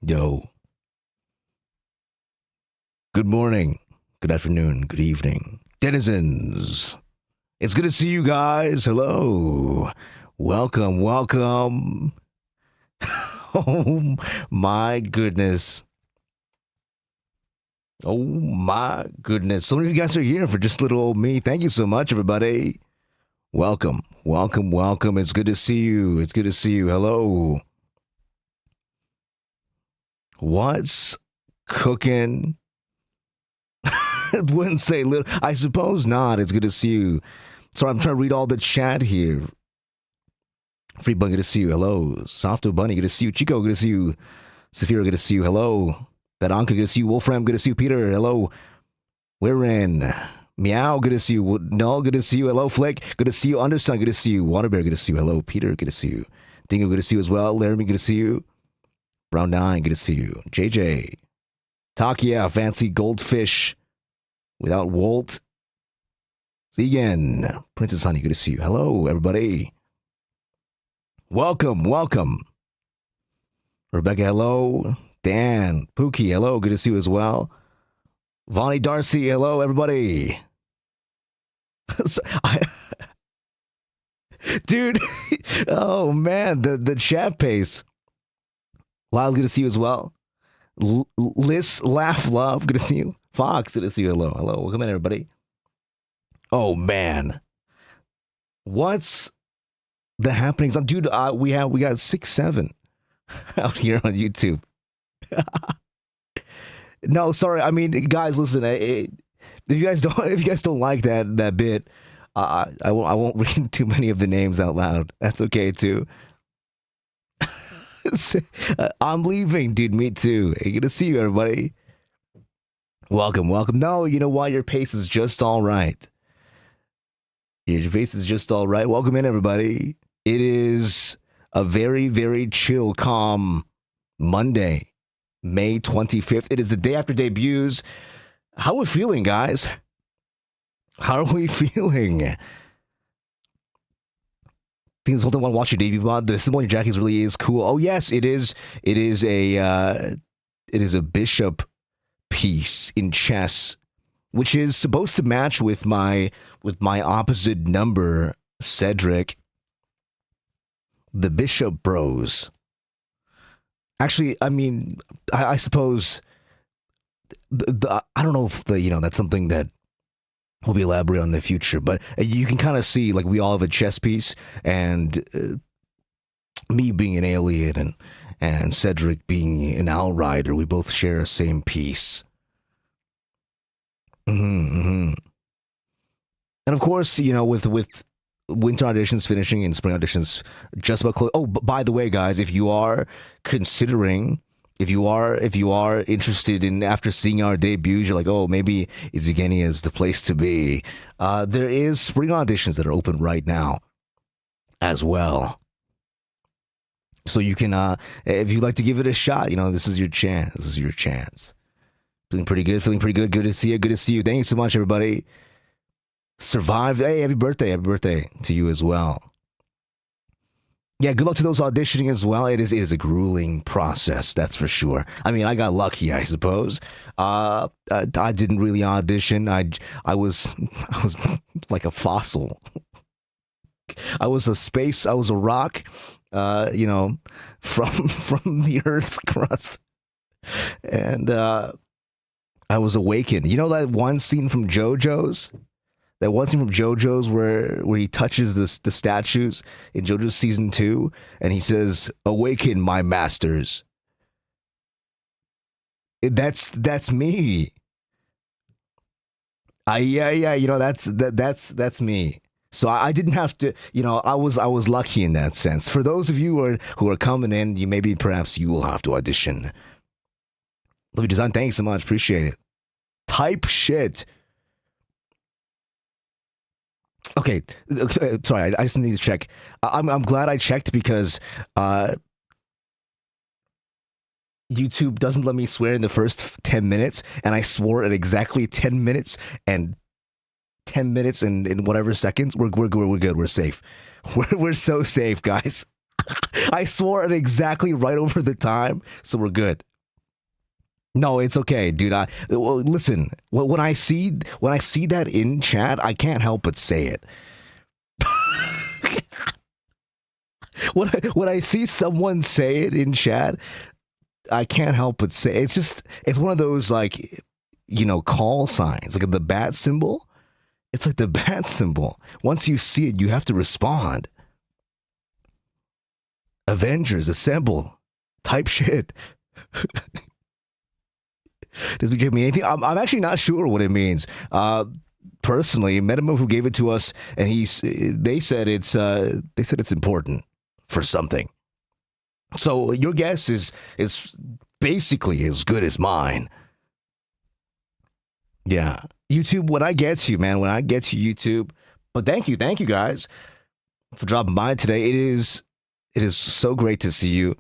Yo. Good morning, good afternoon, good evening, denizens. It's good to see you guys. Hello. Welcome, welcome. Oh my goodness. Oh my goodness. So many of you guys are here for just little old me. Thank you so much, everybody. Welcome, welcome, welcome. It's good to see you. It's good to see you. Hello. What's cooking? I wouldn't say little. I suppose not. It's good to see you. Sorry, I'm trying to read all the chat here. Free Bun, good to see you. Hello. Softo Bunny, good to see you. Chico, good to see you. Safira, good to see you. Hello. Bedanka, good to see you. Wolfram, good to see you. Peter, hello. We're in. Meow, good to see you. Null, good to see you. Hello, Flick, good to see you. Undersun, good to see you. Waterbear, good to see you. Hello, Peter, good to see you. Dingo, good to see you as well. Laramie, good to see you. Brown Nine, good to see you. JJ. Takia, fancy goldfish without Walt. See you again. Princess Honey, good to see you. Hello, everybody. Welcome, welcome. Rebecca, hello. Dan, Pookie, hello, good to see you as well. Vonnie Darcy, hello, everybody. Dude, oh man, the chat pace. Lyle's good to see you as well. Liz, Laugh, Love, good to see you. Fox, good to see you. Hello, hello, welcome in, everybody. Oh man, what's the happenings? Dude, we got 6-7 out here on YouTube. No, sorry. I mean, guys, listen. If you guys don't like that bit, I won't read too many of the names out loud. That's okay too. I'm leaving, dude. Me too. Hey, good to see you, everybody. Welcome, welcome. No, you know what? Your pace is just all right. Your pace is just all right. Welcome in, everybody. It is a very, very chill, calm Monday, May 25th. It is the day after debuts. How are we feeling, guys? How are we feeling? I think this whole time I want to watch your debut mod. The symbol on your jacket really is cool. Oh yes, it is. It is a bishop piece in chess, which is supposed to match with my opposite number, Cedric. The Bishop Bros. Actually, I mean, I suppose I don't know if that's something that will be elaborated on in the future, but you can kind of see, like, we all have a chess piece, and me being an alien and Cedric being an outrider, we both share a same piece. And of course, with winter auditions finishing and spring auditions just about close. Oh, by the way, guys, if you are considering. If you are interested in, after seeing our debuts, you're like, oh, maybe IZIGENIA is the place to be. There is spring auditions that are open right now as well. So you can, if you'd like to give it a shot, this is your chance. This is your chance. Feeling pretty good. Good to see you. Good to see you. Thank you so much, everybody. Survived. Hey, happy birthday. Happy birthday to you as well. Yeah, good luck to those auditioning as well. It is a grueling process, that's for sure. I mean, I got lucky, I suppose. I didn't really audition. I was like a fossil. I was a rock, from the Earth's crust. And I was awakened. You know that one scene from JoJo's? That one scene from JoJo's where he touches the statues in JoJo's season 2, and he says, "Awaken, my masters." That's me. That's me. So I didn't have to, I was lucky in that sense. For those of you who are coming in, perhaps you will have to audition. Love your design. Thanks so much. Appreciate it. Type shit. Okay, sorry, I just need to check. I'm glad I checked because YouTube doesn't let me swear in the first 10 minutes, and I swore at exactly 10 minutes and 10 minutes and in whatever seconds. We're good. We're safe. We're so safe, guys. I swore at exactly right over the time, so we're good. No, it's okay, dude. Well, listen. When I see that in chat, I can't help but say it. When I see someone say it in chat, I can't help but say it's one of those, like, you know, call signs, like the bat symbol. It's like the bat symbol. Once you see it, you have to respond. Avengers assemble, type shit. Does BJ mean anything? I'm actually not sure what it means. Personally, Metamove, who gave it to us, and they said it's important for something. So your guess is basically as good as mine. Yeah, YouTube. When I get to you, man, when I get to YouTube. But thank you guys for dropping by today. It is so great to see you.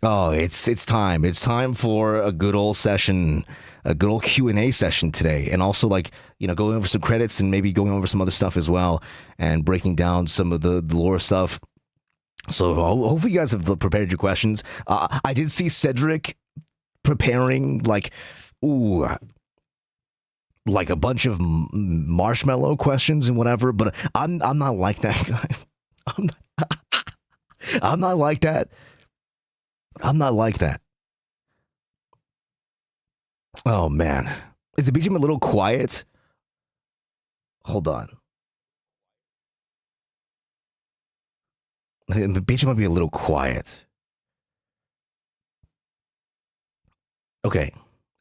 Oh, it's time. It's time for a good old session, a good old Q&A session today. And also, like, you know, going over some credits and maybe going over some other stuff as well and breaking down some of the lore stuff. So hopefully you guys have prepared your questions. I did see Cedric preparing, like a bunch of marshmallow questions and whatever, but I'm not like that, guys. I'm not like that. I'm not like that. Oh, man. Is the BGM a little quiet? Hold on. The BGM might be a little quiet. Okay.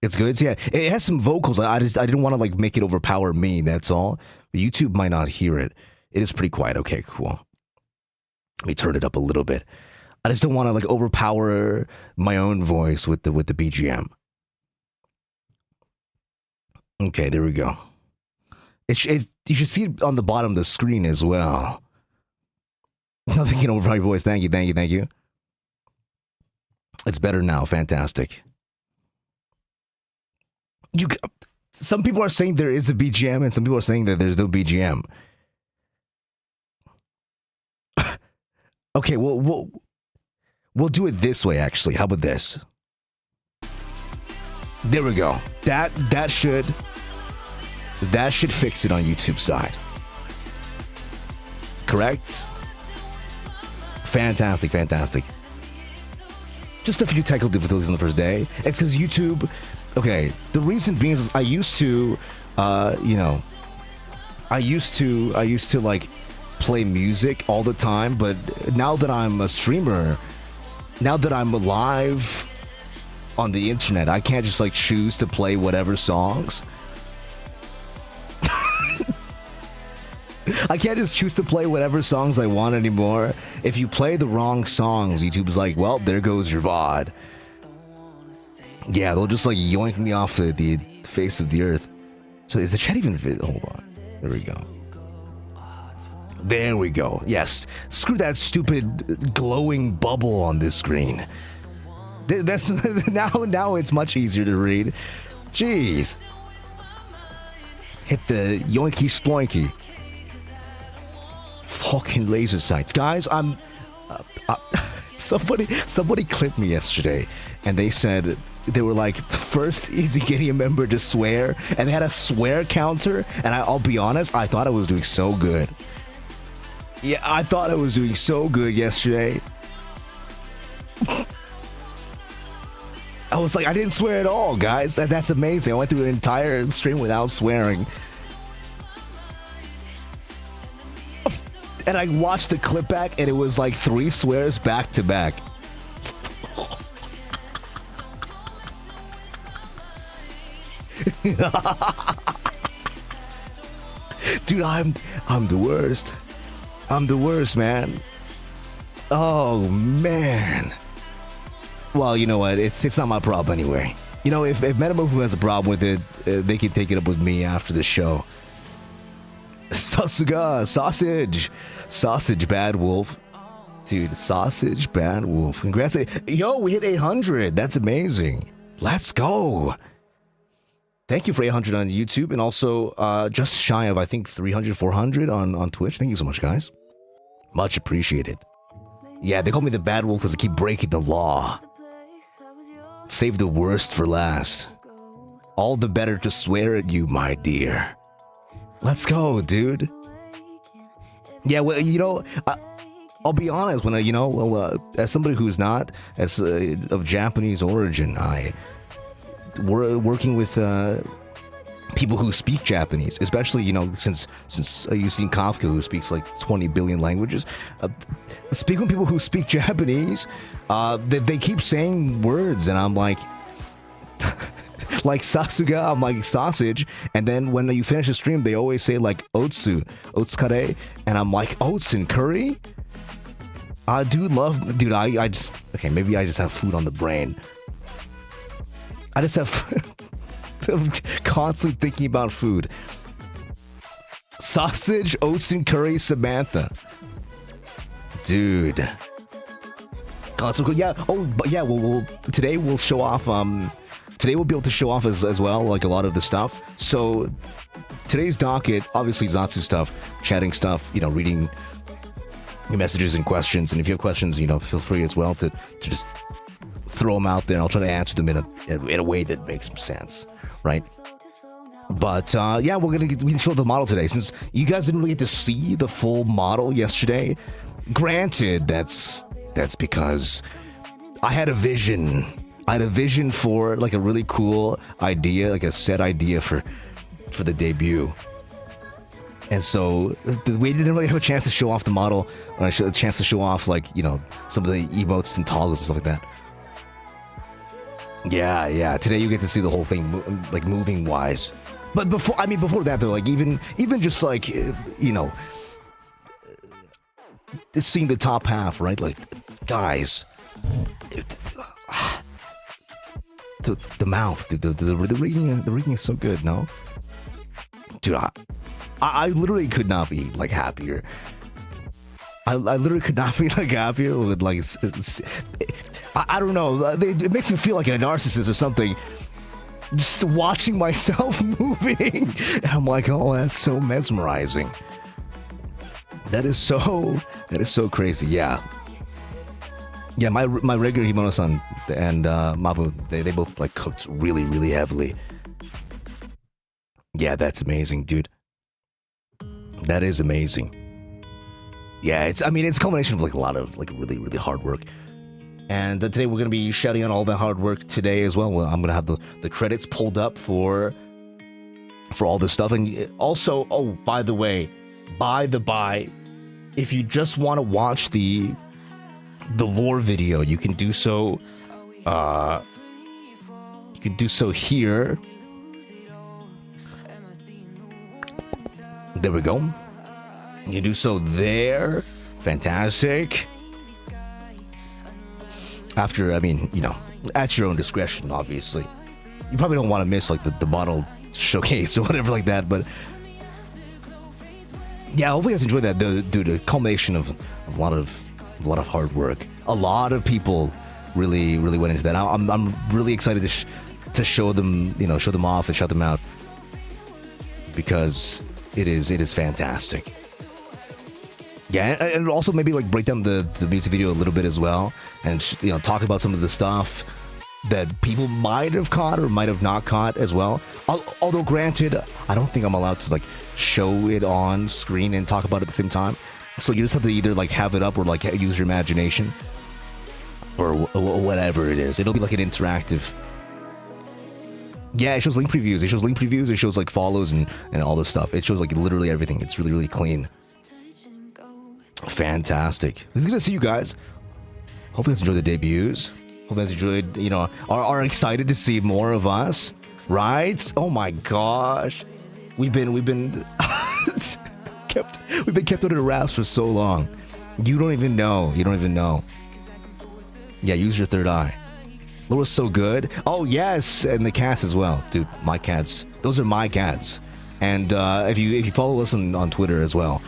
It's good. Yeah, it has some vocals. I didn't want to, like, make it overpower me, that's all. But YouTube might not hear it. It is pretty quiet. Okay, cool. Let me turn it up a little bit. I just don't want to, like, overpower my own voice with the BGM. Okay, there we go. You should see it on the bottom of the screen as well. Nothing can overpower your voice. Thank you. It's better now. Fantastic. Some people are saying there is a BGM, and some people are saying that there's no BGM. Okay, we'll do it this way, actually. How about this? There we go. That should fix it on YouTube side. Correct? Fantastic. Just a few technical difficulties on the first day. It's because YouTube. Okay, the reason being is I used to like play music all the time, but now that I'm a streamer, now that I'm live on the internet, I can't just, like, choose to play whatever songs. I can't just choose to play whatever songs I want anymore. If you play the wrong songs, YouTube's like, well, there goes your VOD. Yeah, they'll just, like, yoink me off the face of the earth. So is the chat even hold on. There we go. Yes. Screw that stupid glowing bubble on this screen. That's now it's much easier to read. Jeez. Hit the yoinky sploinky. Fucking laser sights. Guys, somebody clipped me yesterday, and they said, they were like, first IZIGENIA member to swear, and they had a swear counter, and I'll be honest, I thought I was doing so good. Yeah, I thought I was doing so good yesterday. I was like, I didn't swear at all, guys. That's amazing. I went through an entire stream without swearing. And I watched the clip back, and it was like 3 swears back to back. Dude, I'm the worst. I'm the worst, man. Oh, man. Well, you know what? It's not my problem anyway. You know, if Metamofu has a problem with it, they can take it up with me after the show. Sasuga, sausage, bad wolf. Dude, sausage, bad wolf. Congrats. Yo, we hit 800. That's amazing. Let's go. Thank you for 800 on YouTube, and also just shy of, I think, 300, 400 on Twitch. Thank you so much, guys. Much appreciated. Yeah, they call me the bad wolf because I keep breaking the law. Save the worst for last. All the better to swear at you, my dear. Let's go, dude. Yeah, well, you know, I'll be honest. When as somebody who's not of Japanese origin, we're working with people who speak Japanese, especially, you know, since you've seen Kafka, who speaks like 20 billion languages. Speaking with people who speak Japanese, they keep saying words, and I'm like, like Sasuga, I'm like sausage, and then when you finish a stream, they always say like otsu, otsukare, and I'm like, oats and curry? I just, okay, maybe I just have food on the brain. I just have, I'm constantly thinking about food. Sausage, oats and curry, Samantha. Dude. God, so cool. Yeah, oh, but yeah, today we'll show off, today we'll be able to show off as well, like a lot of the stuff. So today's docket, obviously Zatsu stuff, chatting stuff, you know, reading your messages and questions. And if you have questions, you know, feel free as well to just throw them out there. And I'll try to answer them in a way that makes some sense, right? But yeah, we can show the model today, since you guys didn't really get to see the full model yesterday. Granted, that's because I had a vision. I had a vision for like a really cool idea, like a set idea for the debut. And so we didn't really have a chance to show off the model, or a chance to show off, like, you know, some of the emotes and toggles and stuff like that. Yeah. Today you get to see the whole thing, like moving wise. But before that though, like even just like, you know, seeing the top half, right? Like, guys, the mouth, dude, the reading is so good, no? Dude, I literally could not be like happier. I literally could not be like happier with like, I don't know, it makes me feel like a narcissist or something, just watching myself moving. And I'm like, oh, that's so mesmerizing. That is so crazy. Yeah, my regular Himono-san and Mabu, they both like cooked really, really heavily. Yeah, that's amazing, dude. That is amazing. Yeah, it's a culmination of like a lot of like really, really hard work. And today we're gonna be shouting out all the hard work today as well. I'm gonna have the credits pulled up for all this stuff. And also, oh, by the way, if you just want to watch the lore video, you can do so. You can do so here. There we go. You can do so there. Fantastic. After, I mean, you know, at your own discretion, obviously. You probably don't want to miss like the model showcase or whatever like that, but yeah, hopefully you guys enjoyed that. The culmination of a lot of hard work. A lot of people really, really went into that. I'm really excited to show them, you know, show them off and shout them out, because it is fantastic. Yeah, and also maybe like break down the music video a little bit as well, and you know, talk about some of the stuff that people might have caught or might have not caught as well. Although granted, I don't think I'm allowed to like show it on screen and talk about it at the same time. So you just have to either like have it up or like use your imagination or whatever it is. It'll be like an interactive. Yeah, it shows link previews. It shows like follows and all this stuff. It shows like literally everything. It's really, really clean. Fantastic. It's good to see you guys. Hope you guys enjoyed the debuts. Hope you guys enjoyed, you know, are excited to see more of us, right? Oh my gosh. We've been kept under wraps for so long. You don't even know. Yeah, use your third eye. Laura's so good. Oh yes, and the cats as well, dude. My cats. Those are my cats. And if you follow us on Twitter as well,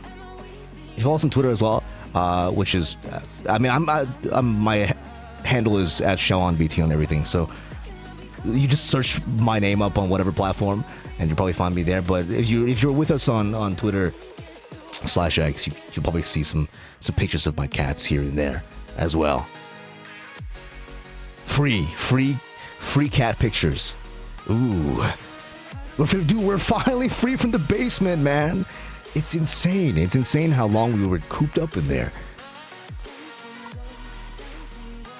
which is, I mean, I'm my handle is at ShaoAnBT on everything. So you just search my name up on whatever platform, and you'll probably find me there. But if you're with us on Twitter /X, you'll probably see some pictures of my cats here and there as well. Free free cat pictures. Ooh. We're finally free from the basement, man. It's insane. It's insane how long we were cooped up in there.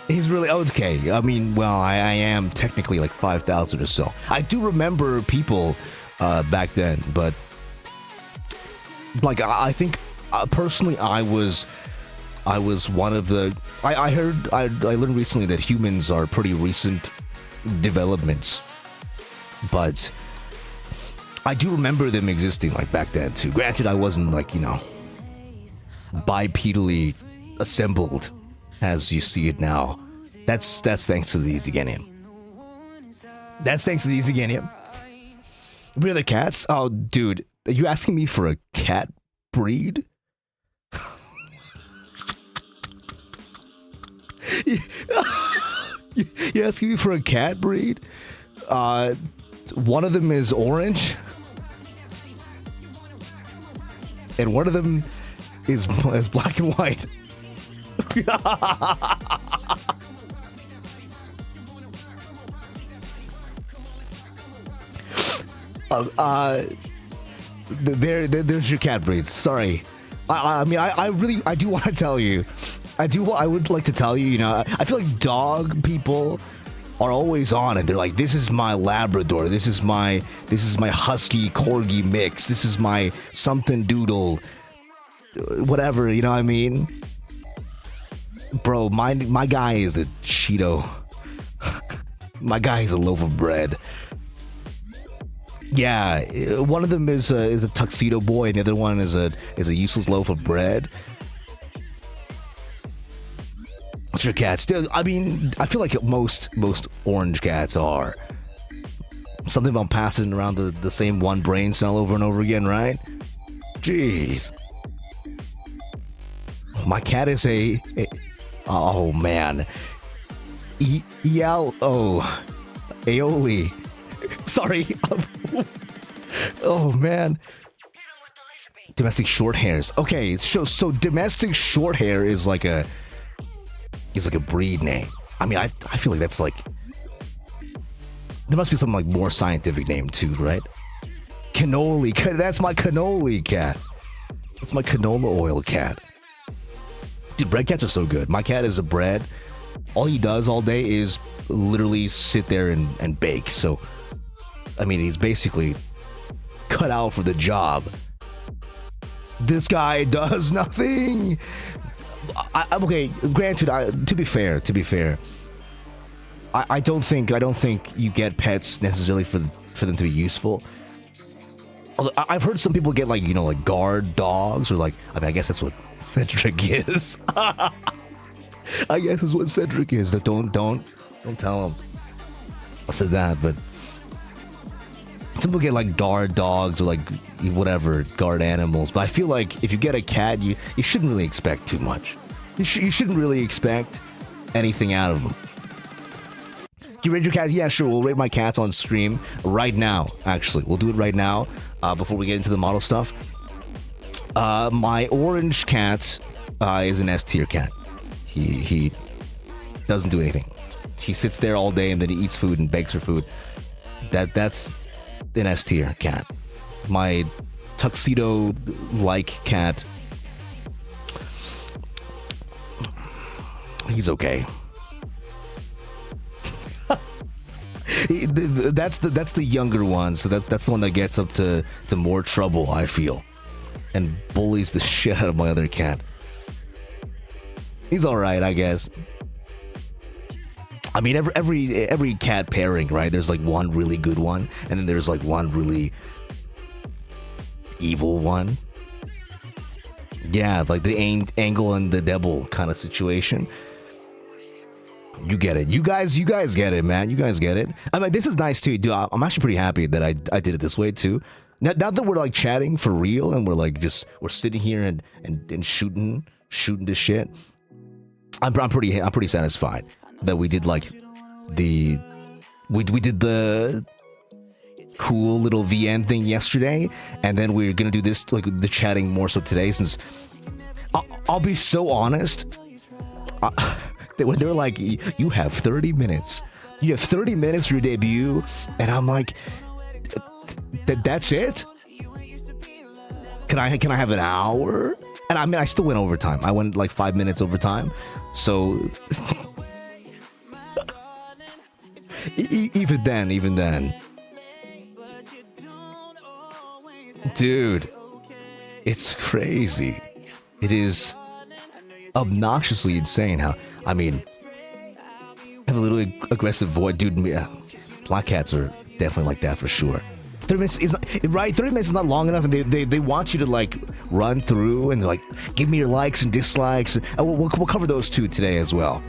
He's really okay. I mean, well, I am technically like 5,000 or so. I do remember people back then, but like I think personally, I was one of the. I learned recently that humans are pretty recent developments, but I do remember them existing like back then too. Granted, I wasn't like, you know, bipedally assembled as you see it now. That's thanks to the IZIGENIA. That's thanks to the IZIGENIA. What other cats? Oh, dude, are you asking me for a cat breed? You're asking me for a cat breed? One of them is orange. And one of them is black and white. There's your cat breeds. Sorry. I mean, I really do want to tell you. I would like to tell you, you know, I feel like dog people are always on it. They're like, this is my Labrador, this is my husky corgi mix, this is my something doodle, whatever, you know what I mean? Bro, my guy is a Cheeto. My guy is a loaf of bread. Yeah, one of them is a tuxedo boy, and the other one is a useless loaf of bread. What's your cats? I mean, I feel like most orange cats are. Something about passing around the same one brain cell over and over again, right? Jeez. My cat is a oh man. Aioli. Sorry. Oh man. Domestic short hairs. Okay, so domestic short hair is like a breed name. I mean, I feel like that's like, there must be something like more scientific name too, right? Cannoli. That's my cannoli cat. That's my canola oil cat. Dude, bread cats are so good. My cat is a bread. All he does all day is literally sit there and bake. So, I mean, he's basically cut out for the job. This guy does nothing. I'm okay. Granted, to be fair, I don't think you get pets necessarily for them to be useful. Although I've heard some people get like, you know, like guard dogs, or like, I mean, I guess that's what Cedric is. I guess that's what Cedric is. That don't tell him I said that, but some people get like guard dogs or like whatever, guard animals. But I feel like if you get a cat, you shouldn't really expect too much. You shouldn't really expect anything out of them. You rate your cats? Yeah, sure. We'll rate my cats on stream right now. Actually, we'll do it right now before we get into the model stuff. My orange cat is an S tier cat. He doesn't do anything. He sits there all day and then he eats food and begs for food. That's an S tier cat. My tuxedo-like cat, he's okay. That's the younger one, so that's the one that gets up to more trouble, I feel, and bullies the shit out of my other cat. He's all right, I guess. I mean, every cat pairing, right? There's like one really good one, and then there's like one really evil one. Yeah, like the Angle and the Devil kind of situation. You get it. You guys get it, man. You guys get it. I mean, this is nice too, dude. I'm actually pretty happy that I did it this way too. Now that we're like chatting for real and we're like we're sitting here and shooting this shit. I'm pretty satisfied that we did like we did the cool little VN thing yesterday, and then we're gonna do this like the chatting more so today, since I'll be so honest. When they're like, you have 30 minutes You have 30 minutes for your debut, and I'm like, that's it? Can I have an hour? And I mean, I still went overtime. I went like 5 minutes overtime. So even then, dude, it's crazy. It is obnoxiously insane how, I mean, I have a little aggressive voice, dude. Black cats are definitely like that for sure. 30 minutes is right. 30 minutes is not long enough, and they want you to like run through and like give me your likes and dislikes. And we'll cover those too today as well.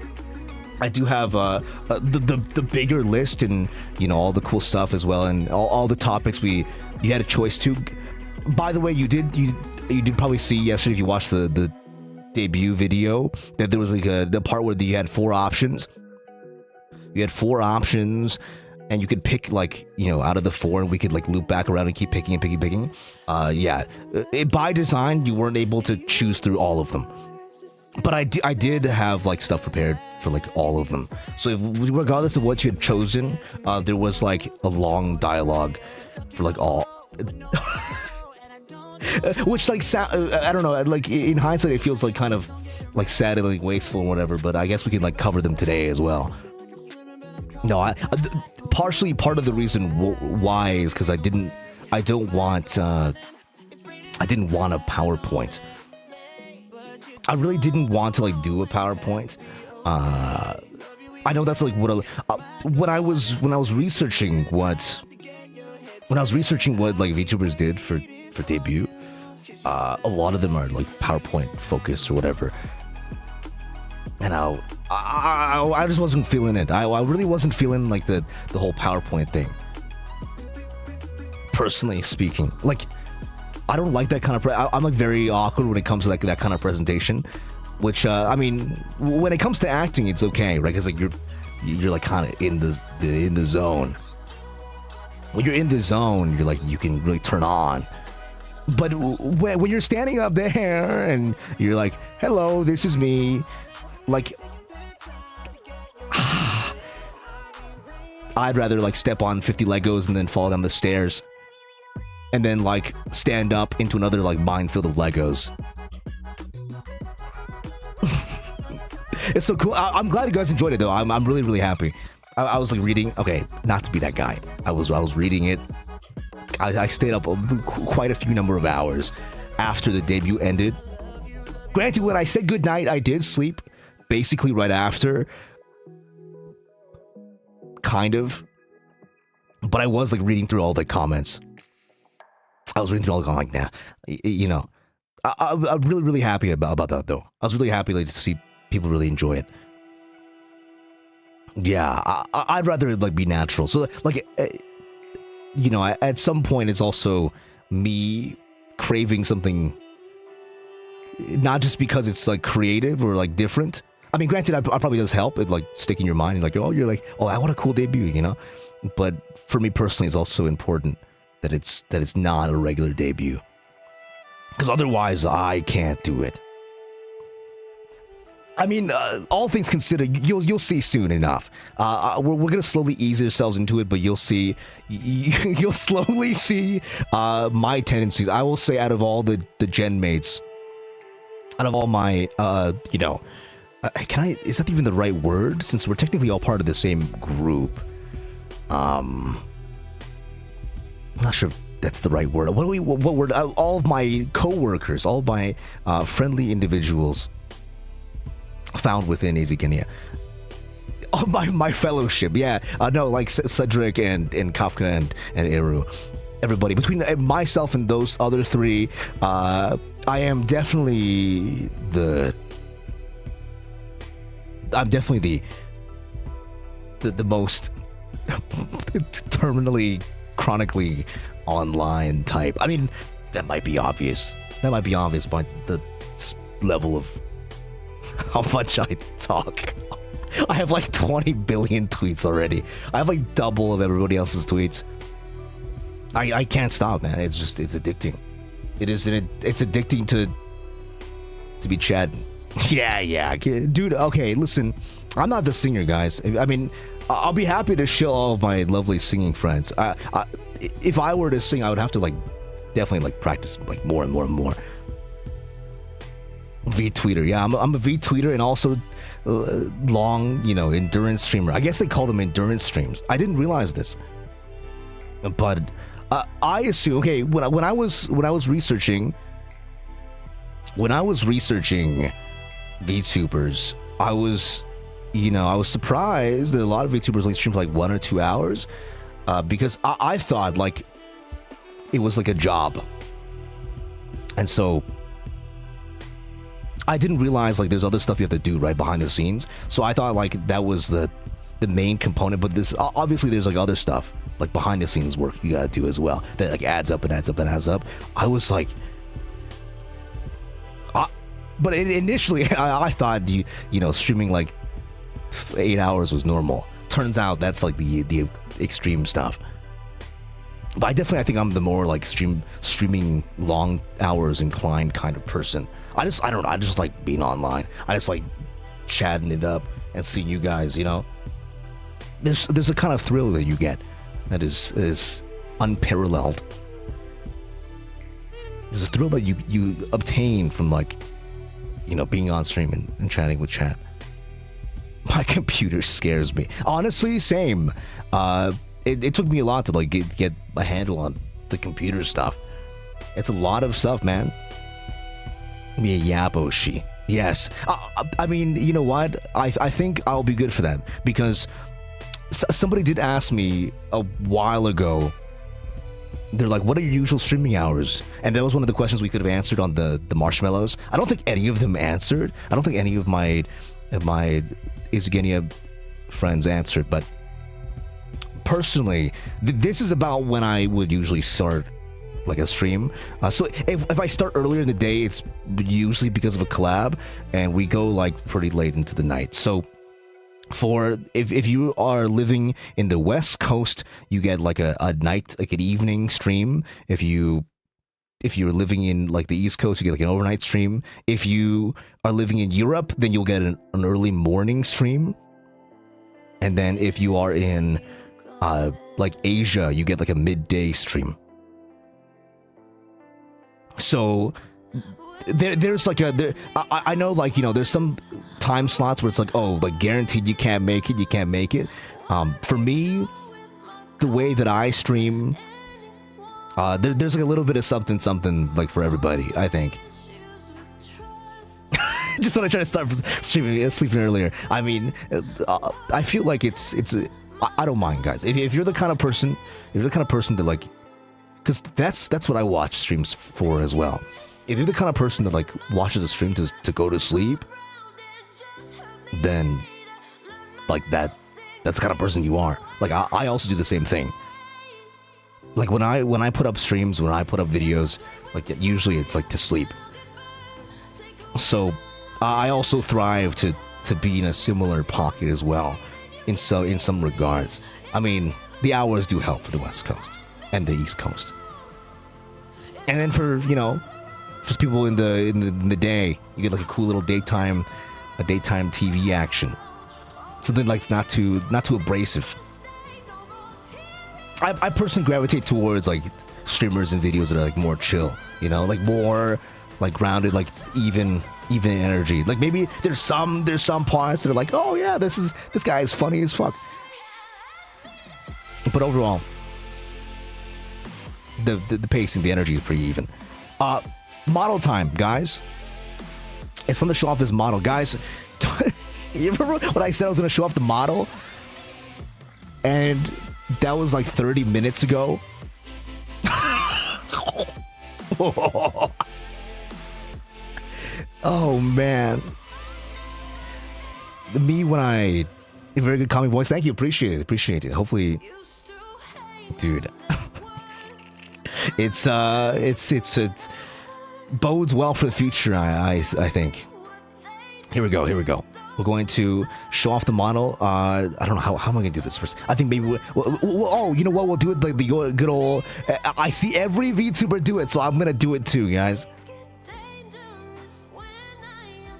I do have the bigger list and all the cool stuff as well, and all the topics you had a choice to. By the way, you did probably see yesterday if you watched the debut video that there was like the part where you had 4 options. You had 4 options, and you could pick like out of the 4, and we could like loop back around and keep picking and picking. Yeah, by design you weren't able to choose through all of them, but I did have like stuff prepared for like all of them. So regardless of what you had chosen, there was like a long dialogue for like all. Which like I don't know, like in hindsight it feels like kind of like sad and like wasteful and whatever, but I guess we can like cover them today as well. No, partially part of the reason why is because I didn't want a PowerPoint. I really didn't want to like do a PowerPoint. I know that's like what when I was researching what like VTubers did for debut, a lot of them are like PowerPoint focused or whatever, and I just wasn't feeling it. I really wasn't feeling like the whole PowerPoint thing. Personally speaking, like I don't like that kind of I'm like very awkward when it comes to like that kind of presentation, which I mean when it comes to acting it's okay, right? Because like you're like kind of in the zone. When you're in the zone, you're like you can really turn on. But when you're standing up there and you're like, hello, this is me, like I'd rather like step on 50 Legos and then fall down the stairs and then like stand up into another like minefield of Legos. It's so cool. I'm glad you guys enjoyed it though. I'm really, really happy. I was like reading, okay, not to be that guy. I was reading it. I stayed up quite a few number of hours after the debut ended. Granted, when I said goodnight, I did sleep basically right after. Kind of. But I was like reading through all the comments. I was reading through all the comments, like, nah, I'm really, really happy about that though. I was really happy like, to see people really enjoy it. Yeah, I'd rather like be natural. So like, at some point it's also me craving something, not just because it's like creative or like different. I mean, granted, I probably does help it like stick in your mind and like, oh, you're like, oh, what a cool debut, But for me personally, it's also important that it's not a regular debut, because otherwise I can't do it. I mean, all things considered, you'll see soon enough. We're gonna slowly ease ourselves into it, but you'll see, you'll slowly see my tendencies. I will say, out of all the gen mates, out of all my, is that even the right word? Since we're technically all part of the same group. I'm not sure if that's the right word. What word? All of my co-workers, all of my friendly individuals found within IZIGENIA. Oh, my fellowship, yeah. No, like Cedric and Kafka and Eru. Everybody. Between myself and those other 3, I am definitely the most terminally, chronically online type. I mean, that might be obvious. By the level of how much I talk. I have like 20 billion tweets already. I have like double of everybody else's tweets. I can't stop, man. It's addicting. It's addicting to be chatting. Yeah, dude. Okay, listen. I'm not the singer, guys. I mean, I'll be happy to show all of my lovely singing friends. If I were to sing, I would have to like definitely like practice like more and more and more. V-tweeter, yeah, I'm a V-tweeter and also long, you know, endurance streamer. I guess they call them endurance streams. I didn't realize this, but I assume, okay, when I was researching VTubers, I was surprised that a lot of VTubers only stream for like 1 or 2 hours, because I thought like it was like a job, and so I didn't realize like there's other stuff you have to do right behind the scenes. So I thought like that was the main component, but this obviously there's like other stuff like behind the scenes work you gotta do as well that like adds up and adds up and adds up. I was like, but initially I thought you know streaming like 8 hours was normal. Turns out that's like the extreme stuff. But I think I'm the more like streaming long hours inclined kind of person. I don't know, I just like being online. I just like chatting it up and seeing you guys, you know. There's a kind of thrill that you get that is unparalleled. There's a thrill that you obtain from like, you know, being on stream and chatting with chat. My computer scares me. Honestly, same. It took me a lot to like get a handle on the computer stuff. It's a lot of stuff, man. Me a yap, Oshi. Yes. I mean, you know what? I think I'll be good for that, because somebody did ask me a while ago. They're like, what are your usual streaming hours? And that was one of the questions we could have answered on the marshmallows. I don't think any of them answered. I don't think any of my IZIGENIA friends answered, but personally, this is about when I would usually start like a stream. So if I start earlier in the day, it's usually because of a collab, and we go like pretty late into the night. So for if you are living in the West Coast, you get like a night, like an evening stream. If you're living in like the East Coast, you get like an overnight stream. If you are living in Europe, then you'll get an early morning stream. And then if you are in like Asia, you get like a midday stream. So there's like I know, like, you know, there's some time slots where it's like, oh, like guaranteed you can't make it. For me, the way that I stream, there's like a little bit of something like for everybody, I think. Just when I try to start sleeping earlier, I mean, I feel like I don't mind, guys. If you're the kind of person, that like, because that's what I watch streams for as well. If you're the kind of person that like watches a stream to go to sleep, then like that's the kind of person you are. Like I also do the same thing. Like when I put up streams, when I put up videos, like usually it's like to sleep. So I also thrive to be in a similar pocket as well, in some regards. I mean, the hours do help for the West Coast and the East Coast. And then for, you know, for people in the day, you get like a cool little daytime TV action. Something like not too abrasive. I personally gravitate towards like streamers and videos that are like more chill, you know, like more like grounded, like even energy. Like maybe there's some parts that are like, oh yeah, this guy is funny as fuck. But overall, the pacing, the energy is pretty even. Model time, guys. It's time to show off this model, guys. You remember when I said I was gonna show off the model? And that was like 30 minutes ago. Oh man. Me when a very good calming voice. Thank you, appreciate it. Hopefully, dude. It's bodes well for the future, I think. Here we go. We're going to show off the model. I don't know how am I gonna do this first. I think maybe oh, you know what? We'll do it like the good old. I see every VTuber do it, so I'm gonna do it too, guys.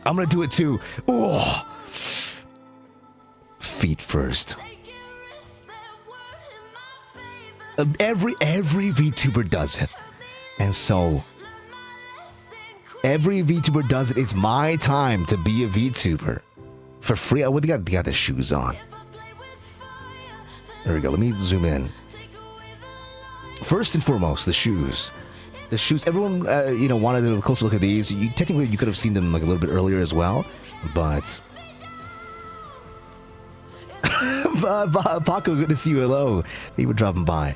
I'm gonna do it too. Oh, feet first. Every VTuber does it. And so every VTuber does it. It's my time to be a VTuber. For free. Oh, they got the shoes on. There we go. Let me zoom in. First and foremost, the shoes. The shoes. Everyone, wanted a closer look at these. Technically, you could have seen them like a little bit earlier as well, but Pako, good to see you. Hello. Thank you for dropping by.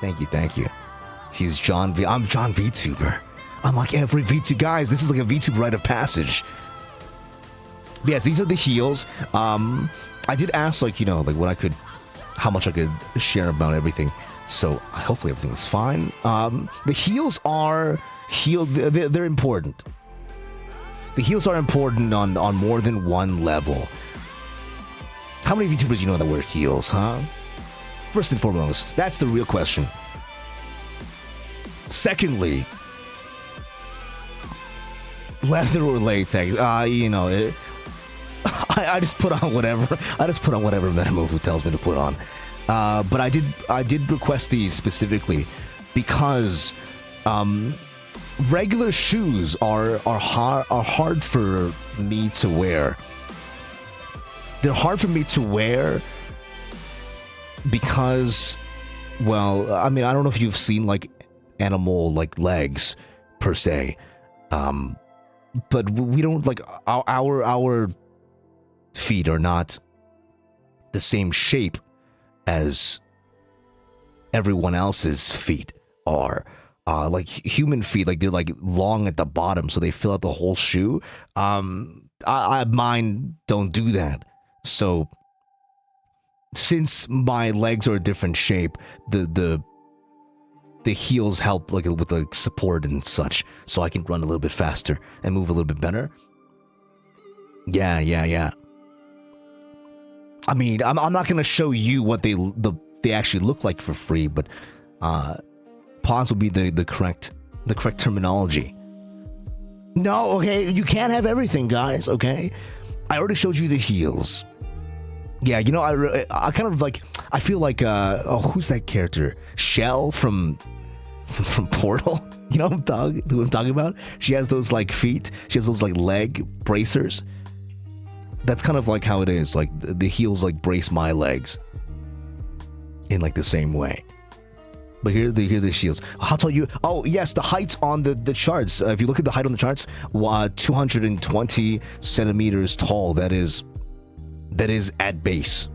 Thank you. He's John V. I'm John VTuber. I'm like every VTuber. Guys, this is like a VTuber rite of passage. Yes, these are the heels. I did ask, how much I could share about everything. So hopefully everything's fine. The heels are they're important. The heels are important on more than one level. How many VTubers you know that wear heels, huh? First and foremost, that's the real question. Secondly, leather or latex. I just put on whatever. I just put on whatever Metamovu tells me to put on. But I did request these specifically because regular shoes are hard for me to wear. They're hard for me to wear because, well, I mean, I don't know if you've seen like animal like legs per se, but we don't like our feet are not the same shape as everyone else's feet are. Like human feet, like they're like long at the bottom, so they fill out the whole shoe. Mine don't do that. So since my legs are a different shape, the heels help like with the support and such, so I can run a little bit faster and move a little bit better. Yeah. I mean, I'm not gonna show you what they actually look like for free, but pawns will be the correct terminology. No, okay, you can't have everything, guys. Okay, I already showed you the heels. Yeah, I kind of like, I feel like who's that character? Shell from Portal. You know who I'm talking about? She has those like feet. She has those like leg bracers. That's kind of like how it is. Like the heels like brace my legs in like the same way. But here the heels. I'll tell you. Oh yes, the height on the charts. If you look at the height on the charts, 220 centimeters tall. That is at base.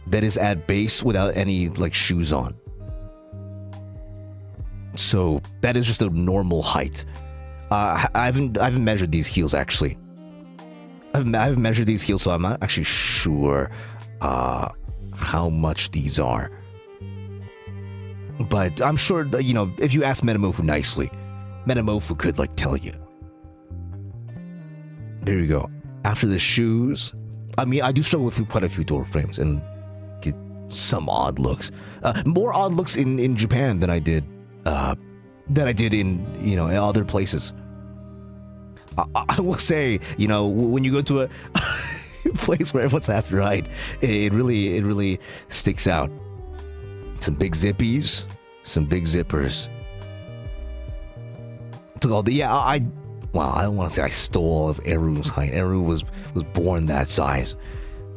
That is at base without any like shoes on. So that is just a normal height. I haven't measured these heels actually. I haven't measured these heels, so I'm not actually sure how much these are. But I'm sure that, if you ask Metamofu nicely, Metamofu could like tell you. There you go. After the shoes, I mean, I do struggle with quite a few door frames and get some odd looks. More odd looks in Japan than I did in other places. I will say, when you go to a place where everyone's half your height, it really sticks out. Some big zippies, some big zippers. Took all the I don't want to say I stole all of Eru's height. Eru was born that size.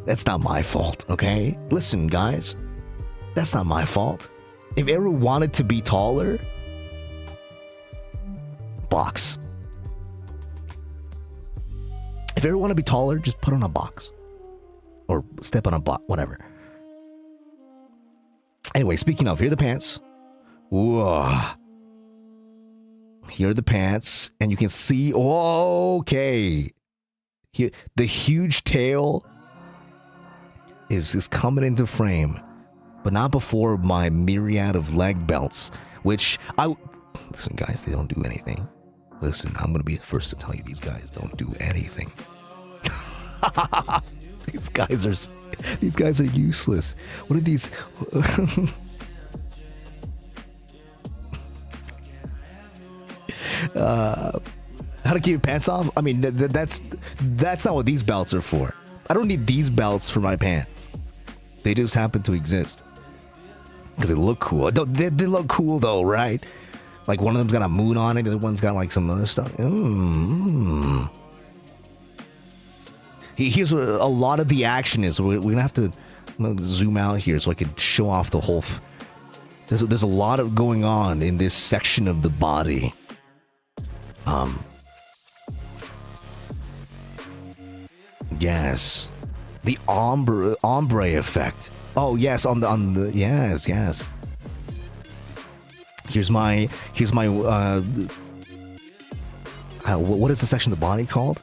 That's not my fault, okay? Listen, guys, that's not my fault. If Eru wanted to be taller, box. If Eru want to be taller, just put on a box. Or step on a box, whatever. Anyway, speaking of, here are the pants. Whoa. Here are the pants. And you can see, okay. Here, the huge tail is coming into frame. But not before my myriad of leg belts. Which, listen guys, they don't do anything. Listen, I'm going to be the first to tell you these guys don't do anything. These guys are useless. What are these? How to keep your pants off? I mean, that's not what these belts are for. I don't need these belts for my pants. They just happen to exist. Because they look cool. They look cool though, right? Like one of them's got a moon on it, the other one's got like some other stuff. Here's where a lot of the action is. We're gonna have to zoom out here so I can show off the whole. There's a lot of going on in this section of the body. Yes, the ombre effect. Oh yes, on the yes. Here's my what is the section of the body called?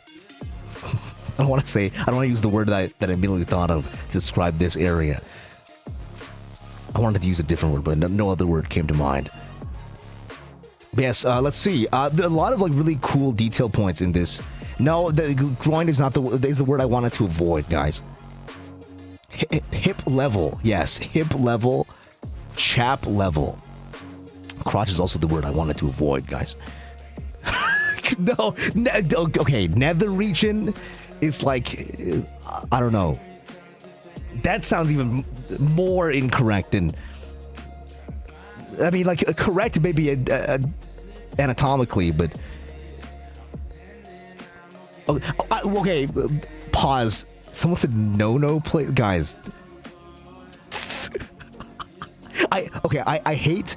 I don't want to use the word that I immediately thought of to describe this area. I wanted to use a different word, but no other word came to mind. But yes, let's see. There are a lot of like really cool detail points in this. No, the groin is not is the word I wanted to avoid, guys. Hip level, yes, hip level, chap level. Crotch is also the word I wanted to avoid, guys. No, okay, nether region is like, I don't know. That sounds even more incorrect than, I mean, like, correct maybe anatomically, but... Okay, pause. Someone said no play, guys. I hate.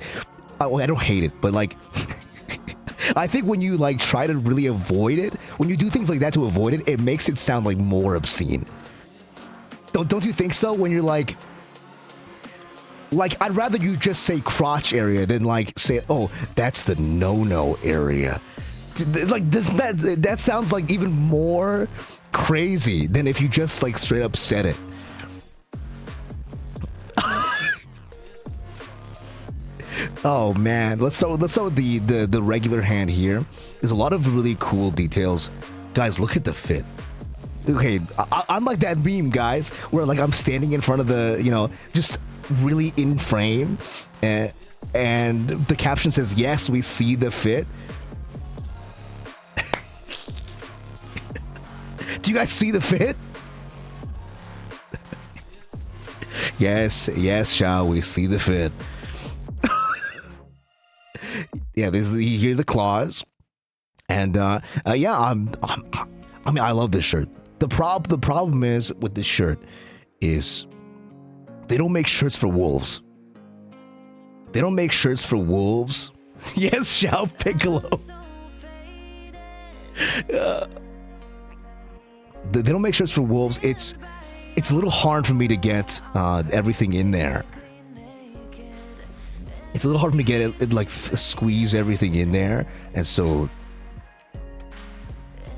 I don't hate it, but like, I think when you like try to really avoid it, when you do things like that to avoid it, it makes it sound like more obscene. Don't you think so? When you're like, I'd rather you just say crotch area than like say, oh, that's the no area. Like that sounds like even more crazy than if you just like straight up said it. Oh man, let's start with the regular hand here. There's a lot of really cool details. Guys, look at the fit. Okay, I'm like that meme, guys, where like I'm standing in front of the, you know, just really in frame, and the caption says, "Yes, we see the fit." Do you guys see the fit? Yes, Shao, we see the fit. Yeah, you hear the claws, and yeah, I mean, I love this shirt. The problem is with this shirt is they don't make shirts for wolves. They don't make shirts for wolves. Yes, Shao Piccolo. They don't make shirts for wolves. It's a little hard for me to get everything in there. It's a little hard for me to get it like squeeze everything in there, and so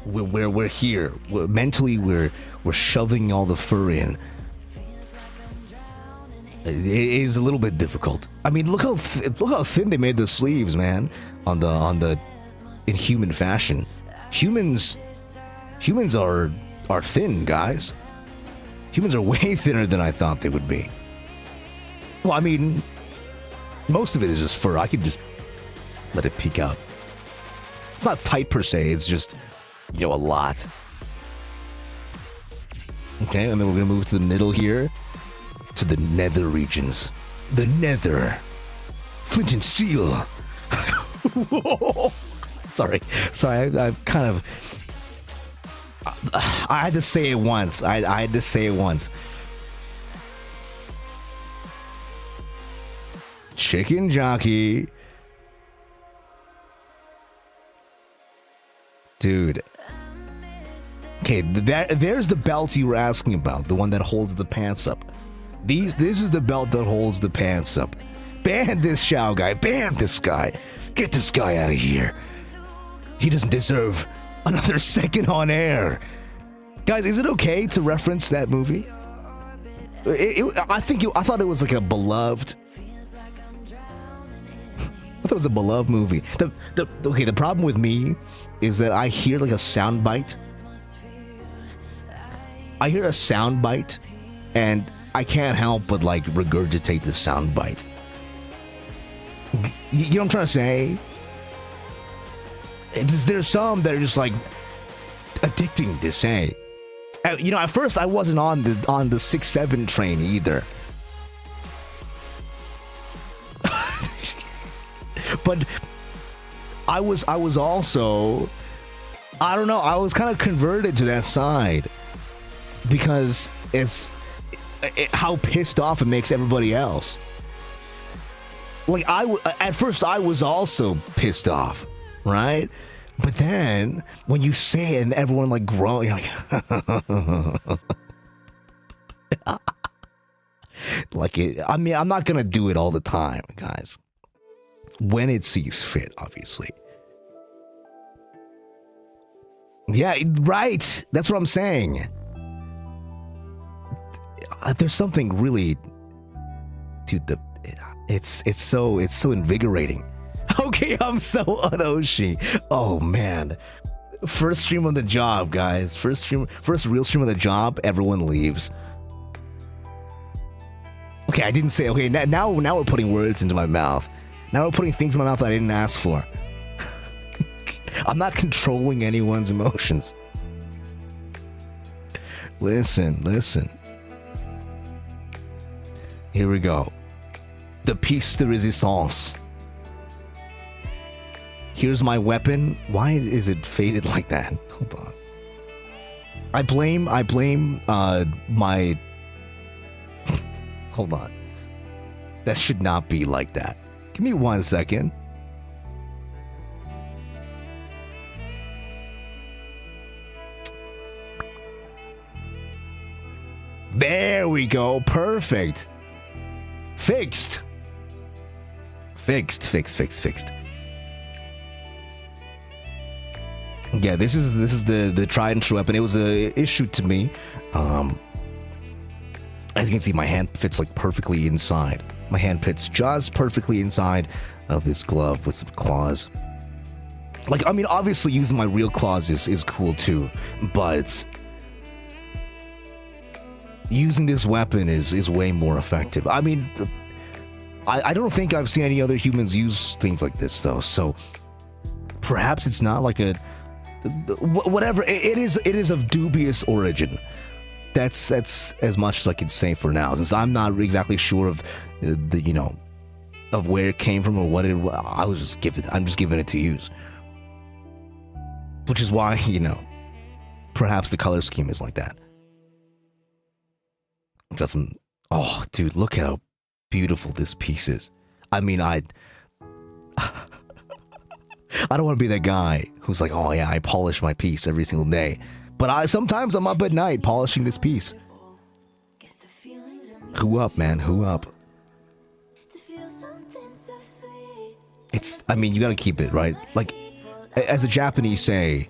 we're here. Mentally, we're shoving all the fur in. It is a little bit difficult. I mean, look how thin they made the sleeves, man. On the in human fashion, humans are thin, guys. Humans are way thinner than I thought they would be. Well, I mean, most of it is just fur. I could just let it peek out. It's not tight per se. It's just, you know, a lot. Okay, and then we're gonna move to the middle here, to the nether regions. The nether, flint and steel. Whoa. Sorry. I kind of. I had to say it once. I had to say it once. Chicken jockey. Dude. Okay, there's the belt you were asking about. The one that holds the pants up. This is the belt that holds the pants up. Ban this Shao guy. Ban this guy. Get this guy out of here. He doesn't deserve another second on air. Guys, is it okay to reference that movie? I thought it was like a beloved. I thought it was a beloved movie. The problem with me is that I hear like a sound bite. I hear a sound bite, and I can't help but like regurgitate the sound bite. You know what I'm trying to say? There's some that are just like addicting to say. at first I wasn't on the 6-7 train either. But I was also, I don't know, I was kind of converted to that side because it's how pissed off it makes everybody else. Like at first I was also pissed off, right? But then when you say it and everyone like groans, you're like, like it. I mean, I'm not gonna do it all the time, guys. When it sees fit, obviously. Yeah, right. That's what I'm saying. There's something really, dude. It's so invigorating. Okay, I'm so on Oshi. Oh man, first stream on the job, guys. First real stream on the job. Everyone leaves. Okay, I didn't say. Okay, now we're putting words into my mouth. Now we're putting things in my mouth that I didn't ask for. I'm not controlling anyone's emotions. Listen. Here we go. The piece de resistance. Here's my weapon. Why is it faded like that? Hold on. I blame my... Hold on. That should not be like that. Give me 1 second. There we go. Perfect. Fixed. Yeah, this is the tried and true weapon. It was issued to me. As you can see, my hand fits like perfectly inside. My hand fits just perfectly inside of this glove with some claws. Like, I mean, obviously using my real claws is cool too, but using this weapon is way more effective. I mean, I don't think I've seen any other humans use things like this though, so perhaps it's not like a whatever. It is of dubious origin. That's as much as I could say for now, since I'm not exactly sure of of where it came from or what it. I'm just giving it to use, which is why perhaps the color scheme is like that. Oh, dude, look how beautiful this piece is. I mean, I don't want to be that guy who's like, oh yeah, I polish my piece every single day. But sometimes I'm up at night polishing this piece. Who up, man? Who up? I mean, you gotta keep it, right? Like, as the Japanese say,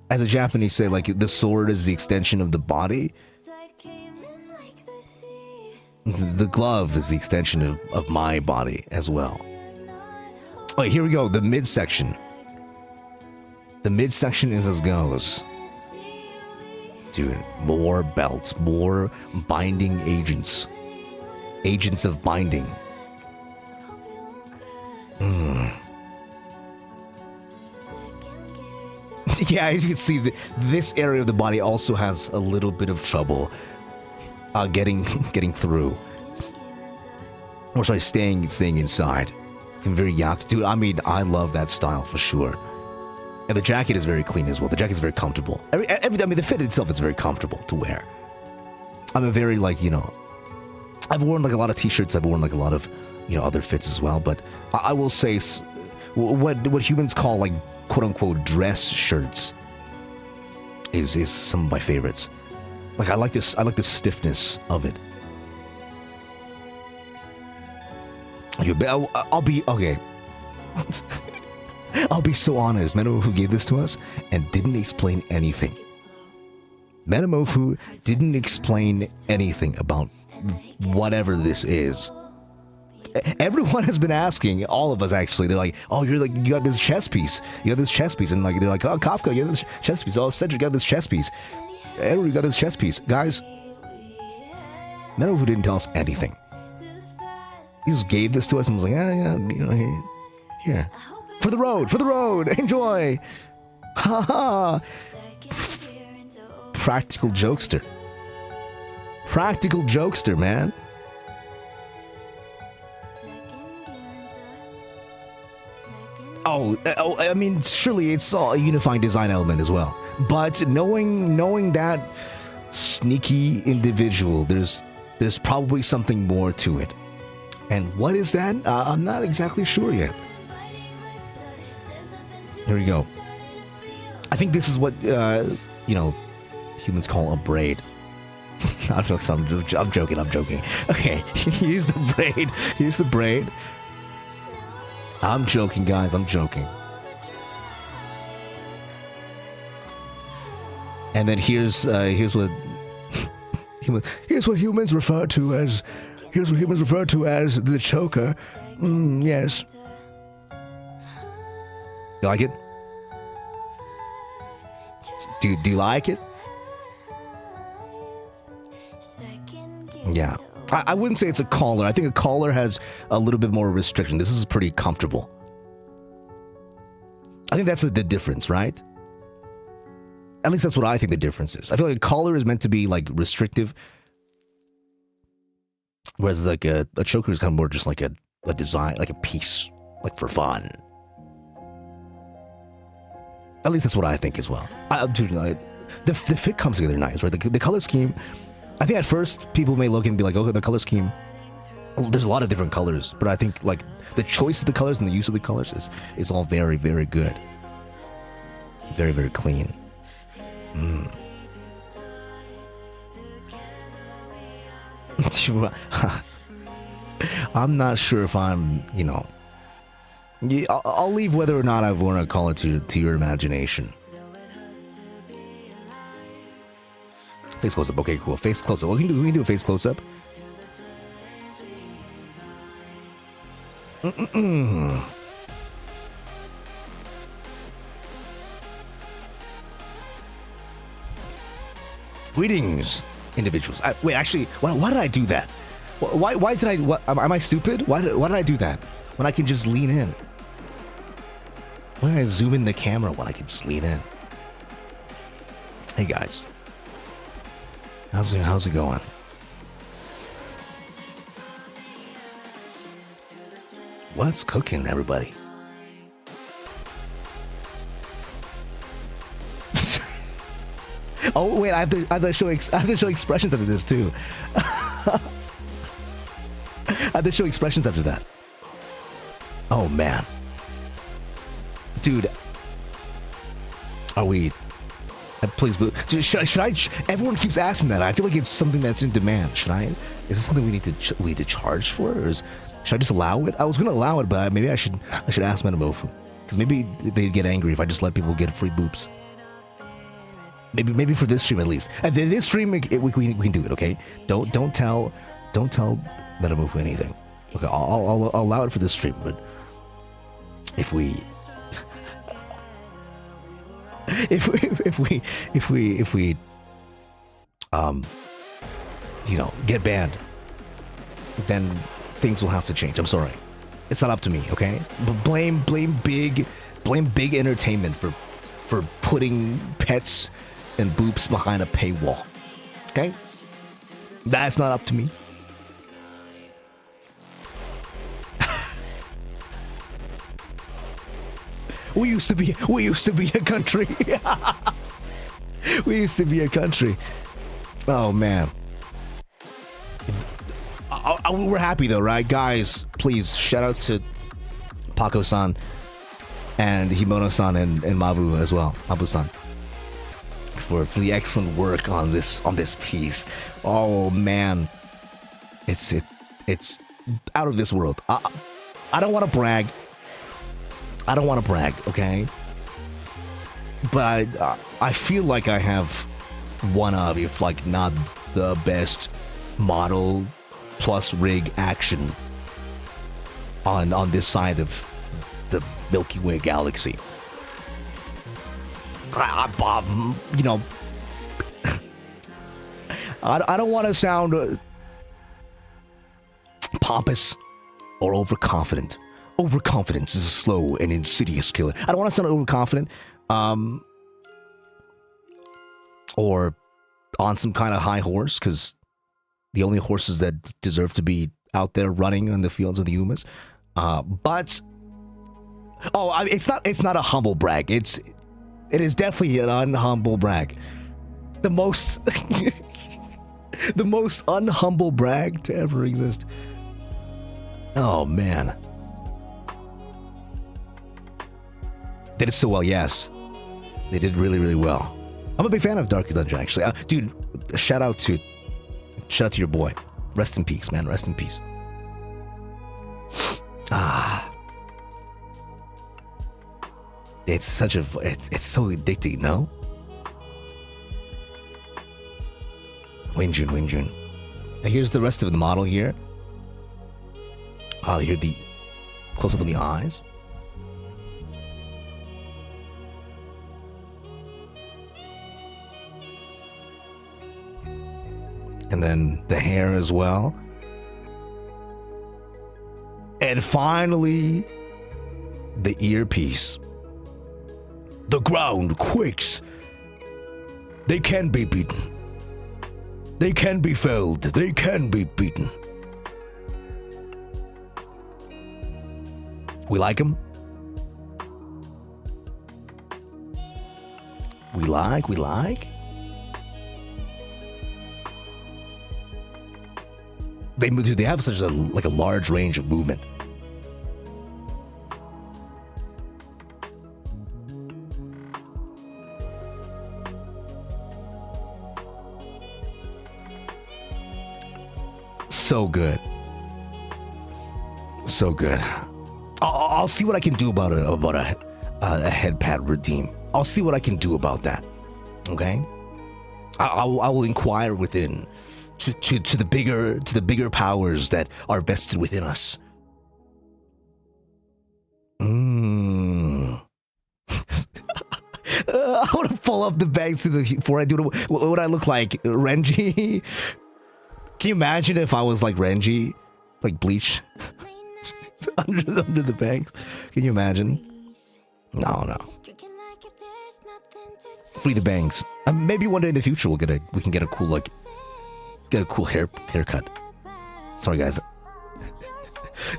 like, the sword is the extension of the body. The glove is the extension of my body as well. Oh, here we go. The midsection. The midsection is as goes. Dude, more belts, more binding agents. Agents of binding. Yeah, as you can see, this area of the body also has a little bit of trouble getting through. Or should I staying inside? It's very yacht. Dude, I mean, I love that style for sure. And the jacket is very clean as well. The jacket's very comfortable. I mean, the fit itself is very comfortable to wear. I'm a very, like, I've worn, like, a lot of t-shirts. I've worn, like, a lot of, other fits as well. But I will say what humans call, like, quote-unquote dress shirts is some of my favorites. Like, I like the stiffness of it. I'll be, okay. I'll be so honest. Metamofu gave this to us and didn't explain anything. Metamofu didn't explain anything about whatever this is. Everyone has been asking, all of us actually. They're like, oh, you got this chess piece. You got this chess piece. And like, they're like, oh, Kafka, you got this chess piece. Oh, Cedric got this chess piece. Everybody got this chess piece. Guys, Metamofu didn't tell us anything. He just gave this to us and was like, yeah, here. For the road, enjoy. Ha ha. practical jokester. Practical jokester, man. Oh, I mean, surely it's a unifying design element as well. But knowing that sneaky individual, there's probably something more to it. And what is that? I'm not exactly sure yet. Here we go. I think this is what humans call a braid. I feel like I'm joking. Okay, here's the braid. Here's the braid. I'm joking, guys. I'm joking. And then here's what humans refer to as the choker. Yes. You like it? Do you like it? Yeah. I wouldn't say it's a collar. I think a collar has a little bit more restriction. This is pretty comfortable. I think that's the difference, right? At least that's what I think the difference is. I feel like a collar is meant to be like restrictive, whereas like a choker is kind of more just like a design, like a piece, like for fun. At least that's what I think as well. Dude, the fit comes together nice, right? The color scheme. I think at first people may look and be like, "Oh, the color scheme." Well, there's a lot of different colors, but I think like the choice of the colors and the use of the colors is all very, very good. Very, very clean. I'm not sure if I'm, I'll leave whether or not I want to call it to your imagination. Face close-up. Okay, cool. Face close-up. We can do a face close-up. Greetings, individuals. Wait, actually, why did I do that? Why did I? Am I stupid? Why did I do that? When I can just lean in. Why did I zoom in the camera when I can just lean in? Hey guys. How's it going? What's cooking, everybody? Oh wait, I have to show expressions after this too. I have to show expressions after that. Oh man, dude, are we? Please, should I? Everyone keeps asking that. I feel like it's something that's in demand. Should I? Is this something we need to charge for, or should I just allow it? I was gonna allow it, but maybe I should ask Metamofu, because maybe they'd get angry if I just let people get free boobs. Maybe for this stream at least. And then this stream we can do it. Okay, don't tell Metamofu anything. Okay, I'll allow it for this stream, but if we get banned, then things will have to change. I'm sorry, it's not up to me. Okay, but blame big entertainment for putting pets and boobs behind a paywall. Okay, that's not up to me. We used to be a country. We used to be a country. Oh man. We're happy though, right? Guys, please shout out to Pako-san and Himono-san and Mabu as well. Mabu-san. For the excellent work on this piece. Oh man. It's out of this world. I don't want to brag. Okay? But I feel like I have one of, if like not the best model plus rig action on this side of the Milky Way galaxy. I don't want to sound pompous or overconfident. Overconfidence is a slow and insidious killer. I don't want to sound overconfident, or on some kind of high horse, because the only horses that deserve to be out there running on the fields of the Umas. But it's not a humble brag. It is definitely an unhumble brag. The most the most unhumble brag to ever exist. Oh man. They did so well, yes. They did really, really well. I'm a big fan of Darkest Dungeon, actually. Dude, shout out to your boy. Rest in peace, man. Rest in peace. It's such a... It's so addicting, no? Winjun. Now here's the rest of the model here. Here the close-up on the eyes. And then the hair as well. And finally, the earpiece. The ground quakes. They can be beaten. They can be felled. They can be beaten. We like them. We like. They have such a large range of movement. So good. So good. I'll see what I can do about a head pad redeem. I'll see what I can do about that. Okay? I will inquire within to the bigger powers that are vested within us. I want to pull up the bags before I do it. What would I look like? Renji? Can you imagine if I was like Renji? Like Bleach? under the bangs? Can you imagine? No. Free the bangs. Maybe one day in the future we can get a cool haircut. Sorry guys.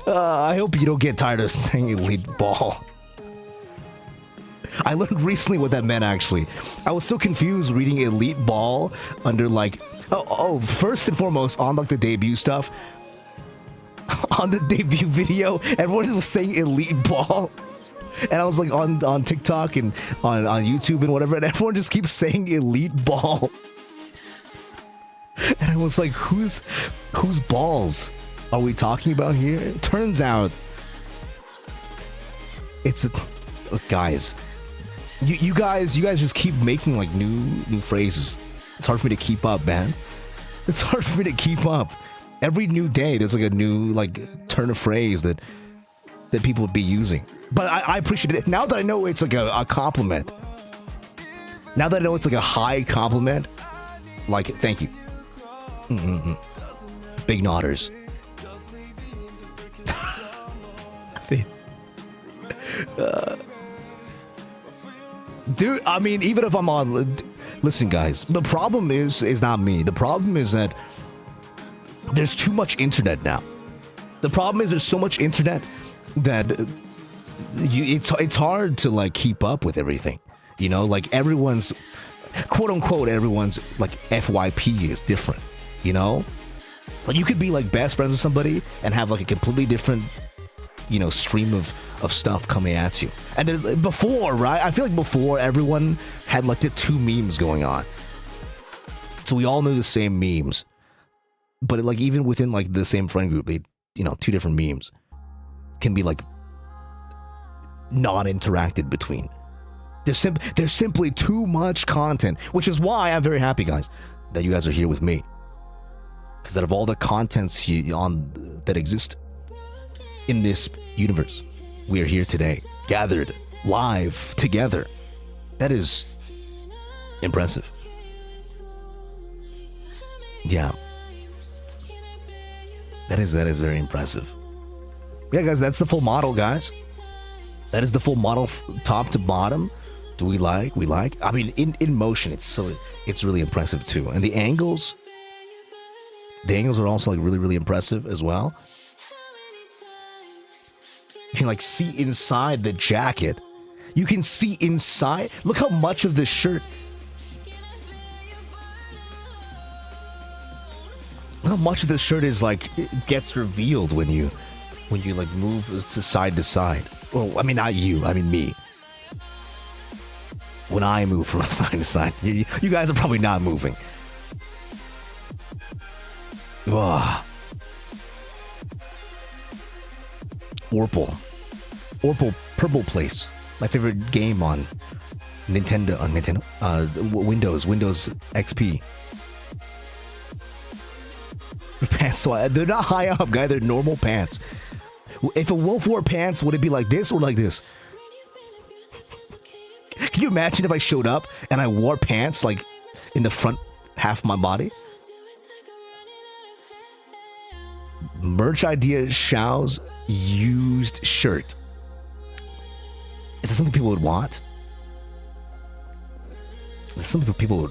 I hope you don't get tired of saying elite ball. I learned recently what that meant actually. I was so confused reading elite ball under like first and foremost on like the debut stuff. On the debut video, everyone was saying elite ball. And I was like on TikTok and on YouTube and whatever, and everyone just keeps saying elite ball. And I was like, whose balls are we talking about here? It turns out it's guys. You guys just keep making like new phrases. It's hard for me to keep up, man. It's hard for me to keep up. Every new day there's like a new like turn of phrase that people would be using. But I appreciate it. Now that I know it's like a compliment. Now that I know it's like a high compliment, like thank you. Big nodders. Dude, I mean, even if I'm on... Listen, guys, the problem is not me. The problem is that there's too much internet now. The problem is there's so much internet that it's hard to like keep up with everything. You know, like everyone's quote unquote everyone's like FYP is different. You know, like you could be like best friends with somebody and have like a completely different, you know, stream of stuff coming at you. And there's before, right? I feel like before everyone had like the two memes going on, so we all knew the same memes. But like even within like the same friend group, they, you know, two different memes can be like non-interacted between. There's simply too much content, which is why I'm very happy, guys, that you guys are here with me. Because out of all the contents that exist in this universe, we are here today, gathered live together. That is impressive. Yeah. That is very impressive. Yeah, guys, that's the full model, guys. That is the full model top to bottom Do we like? We like. I mean, in motion, it's really impressive too. And the angles are also like really impressive as well. You can like see inside the jacket. You can see inside. Look how much of this shirt. Look how much of this shirt is like it gets revealed when you like move to side. Well, I mean not you. I mean me. When I move from side to side, you guys are probably not moving. Ugh. Orpal Purple Place, my favorite game on Nintendo. Windows XP. Pants, so they're not high up, guy. They're normal pants. If a wolf wore pants, would it be like this or like this? Can you imagine if I showed up and I wore pants like in the front half of my body? Merch idea: Shao's used shirt. Is that something people would want? Is that something people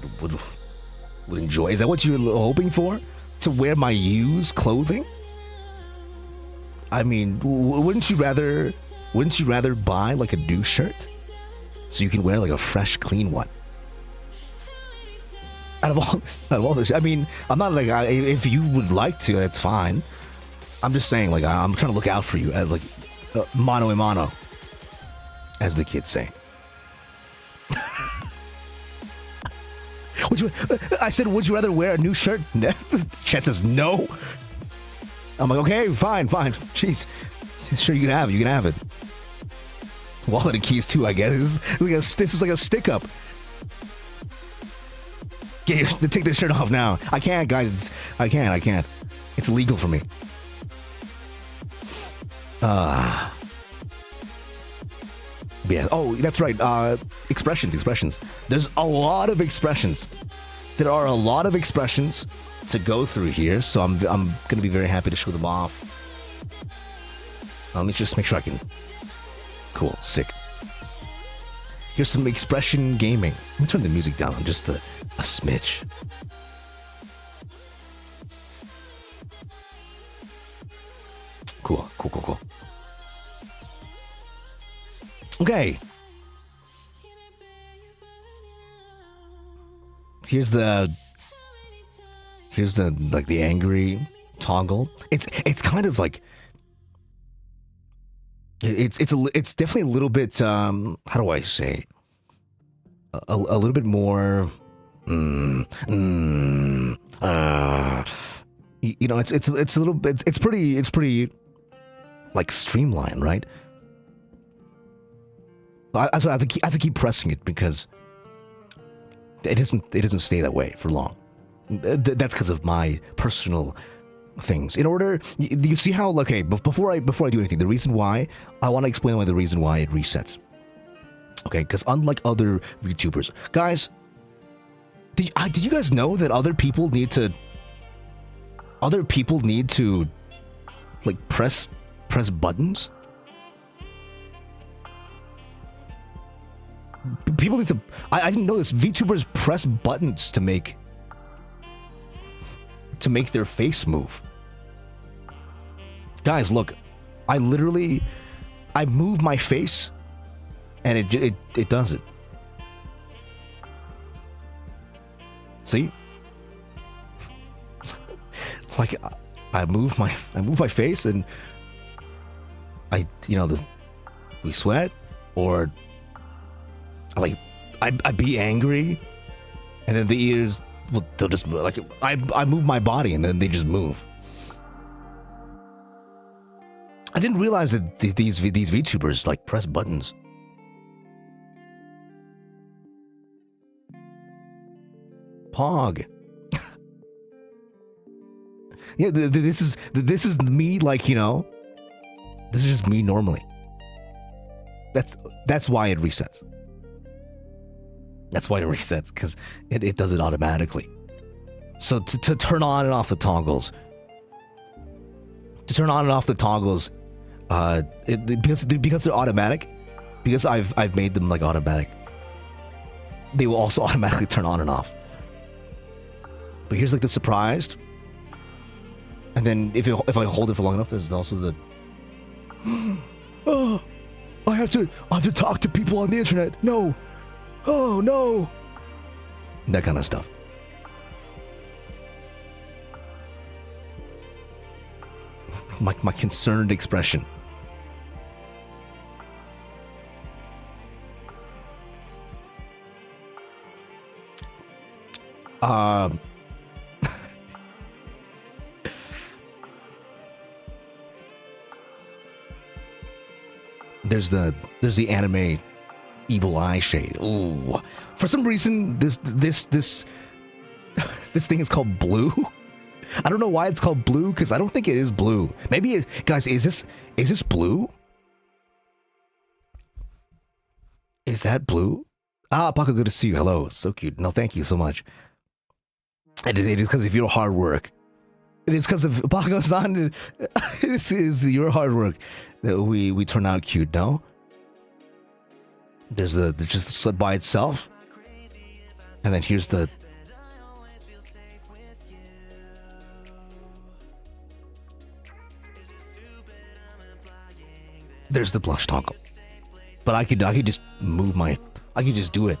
would enjoy? Is that what you're hoping for? To wear my used clothing? I mean, wouldn't you rather buy like a new shirt so you can wear like a fresh, clean one? Out of all this, I mean, I'm not like if you would like to, that's fine. I'm just saying, like, I'm trying to look out for you as like mano a mano, as the kids say. I said, would you rather wear a new shirt? Chet says no. I'm like, okay, fine. Jeez, sure, you can have it. Wallet and keys too, I guess. This is like a stick up. Take this shirt off now. I can't, guys. I can't. It's illegal for me. Yeah. Oh, that's right. Expressions. There's a lot of expressions. There are a lot of expressions to go through here, so I'm gonna be very happy to show them off. Let me just make sure I can. Cool. Sick. Here's some expression gaming. Let me turn the music down on just a smidge. Cool. Okay. Here's the like the angry toggle. It's kind of like it's definitely a little bit how do I say, a little bit more you know, it's a little bit, it's pretty like streamlined, right? I have to keep pressing it because it doesn't stay that way for long. That's because of my personal things. In order, you see how, okay, before I do anything, the reason why I want to explain the reason why it resets. Okay, because unlike other VTubers, guys, did you guys know that other people need to like press buttons? People need to. I didn't know this. VTubers press buttons to make their face move. Guys, look. I move my face, and it does it. See? Like I move my face, and we sweat, or like I be angry, and then the ears, well, they'll just like I move my body, and then they just move. I didn't realize that these VTubers like press buttons. Pog. Yeah, this is me, like, you know, this is just me normally. That's why it resets. That's why it resets, because it does it automatically. So to turn on and off the toggles, because they're automatic, because I've made them like automatic. they will also automatically turn on and off. But here's like the surprised. And then if I hold it for long enough, there's also the oh, I have to talk to people on the internet. No. Oh no. That kind of stuff. My concerned expression. There's the anime evil eye shade. Ooh. For some reason this thing is called blue. I don't know why it's called blue, because I don't think it is blue. Maybe guys, is this blue? Is that blue? Ah, Pako, good to see you. Hello. So cute. No, thank you so much. It is because of your hard work. It is because of Pako-san. This is your hard work that we turn out cute, no? There's just the slit by itself. And then here's the there's the blush toggle. But I could just move I could just do it.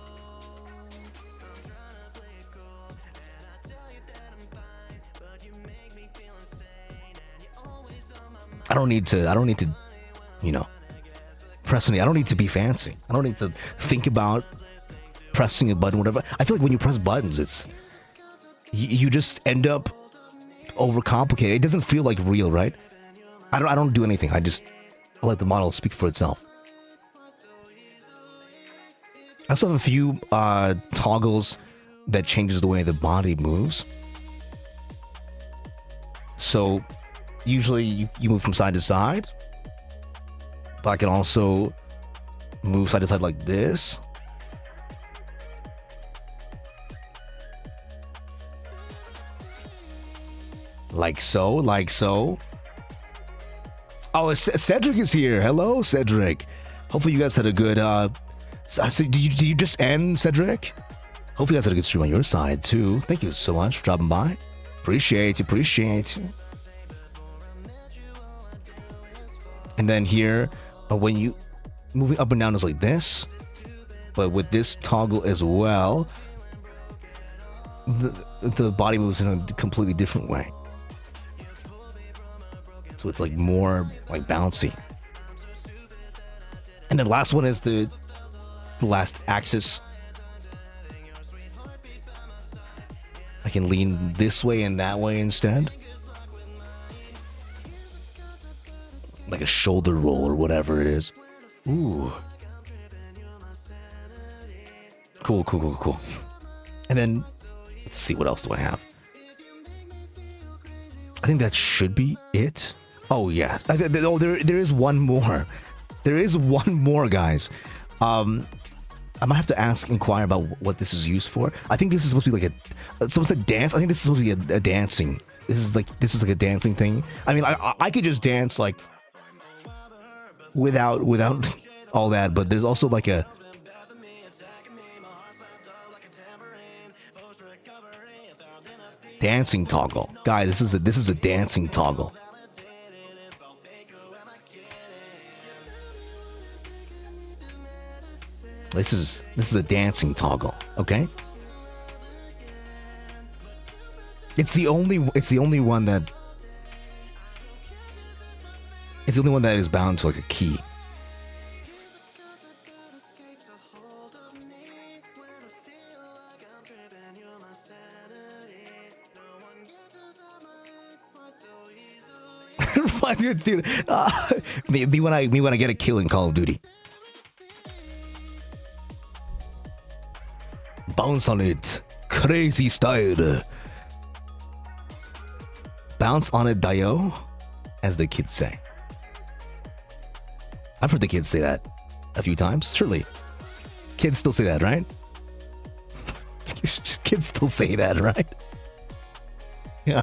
I don't need to, you know, press any. I don't need to be fancy. I don't need to think about pressing a button, whatever. I feel like when you press buttons, it's you just end up overcomplicated. It doesn't feel like real, right? I don't do anything. I let the model speak for itself. I also have a few toggles that changes the way the body moves. So usually you move from side to side, but I can also move side to side like this. Like so. Oh, Cedric is here. Hello, Cedric. Hopefully you guys had a good did you just end, Cedric? Hopefully you guys had a good stream on your side too. Thank you so much for dropping by. Appreciate you. And then here, when you moving up and down is like this, but with this toggle as well, the body moves in a completely different way. So it's like more like bouncy. And then last one is the last axis. I can lean this way and that way instead. Like a shoulder roll or whatever it is. Ooh. Cool. And then, let's see, what else do I have? I think that should be it. Oh, yeah. There is one more. There is one more, guys. I might have to inquire about what this is used for. I think this is supposed to be like someone said dance. I think this is supposed to be a dancing. This is like a dancing thing. I mean, I could just dance like without all that, but there's also like a dancing toggle. Guys, this is a dancing toggle. This is a dancing toggle, okay? It's the only one that is bound to like a key. Reminds me of, dude, me when I get a kill in Call of Duty. Bounce on it, crazy style. Bounce on it, Dio, as the kids say. I've heard the kids say that a few times. Surely, kids still say that, right? Kids still say that, right? Yeah.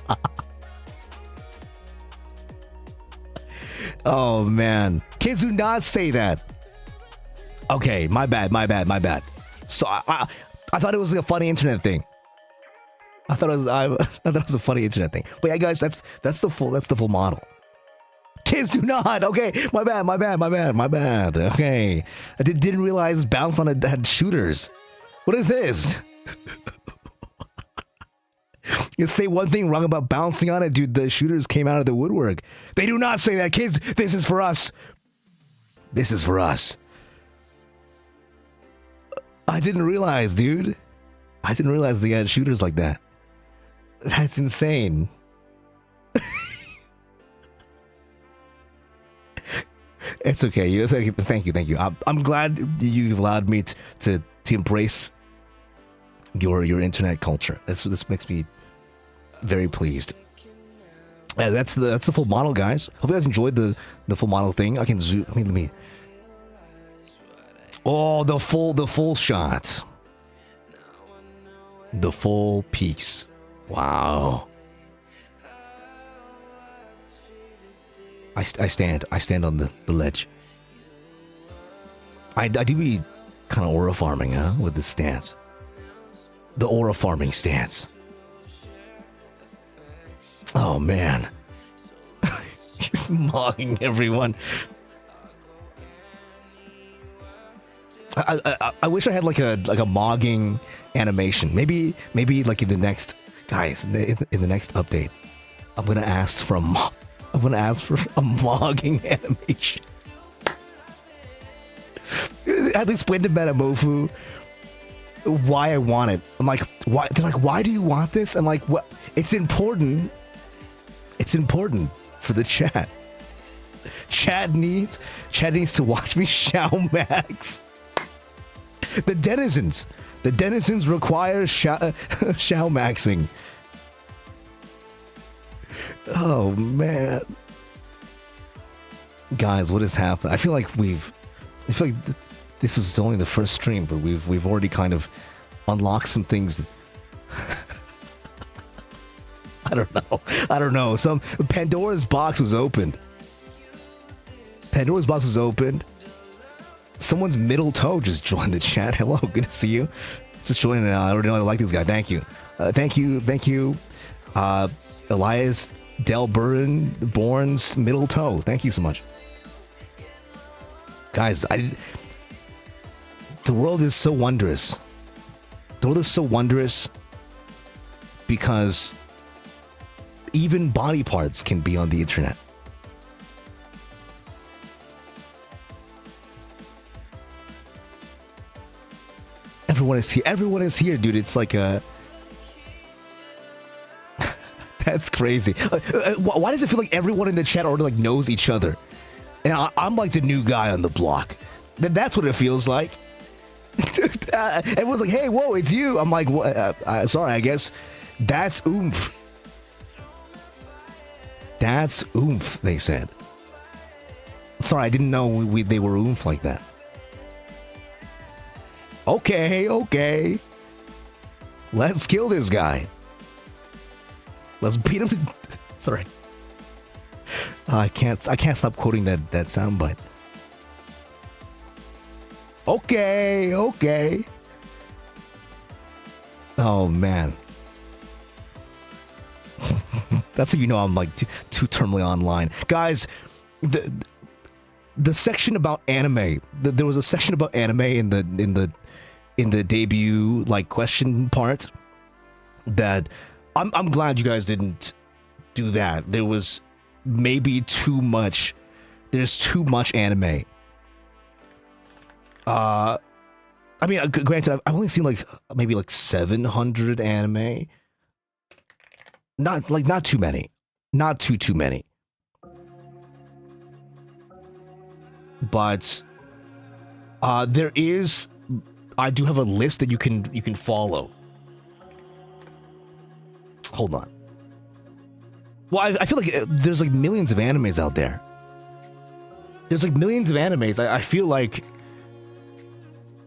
Oh man, kids do not say that. Okay, my bad. So I thought it was like a funny internet thing. I thought it was a funny internet thing. But yeah, guys, that's the full model. Kids do not. Okay, my bad. Okay, I didn't realize Bounce on it had shooters. What is this? You say one thing wrong about bouncing on it, dude. The shooters came out of the woodwork. They do not say that, kids. This is for us. This is for us. I didn't realize, dude. I didn't realize they had shooters like that. That's insane. It's okay. Thank you. I'm glad you've allowed me to embrace your internet culture. This makes me very pleased. That's the full model, guys. Hope you guys enjoyed the full model thing. I can zoom. Let me. Oh, the full shot. The full piece. Wow. I stand on the ledge. I do be kind of aura farming, huh, with this stance. The aura farming stance. Oh man. He's mocking everyone. I wish I had like a mogging animation. Maybe like in the next, guys, in the next update, I'm gonna ask for a mogging animation. I had to explain to Metamofu why I want it. I'm like, why? They're like, why do you want this? I'm like, what? It's important. It's important for the chat. Chat needs to watch me Shao Max. The denizens require Shao Maxing. Oh man, guys, what has happened? I feel like this was only the first stream, but we've already kind of unlocked some things. I don't know. Some Pandora's box was opened. Someone's middle toe just joined the chat. Hello, good to see you. Just joining. I already know I like this guy. Thank you. Thank you. Elias Delburin Born's middle toe. Thank you so much. Guys, the world is so wondrous. The world is so wondrous because even body parts can be on the internet. Everyone is here, dude. It's like a... That's crazy. Why does it feel like everyone in the chat already like knows each other? And I'm like the new guy on the block. That's what it feels like. Everyone's like, hey, whoa, it's you. I'm like, sorry, I guess that's oomph. That's oomph, they said. Sorry, I didn't know they were oomph like that. Okay. Let's kill this guy. Let's beat him to... Sorry. I can't stop quoting that soundbite. Okay. Oh man. That's how you know I'm like too terminally online. Guys, the section about anime, there was a section about anime in the debut like question part that I'm glad you guys didn't do that. There was maybe too much. There's too much anime. I mean, granted, I've only seen like maybe like 700 anime. Not too many. Not too many. But there is... I do have a list that you can follow. Hold on. Well, I feel like there's like millions of animes out there. There's like millions of animes. I feel like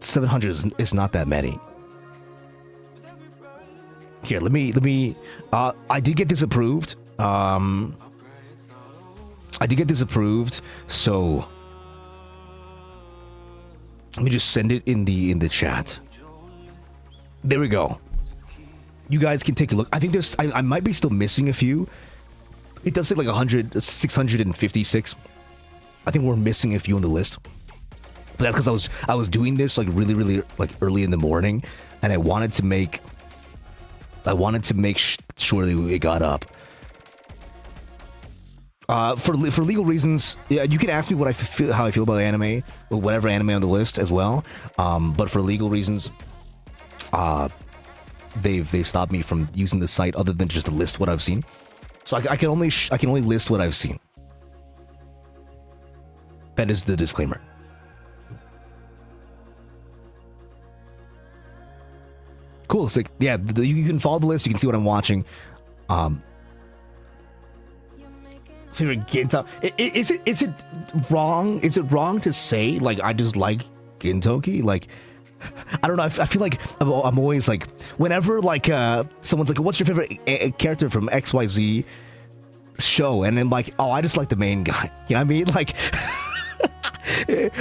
700 is not that many. Here, let me. I did get disapproved. So let me just send it in the chat. There we go. You guys can take a look. I think there's, I might be still missing a few. It does say like 656. I think we're missing a few on the list. But that's because I was doing this like really like early in the morning, and I wanted to make sure that it got up. For legal reasons, yeah, you can ask me what how I feel about anime, or whatever anime on the list as well. But for legal reasons, they've stopped me from using the site other than just to list what I've seen. So I can only list what I've seen. That is the disclaimer. Cool. It's like, yeah, you can follow the list. You can see what I'm watching. Favorite Ginto. Is it wrong? Is it wrong to say like I just like Gintoki? Like, I don't know. I feel like I'm always like, whenever like someone's like, "What's your favorite character from XYZ show?" and I'm like, "Oh, I just like the main guy." You know what I mean? Like,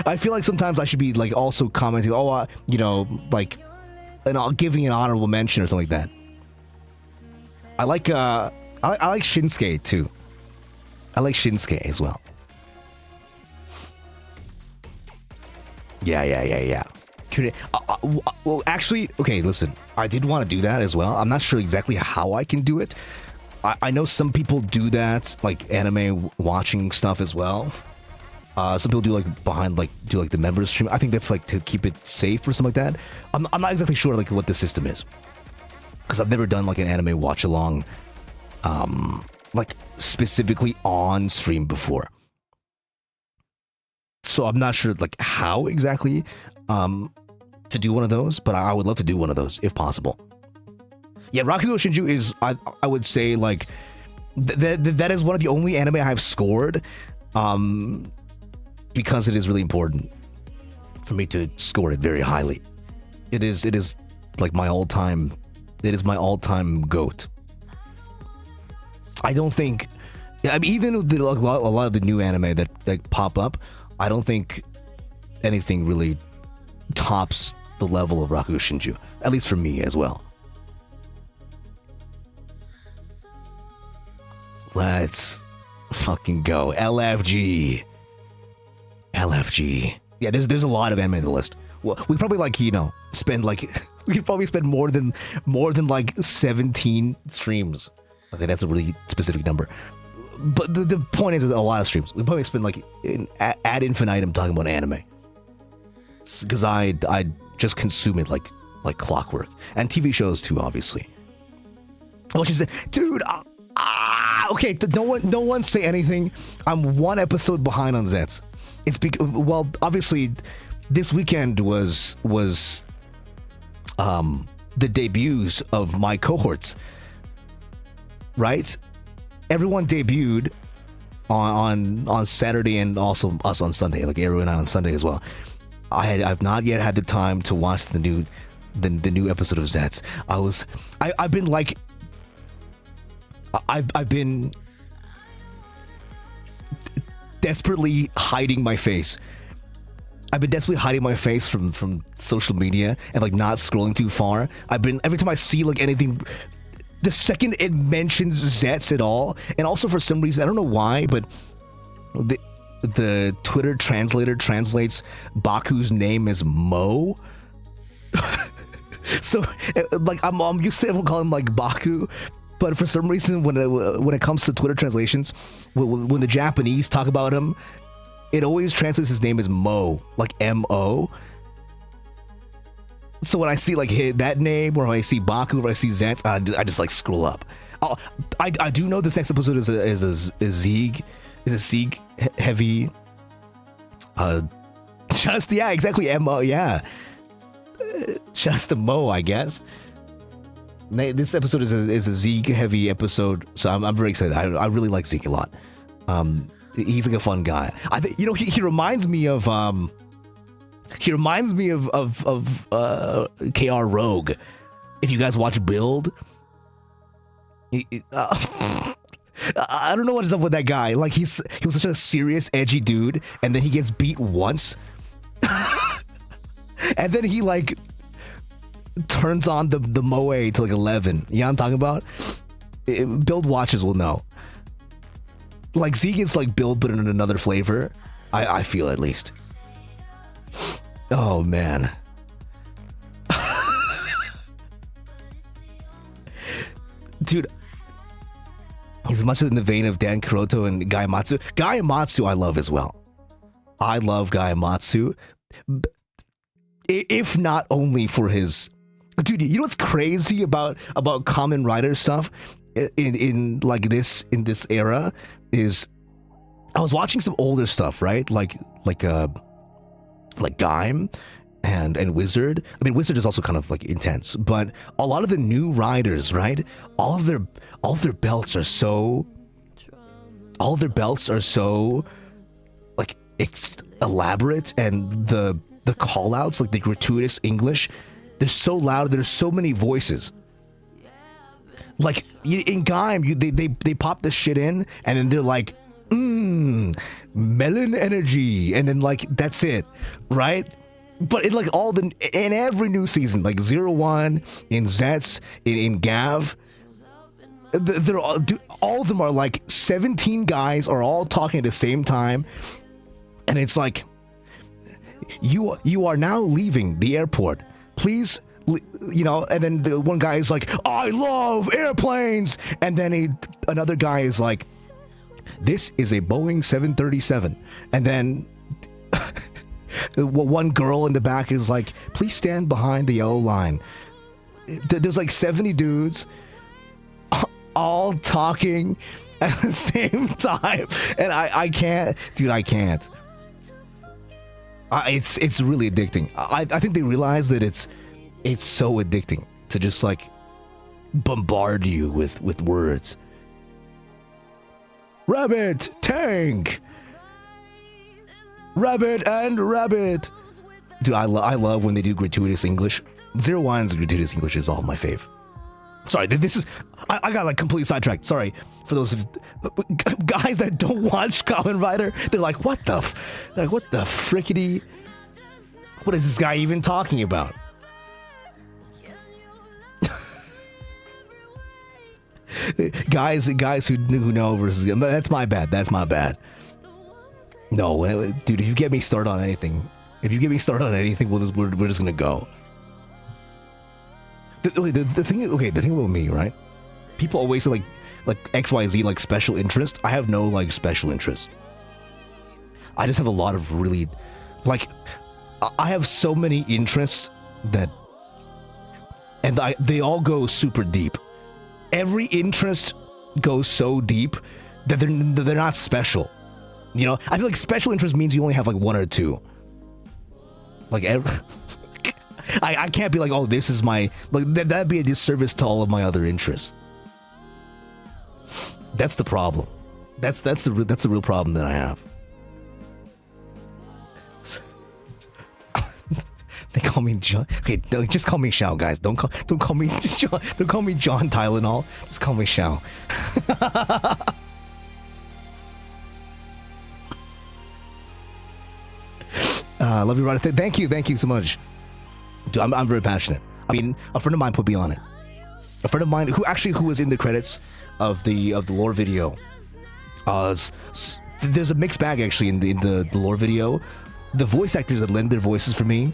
I feel like sometimes I should be like also commenting, "Oh, you know, like." And I'll giving an honorable mention or something like that. I like Shinsuke too. I like Shinsuke as well. Yeah. Well, actually, okay, listen. I did want to do that as well. I'm not sure exactly how I can do it. I know some people do that, like anime watching stuff as well. Some people do like behind, like do like the members stream. I think that's like to keep it safe or something like that. I'm not exactly sure like what the system is, because I've never done like an anime watch along, like specifically on stream before. So I'm not sure like how exactly to do one of those, but I would love to do one of those if possible. Yeah, Rakugo Shinju is I would say like that is one of the only anime I have scored. Because it is really important for me to score it very highly. It is like my all-time. It is my all-time GOAT. I don't think. I mean, even a lot of the new anime that pop up, I don't think anything really tops the level of Rakugo Shinju. At least for me as well. Let's fucking go. LFG. Yeah, there's a lot of anime on the list. Well, we probably like, you know, spend like we could probably spend more than like 17 streams. Okay, that's a really specific number. But the point is, a lot of streams. We probably spend like ad infinitum talking about anime. Because I just consume it like clockwork, and TV shows too, obviously. Which is, dude. Okay, no one say anything. I'm one episode behind on Zets. It's well, obviously, this weekend was the debuts of my cohorts, right? Everyone debuted on Saturday, and also us on Sunday, like everyone on Sunday as well. I've not yet had the time to watch the new episode of Zets. I've been like, I've been desperately hiding my face. I've been desperately hiding my face from social media and like not scrolling too far. Every time I see like anything, the second it mentions Zets at all, and also for some reason I don't know why, but the Twitter translator translates Baku's name as Mo. So like I'm used to everyone calling him like Baku. But for some reason, when it comes to Twitter translations, when the Japanese talk about him, it always translates his name as Mo, like M-O. So when I see like that name, or when I see Baku, or I see Zets, I just like scroll up. I do know this next episode is a Zig heavy. Just yeah, exactly M-O, yeah. Just a Mo, I guess. This episode is a Zeke heavy episode, so I'm very excited. I really like Zeke a lot. He's like a fun guy. I think, you know, he reminds me of KR Rogue. If you guys watch Build, I don't know what is up with that guy. Like he was such a serious, edgy dude, and then he gets beat once, and then he like turns on the moe to like 11. You know what I'm talking about? Build watches will know. Like Z gets like build but in another flavor. I feel at least. Oh man. Dude, he's much in the vein of Dan Kuroto and Guy Matsu. Guy Matsu I love as well. I love Guy Matsu. If not only for his... Dude, you know what's crazy about Kamen Rider stuff in this era is I was watching some older stuff, right? Like Gaim and Wizard. I mean, Wizard is also kind of like intense, but a lot of the new riders, right? All of their belts are so like elaborate, and the call outs, like the gratuitous English, they're so loud. There's so many voices. Like in Gaim, they pop this shit in, and then they're like, melon energy, and then like that's it, right? But in like in every new season, like 01, in Zets, in Gav, they're all of them are like 17 guys are all talking at the same time, and it's like, you are now leaving the airport. Please, you know. And then the one guy is like, I love airplanes, and then another guy is like, this is a Boeing 737, and then one girl in the back is like, please stand behind the yellow line. There's like 70 dudes all talking at the same time, and I can't, dude, I can't. It's really addicting. I think they realize that it's so addicting to just like bombard you with words. Rabbit, tank, rabbit and rabbit. Dude, I love when they do gratuitous English. 01's gratuitous English is all my fave. Sorry, this is... I got like completely sidetracked. Sorry for those guys that don't watch Kamen Rider. They're like, what the frickety... What is this guy even talking about? guys who know versus... That's my bad. No, dude, if you get me started on anything... we're just gonna go. The thing about me, right? People always say like XYZ, like special interest. I have no like special interest. I just have a lot of really, like, I have so many interests that, and they all go super deep. Every interest goes so deep that they're not special. You know, I feel like special interest means you only have like one or two. Like I can't be like, oh, this is my, like, that'd be a disservice to all of my other interests. That's the problem. That's the real problem that I have. They call me John. Okay, just call me Shao, guys. Don't call me John. Don't call me John Tylenol. Just call me Shao. Love you, Ryder. Thank you so much. Dude, I'm very passionate. I mean, a friend of mine put me on it. A friend of mine who was in the credits of the lore video. There's a mixed bag actually in the lore video. The voice actors that lend their voices for me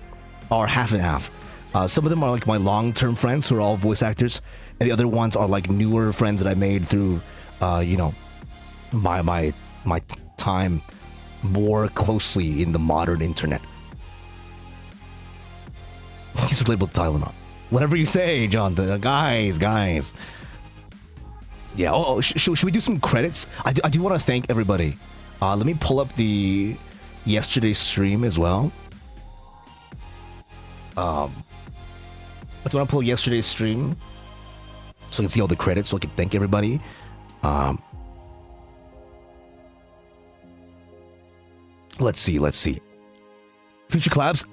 are half and half. Some of them are like my long-term friends who are all voice actors, and the other ones are like newer friends that I made through, you know, my time more closely in the modern internet. He's relatable to Tylenol. Whatever you say, John. Guys. Yeah. Oh, should we do some credits? I do want to thank everybody. Let me pull up the yesterday's stream as well. I do want to pull yesterday's stream so I can see all the credits, so I can thank everybody. Let's see. Future collabs.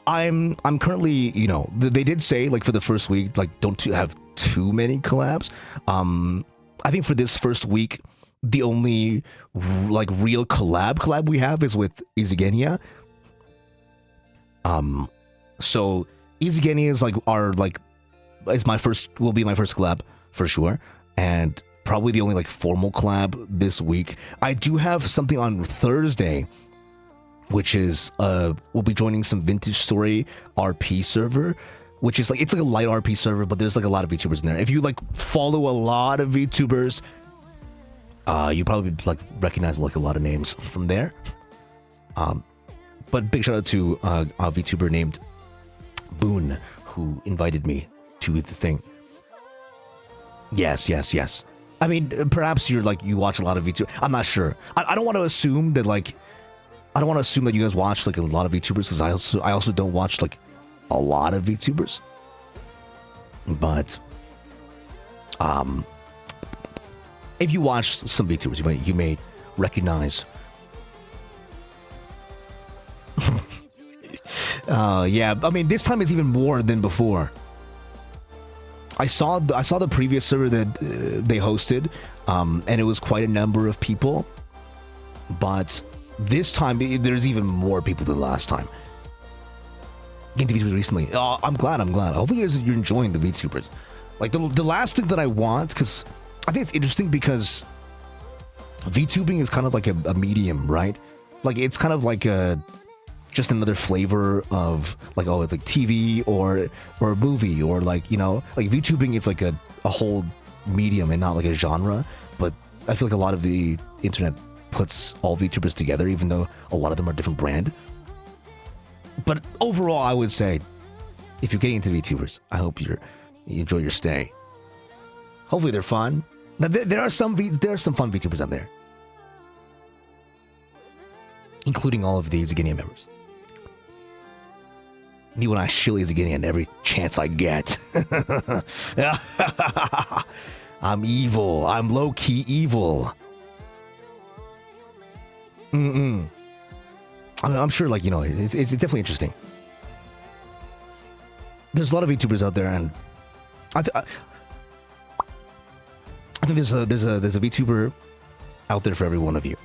I'm currently, you know, they did say like for the first week, like don't have too many collabs. I think for this first week, the only like real collab we have is with IZIGENIA. So IZIGENIA is like will be my first collab for sure, and probably the only like formal collab this week. I do have something on Thursday, which is we'll be joining some Vintage Story RP server, which is like, it's like a light RP server, but there's like a lot of VTubers in there. If you like follow a lot of VTubers, you probably like recognize like a lot of names from there. But big shout out to a VTuber named Boone, who invited me to the thing. Yes. I mean, perhaps you're like, you watch a lot of VTubers. I'm not sure. I don't want to assume that like, I don't want to assume that you guys watch like a lot of VTubers, because I also don't watch like a lot of VTubers. But if you watch some VTubers, you may recognize. Yeah, I mean, this time is even more than before. I saw the previous server that they hosted, and it was quite a number of people. But this time, there's even more people than last time. Getting to VTubers recently. I'm glad. Hopefully you're enjoying the VTubers. Like, the last thing that I want, because I think it's interesting, because VTubing is kind of like a medium, right? Like, it's kind of like just another flavor of like, oh, it's like TV or a movie, or like, you know, like VTubing, it's like a whole medium and not like a genre. But I feel like a lot of the internet puts all VTubers together, even though a lot of them are different brand. But overall, I would say, if you're getting into VTubers, I hope you enjoy your stay. Hopefully they're fun. Now, there are some fun VTubers out there, including all of the IZIGENIA members. Me when I shill IZIGENIA every chance I get. I'm evil. I'm low-key evil. I'm sure, like, you know, it's definitely interesting. There's a lot of VTubers out there, and I think there's a VTuber out there for every one of you.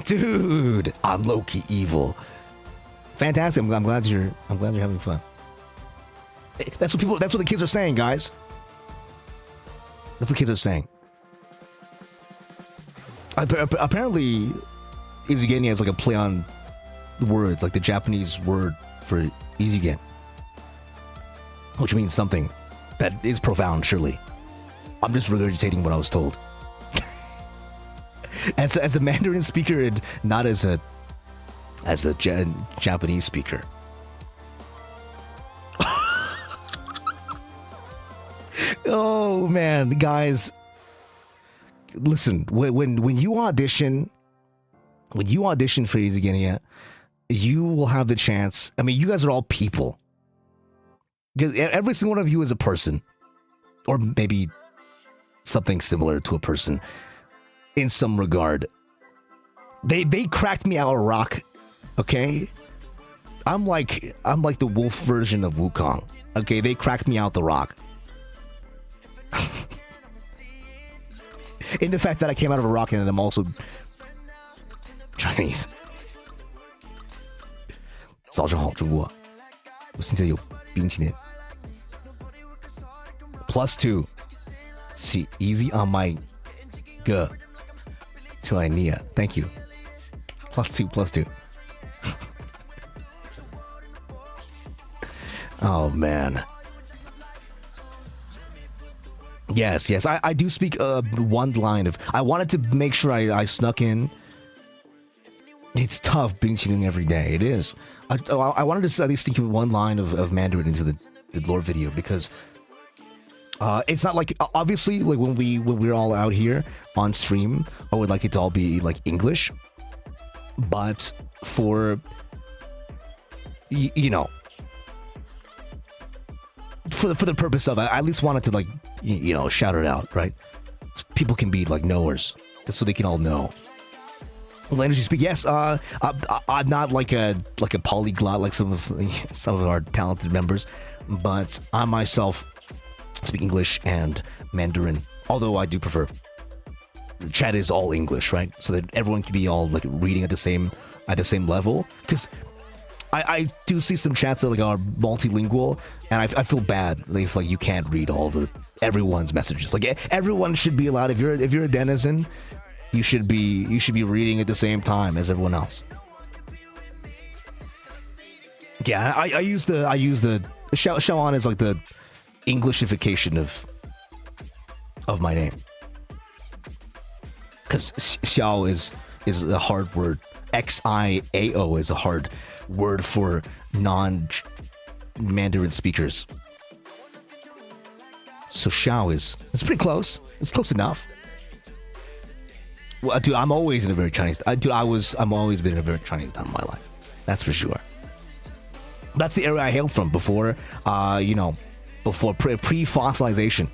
Dude, I'm low-key evil. Fantastic. I'm glad you're having fun. That's what the kids are saying, guys. That's what kids are saying. Apparently, IZIGENIA is like a play on words, like the Japanese word for izigen, which means something that is profound, surely. I'm just regurgitating what I was told. As a Mandarin speaker, and not as a Japanese speaker. Oh man, guys, listen. When you audition for IZIGENIA, you will have the chance. I mean, you guys are all people. Because every single one of you is a person, or maybe something similar to a person in some regard. They cracked me out of rock. Okay, I'm like the wolf version of Wukong. Okay, they cracked me out the rock. In the fact that I came out of a rock and I'm also Chinese. 早上好，中国。我现在有冰淇淋。+2. See, easy on my G. Till I Nia. Thank you. +2. Oh man. Yes. I do speak one line of. I wanted to make sure I snuck in. It's tough being cheating every day. It is. I wanted to at least sneak in one line of Mandarin into the lore video, because it's not like, obviously, like when we're all out here on stream, I would like it to all be like English. But for you know, for the purpose of, I at least wanted to, like, you know, shout it out, right? So people can be like knowers, just so they can all know. Language you speak? Yes. I'm not like a polyglot like some of our talented members, but I myself speak English and Mandarin. Although I do prefer chat is all English, right? So that everyone can be all like reading at the same level. Because I do see some chats that like are multilingual, and I feel bad if like you can't read everyone's messages. Like everyone should be allowed. If you're a denizen, you should be reading at the same time as everyone else. Yeah, I use the ShaoAn is like the Englishification of my name, because Xiao is a hard word. XIAO is a hard word for non-Mandarin speakers. So Shao it's pretty close. It's close enough. Well, dude, I'm always in a very Chinese. I'm always been in a very Chinese town in my life. That's for sure. That's the area I hailed from before. Before pre-fossilization.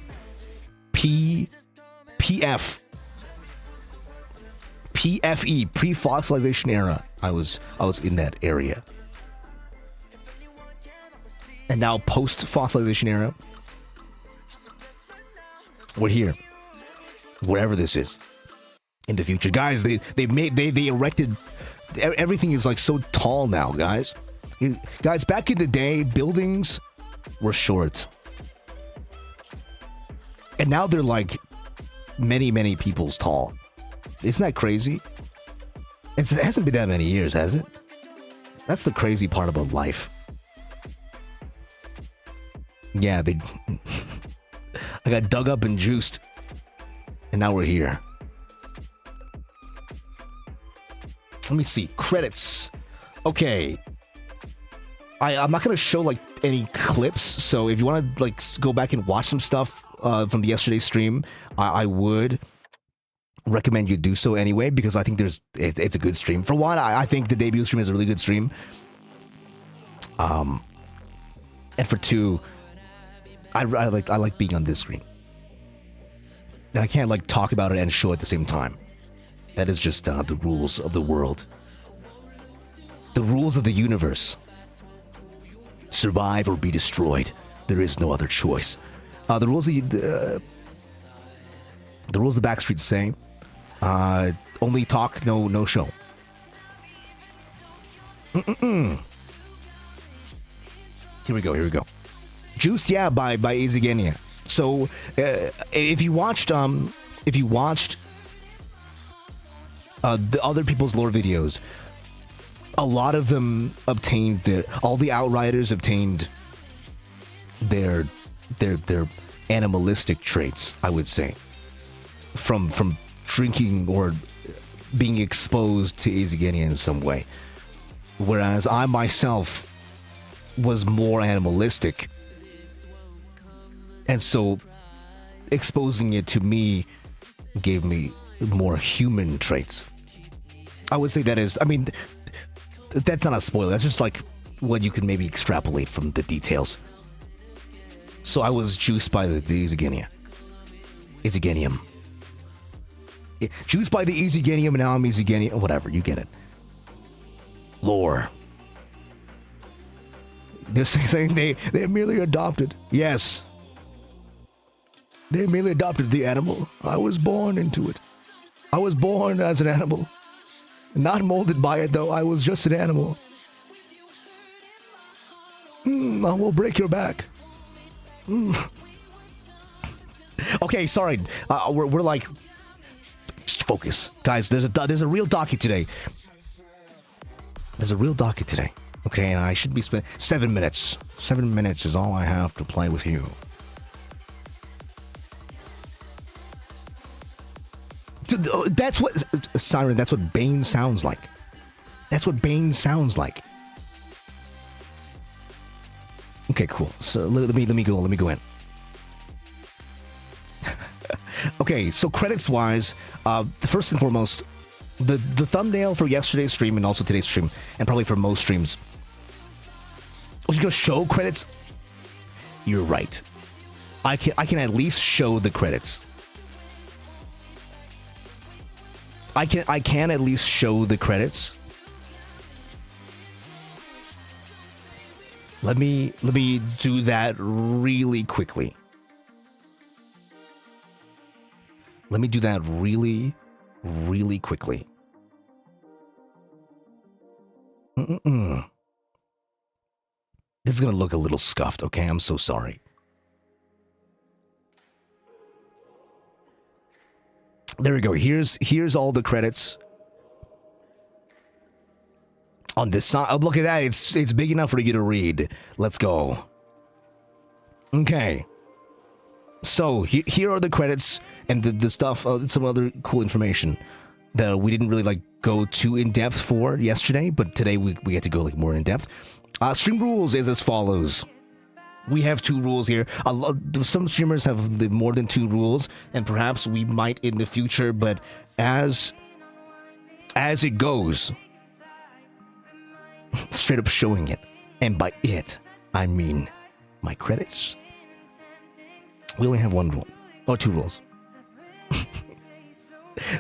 PFE, pre-fossilization era. I was in that area. And now post-fossilization era, we're here. Wherever this is in the future. Guys, they erected, everything is like so tall now, guys. Guys, back in the day, buildings were short. And now they're like many people's tall. Isn't that crazy? It hasn't been that many years, has it? That's the crazy part about life. Yeah, I got dug up and juiced. And now we're here. Let me see. Credits. Okay. I'm not gonna show like any clips, so if you want to like go back and watch some stuff from the yesterday's stream, I would recommend you do so anyway, because I think it's a good stream. For one, I think the debut stream is a really good stream. And for two, I like being on this screen. And I can't like talk about it and show at the same time. That is just the rules of the world. The rules of the universe. Survive or be destroyed. There is no other choice. The rules the Backstreet say. Only talk, no show. Here we go. Juiced, yeah, by IZIGENIA. So if you watched the other people's lore videos, a lot of them obtained all the Outriders obtained their animalistic traits, I would say, from drinking or being exposed to IZIGENIA in some way. Whereas I myself was more animalistic, and so exposing it to me gave me more human traits. I would say that is, I mean, that's not a spoiler. That's just like what you can maybe extrapolate from the details. So I was juiced by the IZIGENIA. IZIGENIUM. Juiced by the IZIGENIUM, and now I'm IZIGENIA. Whatever, you get it. Lore. They're saying they merely adopted. Yes. They merely adopted the animal. I was born into it. I was born as an animal. Not molded by it, though. I was just an animal. I will break your back. Okay, sorry. We're like... Just focus. Guys, there's a real docket today. There's a real docket today. Okay, and I should be spending 7 minutes. 7 minutes is all I have to play with you. That's what... Siren, that's what Bane sounds like. That's what Bane sounds like. Okay, cool. So let me go in. Okay, so credits-wise, first and foremost, the thumbnail for yesterday's stream and also today's stream, and probably for most streams, was you gonna show credits? You're right. I can at least show the credits. I can at least show the credits. Let me do that really quickly. Let me do that really quickly. This is gonna look a little scuffed, okay? I'm so sorry. There we go. Here's all the credits. On this side, oh, look at that. It's big enough for you to read. Let's go. Okay. So here are the credits and the stuff, some other cool information that we didn't really like go too in depth for yesterday, but today we get to go like more in depth. Stream rules is as follows. We have 2 rules here. Some streamers have more than 2 rules, and perhaps we might in the future. But as it goes, straight up showing it, and by it I mean my credits. We only have 1 rule, or 2 rules.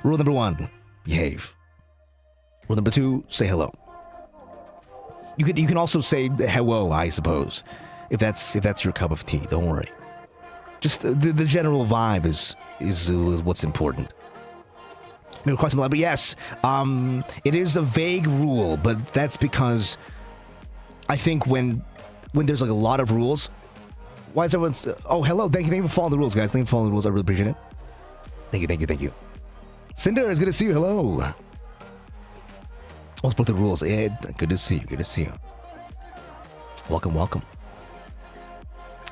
Rule number 1, behave. Rule number 2, say hello. You can also say hello, I suppose, if that's your cup of tea. Don't worry. Just the general vibe is what's important. Maybe quite similar, but yes, it is a vague rule, but that's because I think when there's like a lot of rules, why is everyone's oh hello, thank you for following the rules, guys. Thank you for following the rules. I really appreciate it. Thank you. Cinder, it's good to see you. Hello. Let's put the rules. Yeah, good to see you. Welcome.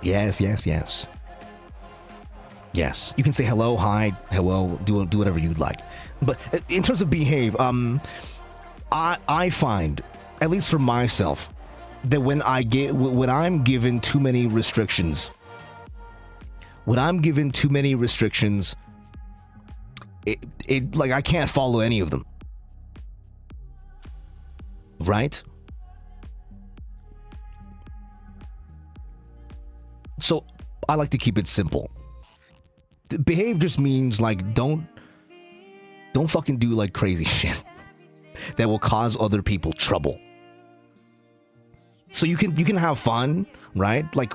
Yes. Yes, you can say hello, hi, hello, do whatever you'd like. But in terms of behave, I find, at least for myself, that when I'm given too many restrictions, it like I can't follow any of them. Right? So I like to keep it simple. Behave just means like don't fucking do like crazy shit that will cause other people trouble. So you can have fun, right? Like,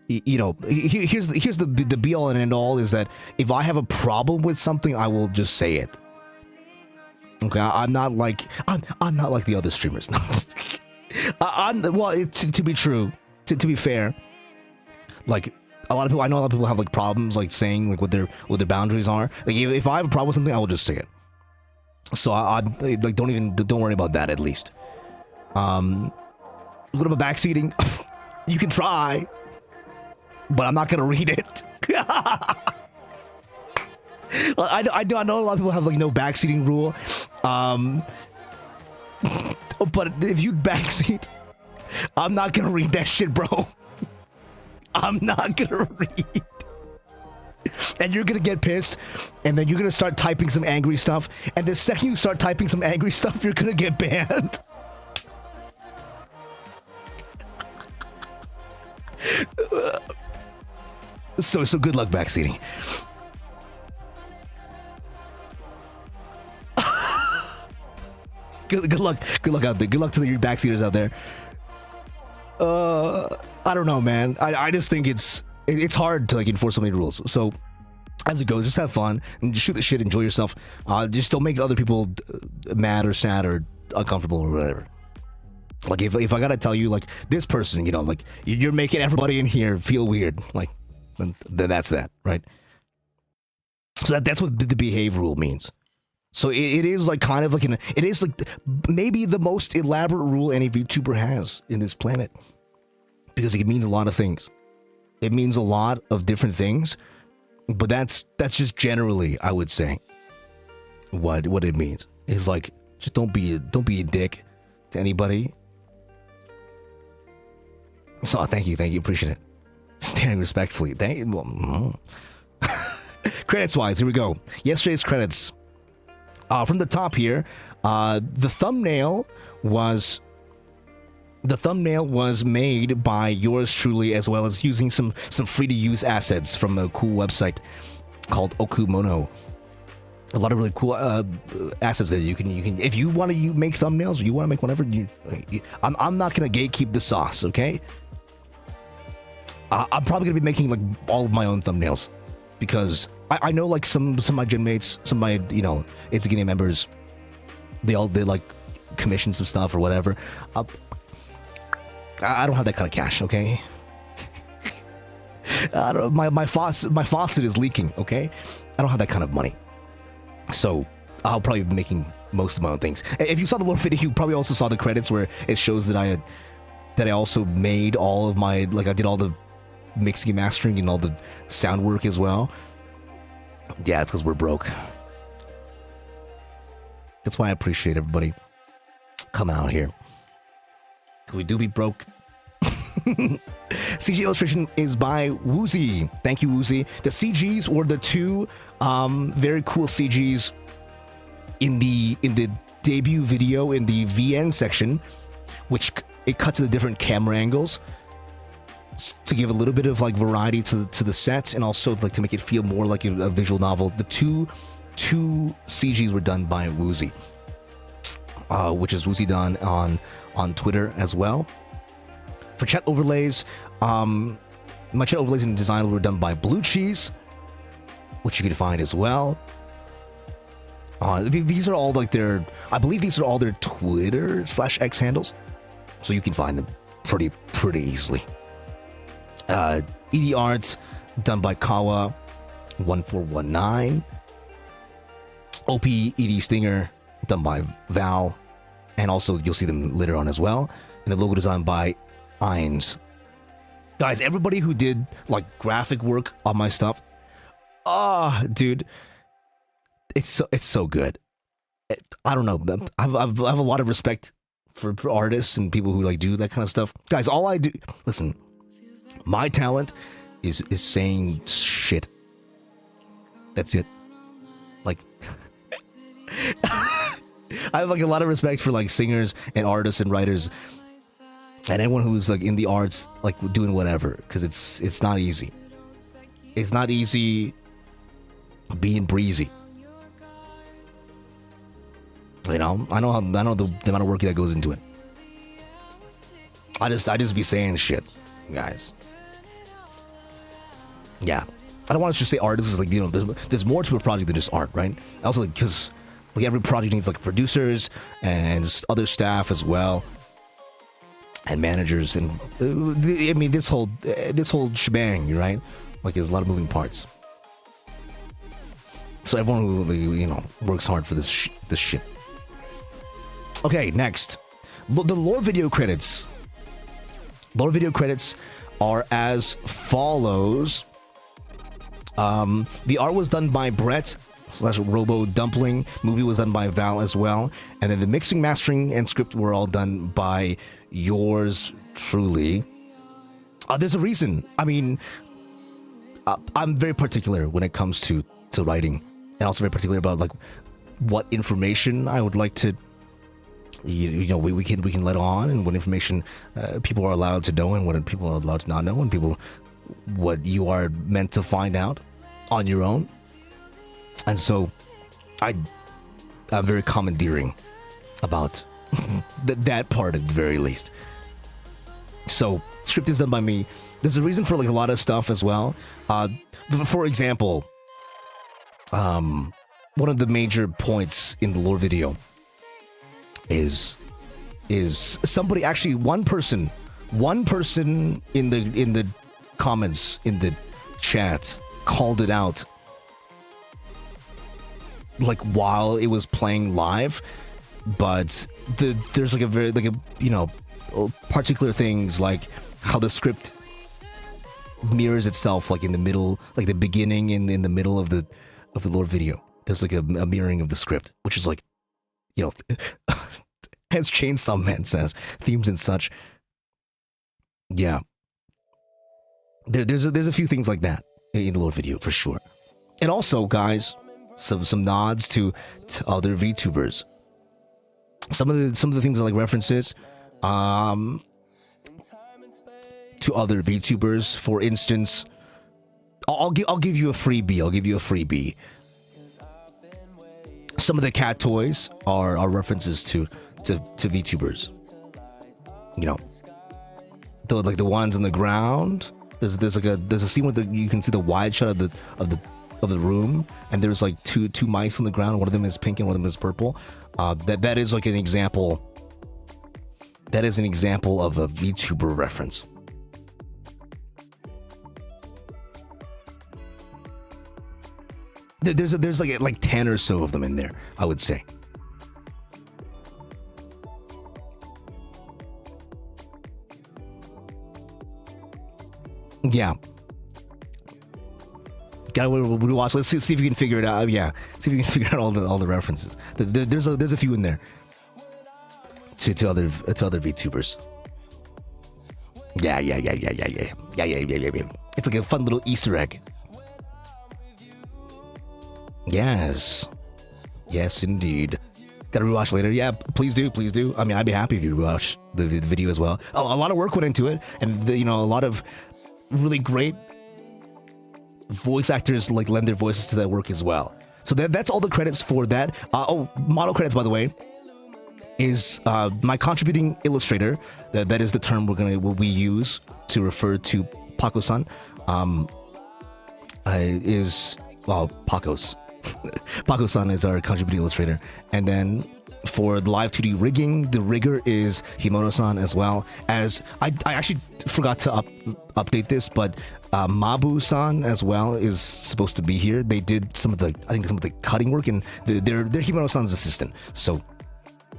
you know, here's the be all and end all is that if I have a problem with something, I will just say it. Okay, I'm not like the other streamers. Well, to be true, to be fair, like I know a lot of people have like problems like saying like what their boundaries are. Like if I have a problem with something, I will just say it. So I like don't worry about that at least. A little bit backseating, you can try, but I'm not gonna read it. I know a lot of people have like no backseating rule, but if you backseat, I'm not gonna read that shit, bro. I'm not gonna read. And you're gonna get pissed, and then you're gonna start typing some angry stuff, and the second you start typing some angry stuff, you're gonna get banned. So good luck backseating. Good luck out there. Good luck to your backseaters out there. I don't know, man. I just think it's hard to like enforce so many rules. So as it goes, just have fun and just shoot the shit, enjoy yourself. Just don't make other people mad or sad or uncomfortable or whatever. Like if I gotta tell you like this person, you know, like you're making everybody in here feel weird, like then that's that, right? So that's what the behave rule means. So it is like kind of like it is like maybe the most elaborate rule any VTuber has in this planet, because it means a lot of things. It means a lot of different things, but that's just generally, I would say, what it means is like just don't be a dick to anybody. So thank you, appreciate it. Standing respectfully, thank you. Credits wise, here we go. Yesterday's credits. From the top here, the thumbnail was made by yours truly, as well as using some free to use assets from a cool website called Okumono. A lot of really cool assets that you can if you want to make thumbnails or you want to make whatever. I'm not gonna gatekeep the sauce, okay? I'm probably gonna be making like all of my own thumbnails, because I know like some of my gym mates, some of my IZIGENIA members, they like commission some stuff or whatever. I don't have that kind of cash, okay? My faucet is leaking, okay? I don't have that kind of money. So I'll probably be making most of my own things. If you saw the lore video, you probably also saw the credits where it shows that I also made all of my, like, I did all the mixing and mastering and all the sound work as well. Yeah, it's because we're broke. That's why I appreciate everybody coming out here. We do be broke. CG illustration is by Woozy. Thank you, Woozy. The CGs were the two very cool CGs in the debut video in the VN section, which it cut to the different camera angles to give a little bit of like variety to the set, and also like to make it feel more like a visual novel. The two CGs were done by Woozy, which is Woozy Done on Twitter as well. For chat overlays, my chat overlays and design were done by Blue Cheese, which you can find as well. These are all like I believe these are all their Twitter/X handles, so you can find them pretty easily. ED art done by Kawa 1419. OP ED Stinger done by Val, and also you'll see them later on as well. And the logo design by eins. Guys, everybody who did like graphic work on my stuff, dude, it's so good. I don't know. I have a lot of respect for artists and people who like do that kind of stuff. Guys, all I do, listen, my talent is saying shit. That's it. Like, I have like a lot of respect for like singers and artists and writers and anyone who's like in the arts, like doing whatever, because it's not easy. It's not easy being breezy. You know, I know the amount of work that goes into it. I just be saying shit, guys. Yeah, I don't want to just say artists. Like, you know, there's more to a project than just art, right? Also, because like every project needs like producers and just other staff as well, and managers, and I mean this whole shebang, right? Like, there's a lot of moving parts. So everyone who, you know, works hard for this shit. Okay, next, the lore video credits. Lore video credits are as follows. The art was done by Brett / Robo Dumpling. Movie was done by Val as well. And then the mixing, mastering, and script were all done by yours truly. There's a reason. I mean, I'm very particular when it comes to writing. And also very particular about like what information I would like to, you know, we can let on, and what information people are allowed to know and what people are allowed to not know, and what you are meant to find out on your own. And so I'm very commandeering about that part at the very least. So script is done by me. There's a reason for like a lot of stuff as well. For example, one of the major points in the lore video is somebody, actually one person in the comments in the chat called it out, like while it was playing live, but there's like a very like a, you know, particular things like how the script mirrors itself, like in the middle, like the beginning and in the middle of the lore video. There's like a mirroring of the script, which is like, you know, as Chainsaw Man says, themes and such. Yeah, there's a few things like that in the lore video for sure. And also, guys, some nods to other VTubers. Some of the things are like references to other VTubers. For instance, I'll give you a freebie. Some of the cat toys are references to VTubers. You know, like the ones on the ground. There's a scene where you can see the wide shot of the room, and there's like two mice on the ground. One of them is pink and one of them is purple. That is like an example That is an example of a VTuber reference. There's like 10 or so of them in there, I would say. Yeah. Gotta watch. Let's see if you can figure it out. Yeah, see if you can figure out all the references. There's a few in there to other VTubers. Yeah. It's like a fun little Easter egg. Yes, indeed. Gotta rewatch later. Yeah, please do. I mean, I'd be happy if you rewatch the video as well. A lot of work went into it, and a lot of really great voice actors like lend their voices to that work as well. So that's all the credits for that. Model credits, by the way, is my contributing illustrator. That is the term we use to refer to Pako-san. Is Pakos. Pako-san is our contributing illustrator, and then for the live 2D rigging, the rigger is Himono-san, as well as I actually forgot to update this, but Mabu-san as well is supposed to be here. They did some of the cutting work, and they're Himono-san's assistant, so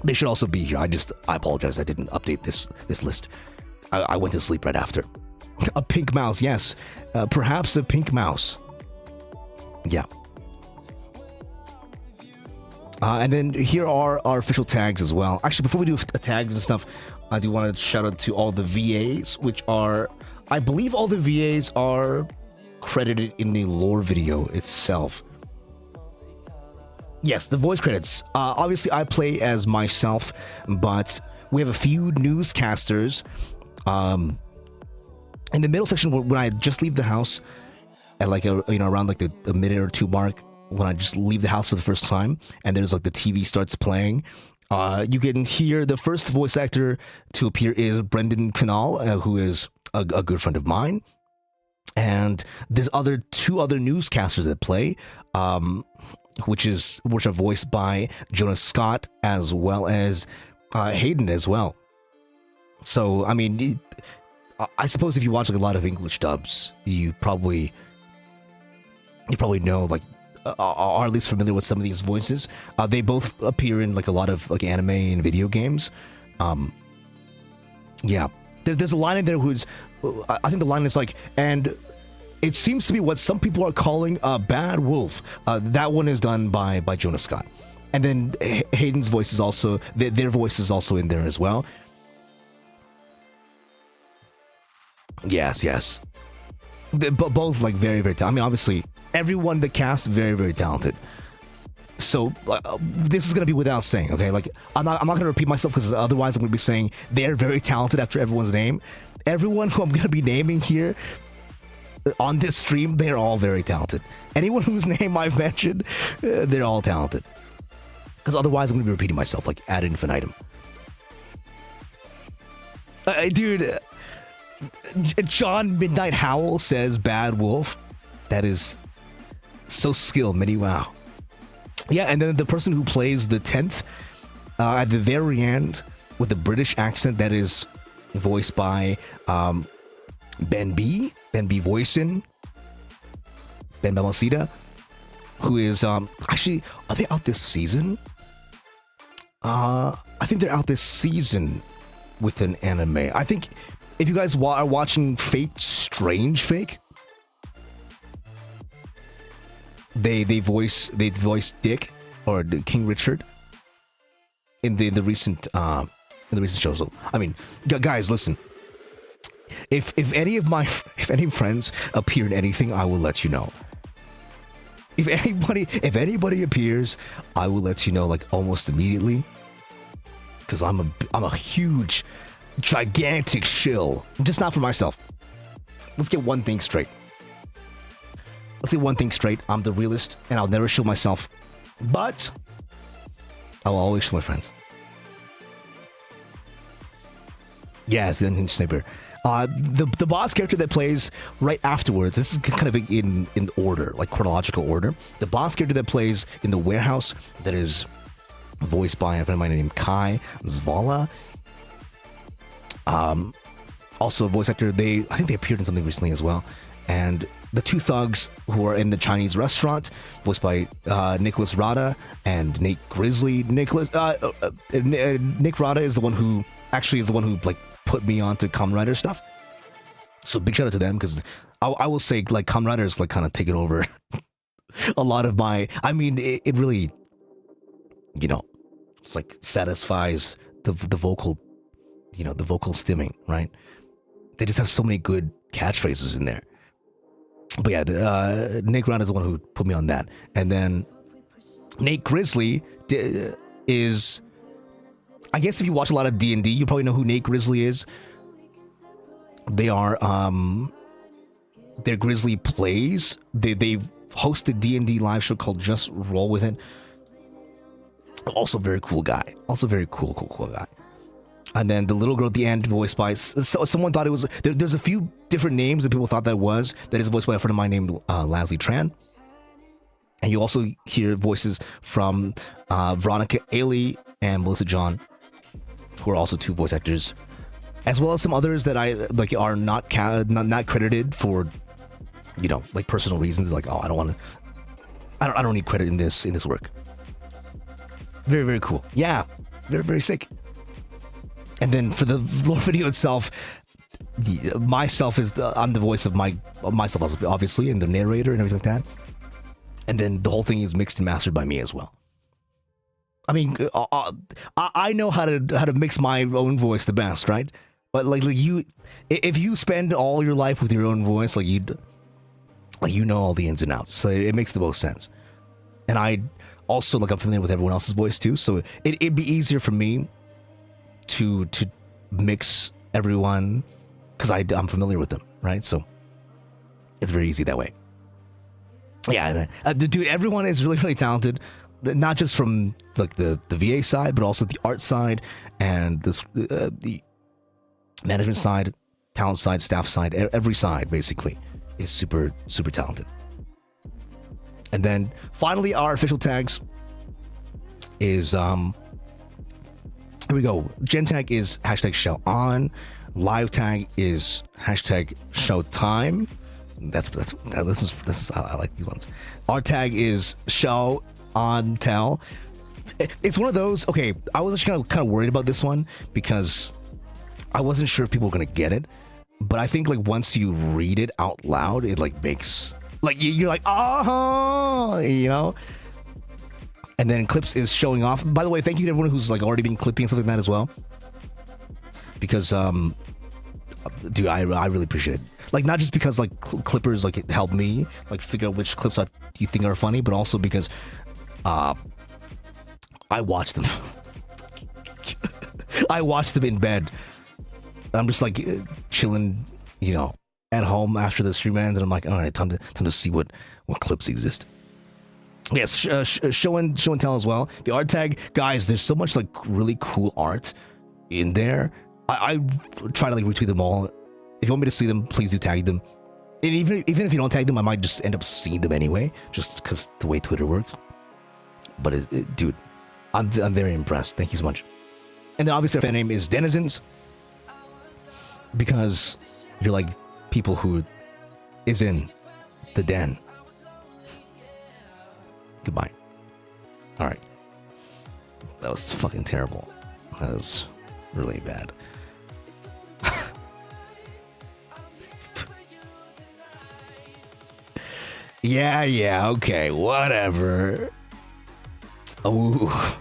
they should also be here. I apologize, I didn't update this list. I went to sleep right after. A pink mouse, yes, perhaps a pink mouse. Yeah. And then here are our official tags as well. Actually, before we do tags and stuff, I do want to shout out to all the VAs, which are, I believe all the VAs are credited in the lore video itself. Yes, the voice credits. Obviously, I play as myself, but we have a few newscasters. In the middle section, when I just leave the house, at like around like the minute or two mark, when I just leave the house for the first time, and there's like the TV starts playing, you can hear the first voice actor to appear is Brendan Canal, who is a good friend of mine, and there's two other newscasters that play, which are voiced by Jonah Scott as well as Hayden as well. So I mean, I suppose if you watch like a lot of English dubs, you probably know, like, are at least familiar with some of these voices. They both appear in like a lot of like anime and video games. Yeah, there's a line in there who's, I think the line is like, and it seems to be what some people are calling a bad wolf. That one is done by Jonah Scott, and then Hayden's voice is also their voice is also in there as well. Yes. Both like very, very talented. I mean, obviously, everyone in the cast very, very talented. So this is gonna be without saying, okay? Like I'm not gonna repeat myself, because otherwise I'm gonna be saying they're very talented after everyone's name. Everyone who I'm gonna be naming here on this stream, they're all very talented. Anyone whose name I've mentioned, they're all talented. Because otherwise I'm gonna be repeating myself like ad infinitum. Dude. John Midnight Howl says Bad Wolf. That is so skilled, Mini. Wow. Yeah, and then the person who plays the 10th at the very end with the British accent, that is voiced by Ben B voicing Ben Balmaceda, who is actually, are they out this season? I think they're out this season with an anime. I think if you guys are watching Fate Strange Fake, they voice Dick or King Richard in the recent show. So I mean, guys, listen. If any friends appear in anything, I will let you know. If anybody appears, I will let you know like almost immediately. Because I'm a huge, gigantic shill. Just not for myself. Let's get one thing straight. I'm the realist, and I'll never shill myself. But I will always shill my friends. Yes, the Unhinged Sniper. The boss character that plays right afterwards, this is kind of in order, like chronological order. The boss character that plays in the warehouse, that is voiced by a friend of mine named Kai Zvala. Also a voice actor. I think they appeared in something recently as well. And the two thugs who are in the Chinese restaurant, voiced by Nicholas Rada and Nate Grizzly. Nick Rada is the one who like put me onto Kamen Rider stuff. So big shout out to them, because I will say, like, Kamen Rider is like kind of taken over a lot of my. I mean, it really, you know, like satisfies the vocal, you know, the vocal stimming, right? They just have so many good catchphrases in there. But yeah, Nick Rada is the one who put me on that. And then Nate Grizzly is, I guess if you watch a lot of D&D, you probably know who Nate Grizzly is. They are, they're Grizzly Plays. They've hosted D&D live show called Just Roll With It. Also very cool guy. Also very cool guy. And then the little girl at the end, voiced by someone thought it was. There's a few different names that people thought that is voiced by a friend of mine named Leslie Tran. And you also hear voices from Veronica Ailey and Melissa John, who are also two voice actors, as well as some others that I like are not credited for, you know, like personal reasons. Like, oh, I don't need credit in this work. Very, very cool. Yeah, very, very sick. And then for the lore video itself, I'm the voice of myself, obviously, and the narrator and everything like that. And then the whole thing is mixed and mastered by me as well. I mean, I know how to mix my own voice the best, right? But like you, if you spend all your life with your own voice, like you know all the ins and outs, so it makes the most sense. And I also, like, I'm familiar with everyone else's voice too, so it'd be easier for me to mix everyone, because I'm familiar with them, right? So it's very easy that way. Yeah, dude, everyone is really, really talented, not just from like the VA side, but also the art side and the management side, talent side, staff side. Every side basically is super, super talented. And then finally, our official tags is here we go. Gen tag is hashtag ShaoAn. Live tag is hashtag Shaotime. This is I like these ones. Our tag is ShaoAnTell. It's one of those. Okay, I was actually kind of worried about this one because I wasn't sure if people were gonna get it, but I think like once you read it out loud, it like makes like you're like, oh, you know. And then clips is showing off. By the way, thank you to everyone who's like already been clipping and stuff like that as well, because dude, I really appreciate it. Like, not just because like clippers like help me like figure out which clips you think are funny, but also because I watch them. I watch them in bed. I'm just like chilling, you know, at home after the stream ends, and I'm like, all right, time to see what clips exist. Yes, ShaoAnTell as well. The art tag, guys, there's so much like really cool art in there. I try to like retweet them all. If you want me to see them, please do tag them. And even if you don't tag them, I might just end up seeing them anyway, just because the way Twitter works. But dude, I'm very impressed. Thank you so much. And then obviously our fan name is Denizens, because you're like people who is in the den. Goodbye. All right. That was fucking terrible. That was really bad. Yeah, okay, whatever. Oh.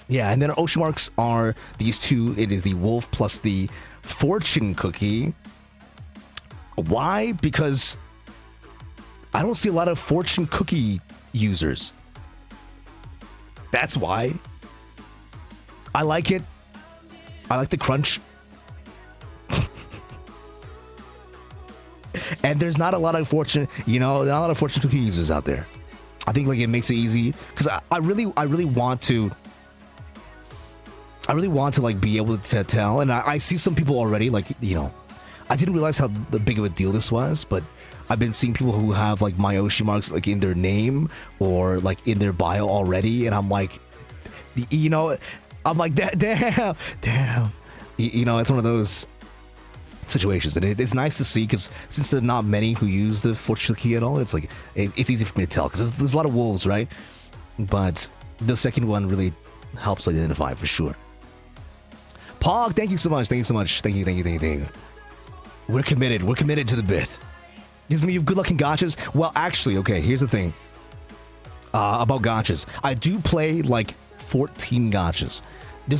Yeah, and then our Oshi Marks are these two. It is the wolf plus the fortune cookie. Why? Because I don't see a lot of fortune cookie users. That's why. I like it. I like the crunch. And there's not a lot of fortune, you know, not a lot of fortune cookie users out there. I think like it makes it easy, because I really want to like be able to tell, and I see some people already, like, you know, I didn't realize how big of a deal this was, but I've been seeing people who have like my Oshi Marks like in their name or like in their bio already, and I'm like, you know, I'm like, damn. You know, it's one of those situations, and it's nice to see because since there are not many who use the fortune cookie at all, it's like it's easy for me to tell because there's a lot of wolves, right? But the second one really helps identify for sure. Pog, thank you so much. Thank you. We're committed to the bit. Does mean you have good luck in gachas? Well, actually, okay, here's the thing. About gachas. I do play like 14 gachas. There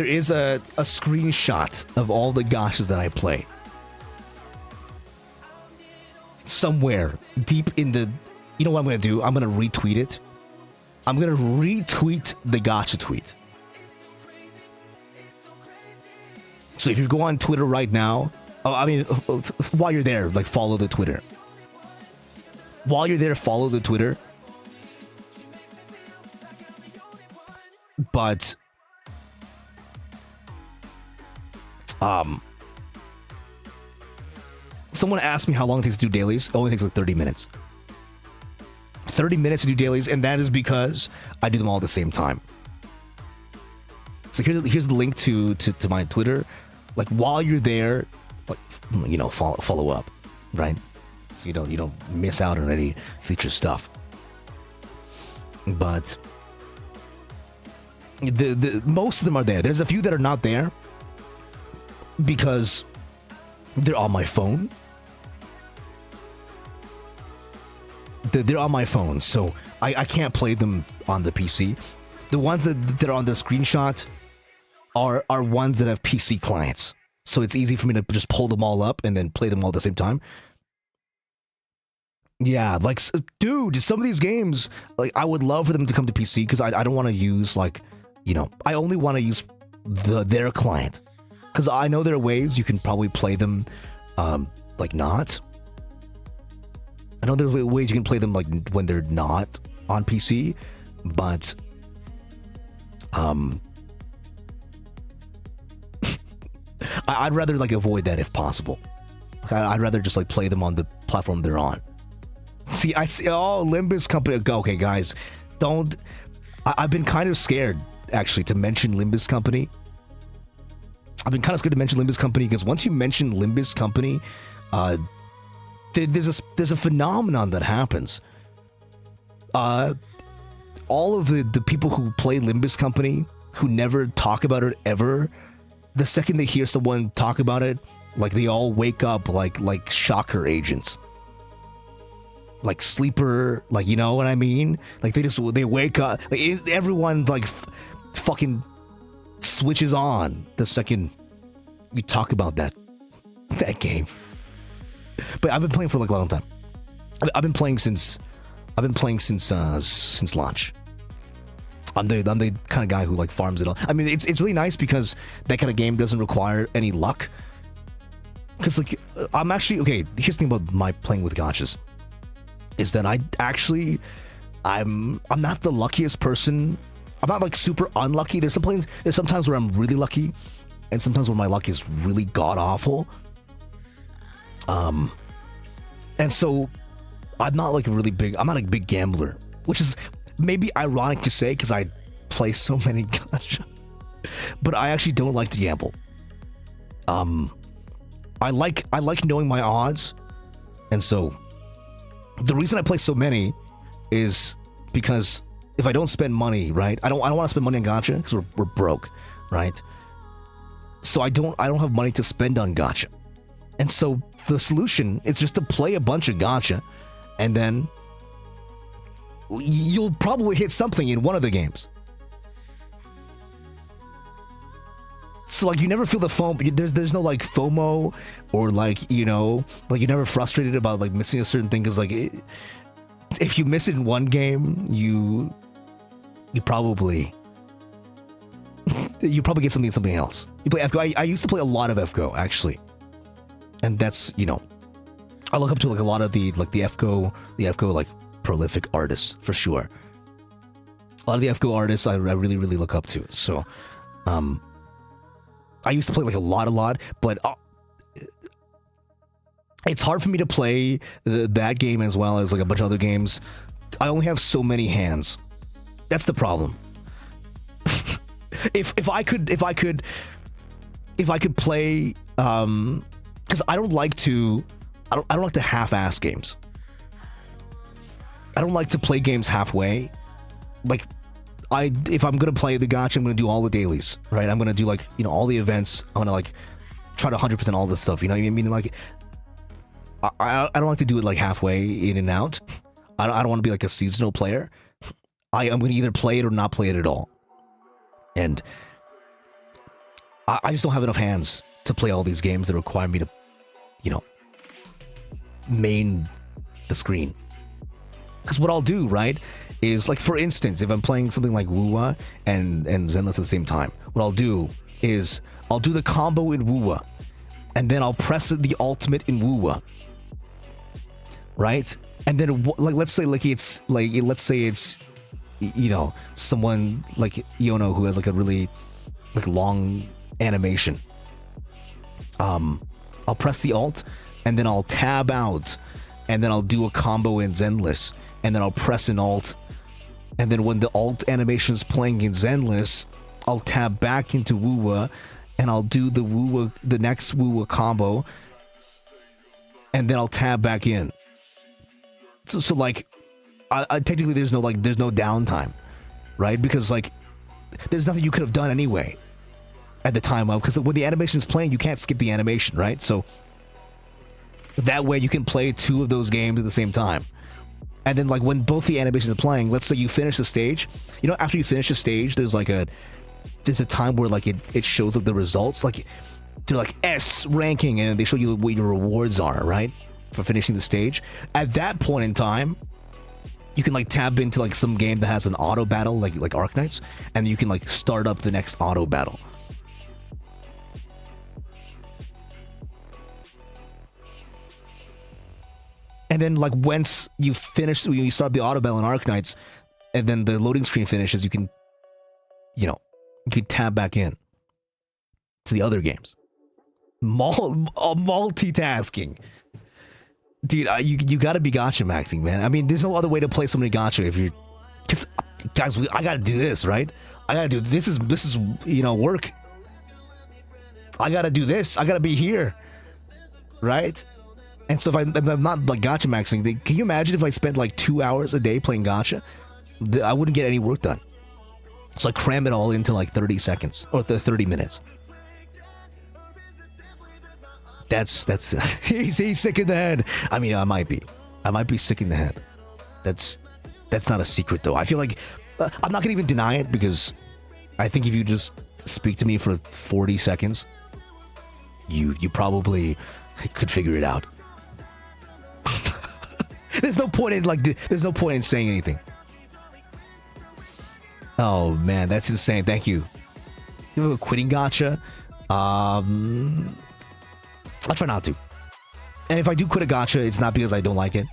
is a screenshot of all the gachas that I play. Somewhere deep in the... You know what I'm going to do? I'm going to retweet it. I'm going to retweet the gacha tweet. So if you go on Twitter right now... while you're there, like, follow the Twitter. While you're there, follow the Twitter. But... someone asked me how long it takes to do dailies. It only takes like 30 minutes. 30 minutes to do dailies, and that is because I do them all at the same time. So here's the link to my Twitter. Like, while you're there, like, you know, follow up, right? So you don't miss out on any future stuff. But the most of them are there. There's a few that are not there because they're on my phone. They're on my phone, so I can't play them on the PC. The ones that are on the screenshot are ones that have PC clients. So it's easy for me to just pull them all up and then play them all at the same time. Yeah, like, dude, some of these games, like, I would love for them to come to PC because I don't want to use, like, you know, I only want to use their client. Because I know there are ways you can probably play them, like, not. I know there's ways you can play them, like, when they're not on PC, but, I'd rather, like, avoid that if possible. I'd rather just, like, play them on the platform they're on. See, I see. Oh, Limbus Company. Okay, guys, don't. I've been kind of scared, actually, to mention Limbus Company. I've been kind of scared to mention Limbus Company because once you mention Limbus Company, there's a phenomenon that happens. All of the people who play Limbus Company who never talk about it ever, the second they hear someone talk about it, like, they all wake up like shocker agents. Like sleeper, like, you know what I mean? Like, they wake up, like, everyone, like, fucking switches on the second you talk about that game. But I've been playing for, like, a long time. I've been playing since launch. I'm the kind of guy who, like, farms it all. I mean, it's really nice because that kind of game doesn't require any luck. Because, like, I'm actually, okay, here's the thing about my playing with gachas. Is that I'm not the luckiest person. I'm not, like, super unlucky. There's sometimes where I'm really lucky, and sometimes where my luck is really god awful. And so I'm not like I'm not a big gambler, which is maybe ironic to say because I play so many gacha. But I actually don't like to gamble. I like knowing my odds, and so the reason I play so many is because if I don't spend money, right? I don't want to spend money on gacha because we're broke, right? So I don't have money to spend on gacha. And so the solution is just to play a bunch of gacha, and then you'll probably hit something in one of the games. So, like, you never feel the FOMO. There's no, like, FOMO or, like, you know, like, you're never frustrated about, like, missing a certain thing because, like, if you miss it in one game, you probably get something else. You play FGO. I used to play a lot of FGO, actually, and that's, you know, I look up to, like, a lot of the FGO like prolific artists for sure. A lot of the FGO artists I really look up to. So, I used to play, like, a lot, but it's hard for me to play that game as well as, like, a bunch of other games. I only have so many hands. That's the problem. if I could play, because I don't like to half-ass games. I don't like to play games halfway. Like, if I'm gonna play the gacha, I'm gonna do all the dailies, right? I'm gonna do like, you know, all the events. I'm gonna like try to 100% all this stuff. You know what I mean? Like, I don't like to do it like halfway in and out. I don't want to be like a seasonal player. I'm gonna either play it or not play it at all. And I just don't have enough hands to play all these games that require me to, you know, main the screen. Because what I'll do, right, is like, for instance, if I'm playing something like Wuwa and Zenless at the same time, what I'll do is I'll do the combo in Wuwa, and then I'll press the ultimate in Wuwa, right? And then like let's say it's you know, someone like Iono who has like a really like long animation. I'll press the alt, and then I'll tab out, and then I'll do a combo in Zenless, and then I'll press an alt, and then when the alt animation is playing in Zenless, I'll tab back into Wuwa, and I'll do the next Wuwa combo, and then I'll tab back in. So like, I technically there's no downtime, right? Because like, there's nothing you could have done anyway at the time of, because when the animation is playing, you can't skip the animation, right? So that way you can play two of those games at the same time. And then like when both the animations are playing, let's say you finish the stage, you know, after you finish the stage, there's a time where like it shows like the results, like they're like S ranking, and they show you what your rewards are, right, for finishing the stage. At that point in time, you can like tab into like some game that has an auto battle, like Arknights, and you can like start up the next auto battle. And then like once you start the auto battle in Arknights, and then the loading screen finishes, you can tab back in to the other games. Multitasking. Dude, you gotta be gacha maxing, man. I mean, there's no other way to play so many gacha if you're... Because, guys, I gotta do this, right? I gotta do... This is, you know, work. I gotta do this. I gotta be here. Right? And so if I'm not, like, gacha maxing, can you imagine if I spent, like, 2 hours a day playing gacha? I wouldn't get any work done. So I cram it all into, like, 30 seconds. Or 30 minutes. That's he's sick in the head. I mean, I might be sick in the head. That's not a secret though. I feel like I'm not gonna even deny it, because I think if you just speak to me for 40 seconds, you probably could figure it out. There's no point in saying anything. Oh man, that's insane. Thank you. You have a quitting gacha? I'll try not to. And if I do quit a gacha, it's not because I don't like it.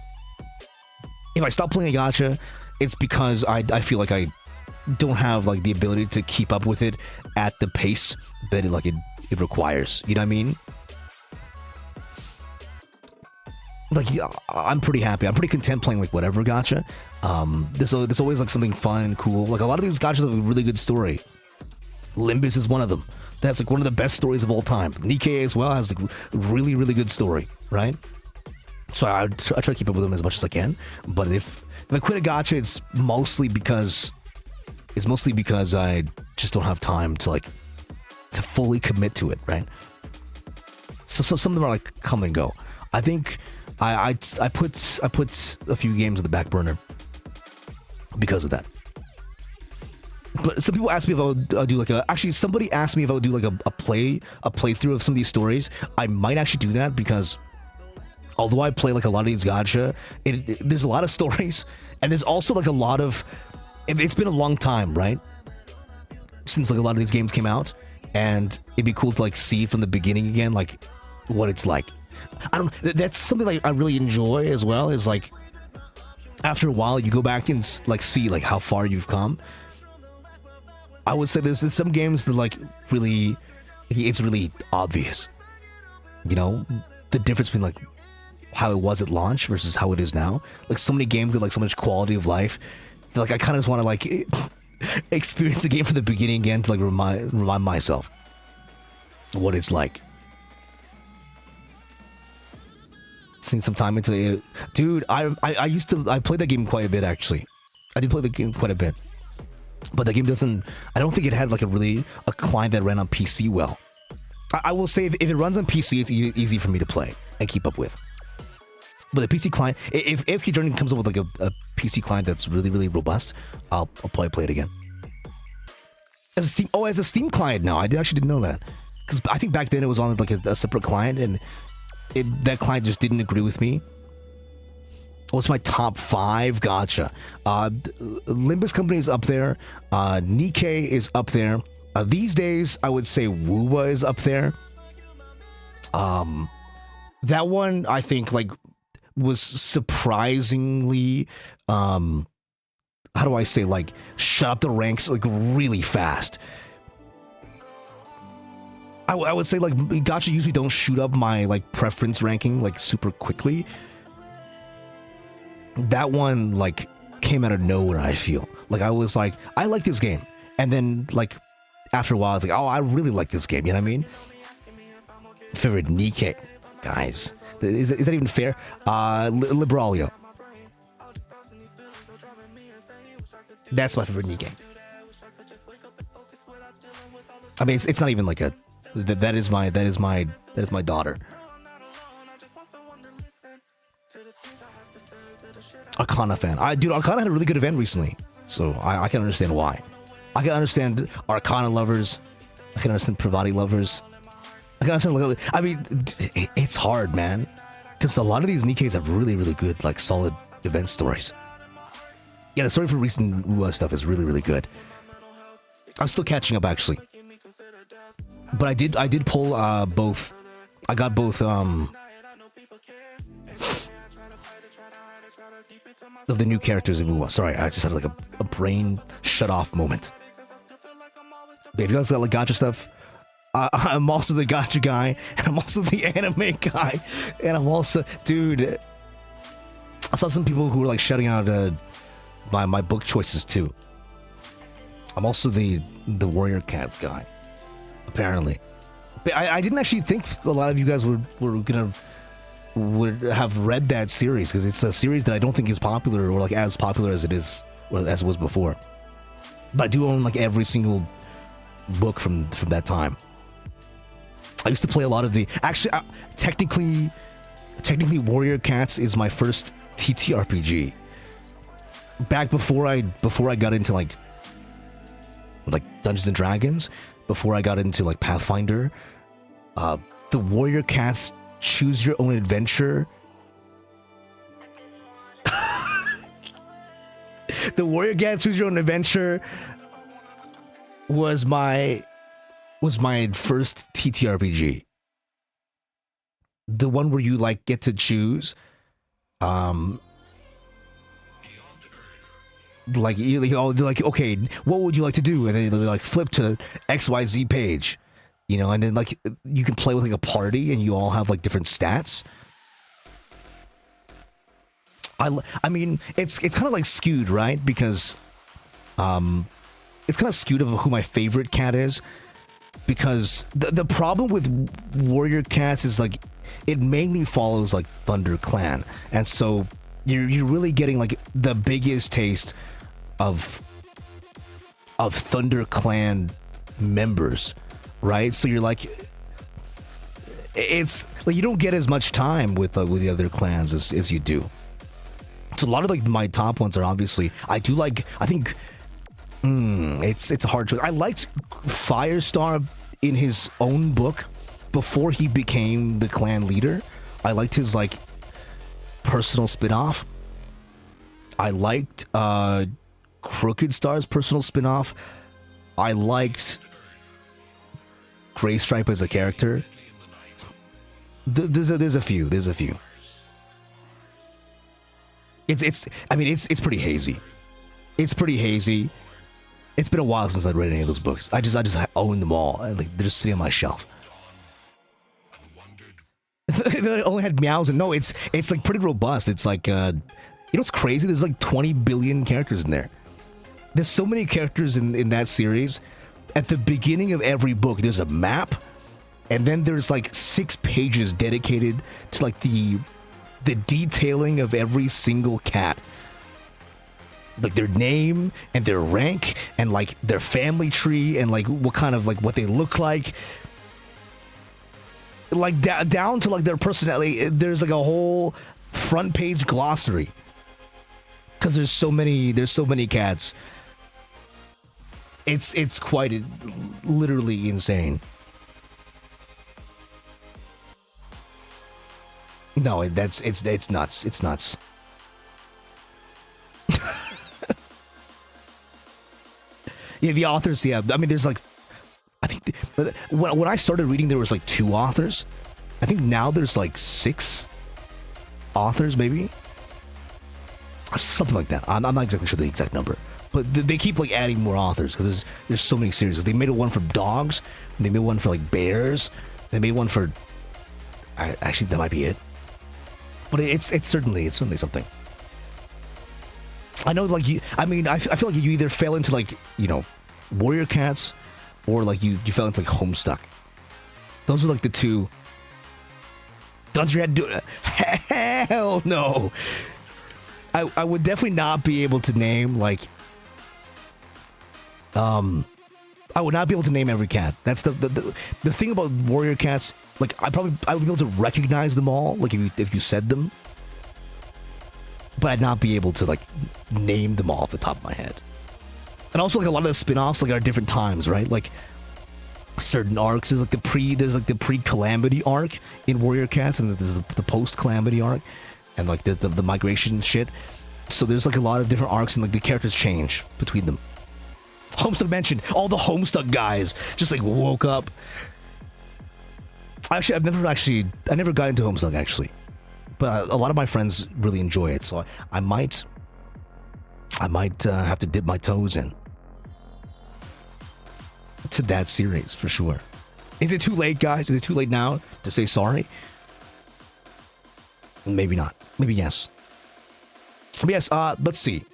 If I stop playing a gacha, it's because I feel like I don't have like the ability to keep up with it at the pace that it requires. You know what I mean? Like, yeah, I'm pretty happy. I'm pretty content playing like whatever gacha. There's always like something fun and cool. Like a lot of these gachas have a really good story. Limbus is one of them. That's like one of the best stories of all time. Nikkei as well has like really, really good story, right? So I try to keep up with them as much as I can. But if I quit a gacha, it's mostly because I just don't have time to fully commit to it, right? So some of them are like come and go. I think I put a few games on the back burner because of that. But some people ask me if I would do like somebody asked me if I would do like a playthrough of some of these stories. I might actually do that, because although I play like a lot of these gacha, there's a lot of stories, and there's also like a lot of... It's been a long time, right? Since like a lot of these games came out, and it'd be cool to like see from the beginning again, like what it's like. That's something like I really enjoy as well, is like after a while you go back and like see like how far you've come. I would say there's some games that like really, it's really obvious, you know, the difference between like how it was at launch versus how it is now. Like so many games with like so much quality of life, Like I kind of just want to like experience the game from the beginning again to like remind myself what it's like. Seen some time into it, dude. I played that game quite a bit actually. I did play the game quite a bit, but the game doesn't. I don't think it had like a client that ran on PC well. I will say if it runs on PC, it's easy for me to play and keep up with. But the PC client, if your journey comes up with like a PC client that's really robust, I'll probably play it again. As a Steam client now. I actually didn't know that, because I think back then it was on like a separate client, and that client just didn't agree with me. What's my top 5? Gotcha. Limbus Company is up there. Nikkei is up there. These days, I would say Wuwa is up there. That one, I think, like, was surprisingly, how do I say, like, shut up the ranks, like, really fast. I would say, like, gacha usually don't shoot up my, like, preference ranking, like, super quickly. That one, like, came out of nowhere, I feel. Like, I was like, I like this game. And then, like, after a while, it's like, oh, I really like this game. You know what I mean? Favorite Nikkei, guys. Is that even fair? Liberalia. That's my favorite Nikkei. I mean, it's not even like a. That is my daughter. Arcana fan. Dude, Arcana had a really good event recently, so I can understand why. I can understand Arcana lovers. I can understand Pravati lovers. I can understand. I mean, it's hard, man, because a lot of these Nikkeis have really good, like, solid event stories. Yeah, the story for recent stuff is really good. I'm still catching up, actually. But I did pull both. I got both of the new characters in Wuwa. Sorry, I just had like a brain shut off moment. But if you guys got like gacha stuff, I'm also the gacha guy, and I'm also the anime guy, and I'm also, dude. I saw some people who were like shouting out my book choices too. I'm also the Warrior Cats guy, apparently. But I didn't actually think a lot of you guys would have read that series, because it's a series that I don't think is popular, or like as popular as it is, or as it was before. But I do own like every single book from that time. I used to play a lot of the. Actually, technically, Warrior Cats is my first TTRPG. Back before I got into like Dungeons and Dragons, before I got into like Pathfinder, the Warrior Cats Choose Your Own Adventure. The Warrior Cats Choose Your Own Adventure was my first TTRPG. The one where you like get to choose, like okay, what would you like to do? And then they like flip to XYZ page, you know, and then like you can play with like a party, and you all have like different stats. I mean, it's kind of like skewed, right? Because it's kind of skewed of who my favorite cat is. Because the problem with Warrior Cats is like it mainly follows like Thunder Clan, and so you're really getting like the biggest taste of Thunder Clan members, right? So you're like, it's like you don't get as much time with the other clans as you do. So a lot of like my top ones are obviously I think it's a hard choice. I liked Firestar in his own book before he became the clan leader. I liked his like personal spin-off. I liked Crooked Star's personal spin-off. I liked Gray Stripe as a character. There's a few. It's pretty hazy. It's pretty hazy. It's been a while since I've read any of those books. I just own them all. Like they're just sitting on my shelf. It only had meows, and no, it's like pretty robust. It's like you know what's crazy? There's like 20 billion characters in there. There's so many characters in that series. At the beginning of every book, there's a map, and then there's like 6 pages dedicated to like the detailing of every single cat. Like their name and their rank and like their family tree and like what kind of like what they look like. Like down to like their personality. There's like a whole front page glossary. Because there's so many cats. It's quite literally insane. No, it's nuts. It's nuts. Yeah, the authors. Yeah, I mean, there's like, I think when I started reading, there was like 2 authors. I think now there's like 6 authors, maybe something like that. I'm not exactly sure the exact number, but they keep like adding more authors because there's so many series. They made one for dogs. They made one for like bears. They made one for. Actually, that might be it. But it's certainly something. I know, like I feel like you either fell into like warrior cats, or like you fell into like Homestuck. Those are like the 2. Guns your head, do it. Hell no. I would definitely not be able to name like. I would not be able to name every cat. That's the thing about warrior cats. Like I would be able to recognize them all. Like if you said them. But I'd not be able to like name them all off the top of my head. And also like a lot of the spin-offs like are different times, right? Like certain arcs, there's like the pre-calamity arc in Warrior Cats, and there's the post-calamity arc, and like the migration shit. So there's like a lot of different arcs, and like the characters change between them. Homestuck mentioned all the Homestuck guys just like woke up. Actually, I never got into Homestuck actually. But a lot of my friends really enjoy it, so I might have to dip my toes in to that series for sure. Is it too late, guys? Is it too late now to say sorry? Maybe not. Maybe yes. But yes. Let's see.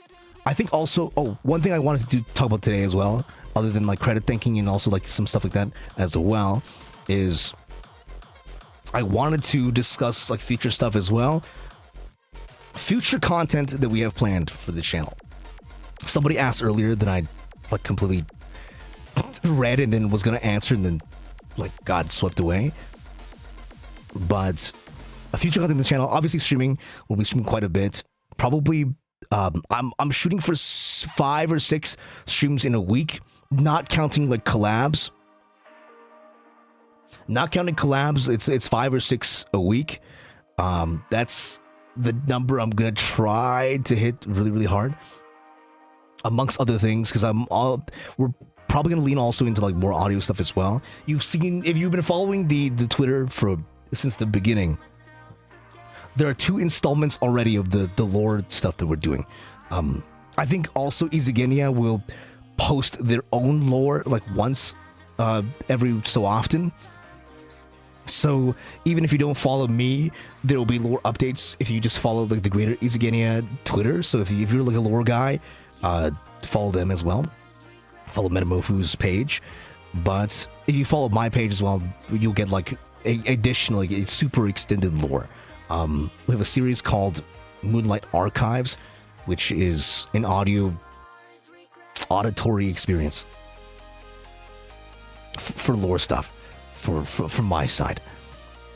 I think also. Oh, one thing I wanted to talk about today as well, other than like credit thinking and also like some stuff like that as well, is. I wanted to discuss like future stuff as well. Future content that we have planned for the channel. Somebody asked earlier that I like completely read and then was gonna answer and then like got swept away. But a future content in the channel, obviously streaming, we'll be streaming quite a bit. Probably I'm shooting for 5 or 6 streams in a week, not counting like collabs. Not counting collabs, it's 5 or 6 a week. That's the number I'm gonna try to hit really, really hard. Amongst other things, because we're probably gonna lean also into like more audio stuff as well. You've seen, if you've been following the Twitter since the beginning, there are 2 installments already of the lore stuff that we're doing. I think also IZIGENIA will post their own lore like once every so often. So even if you don't follow me, there will be lore updates if you just follow like the greater IZIGENIA Twitter. So if you're like a lore guy, follow them as well. Follow Metamofu's page. But if you follow my page as well, you'll get like additional, like a super extended lore. We have a series called Moonlight Archives, which is an auditory experience for lore stuff. From my side.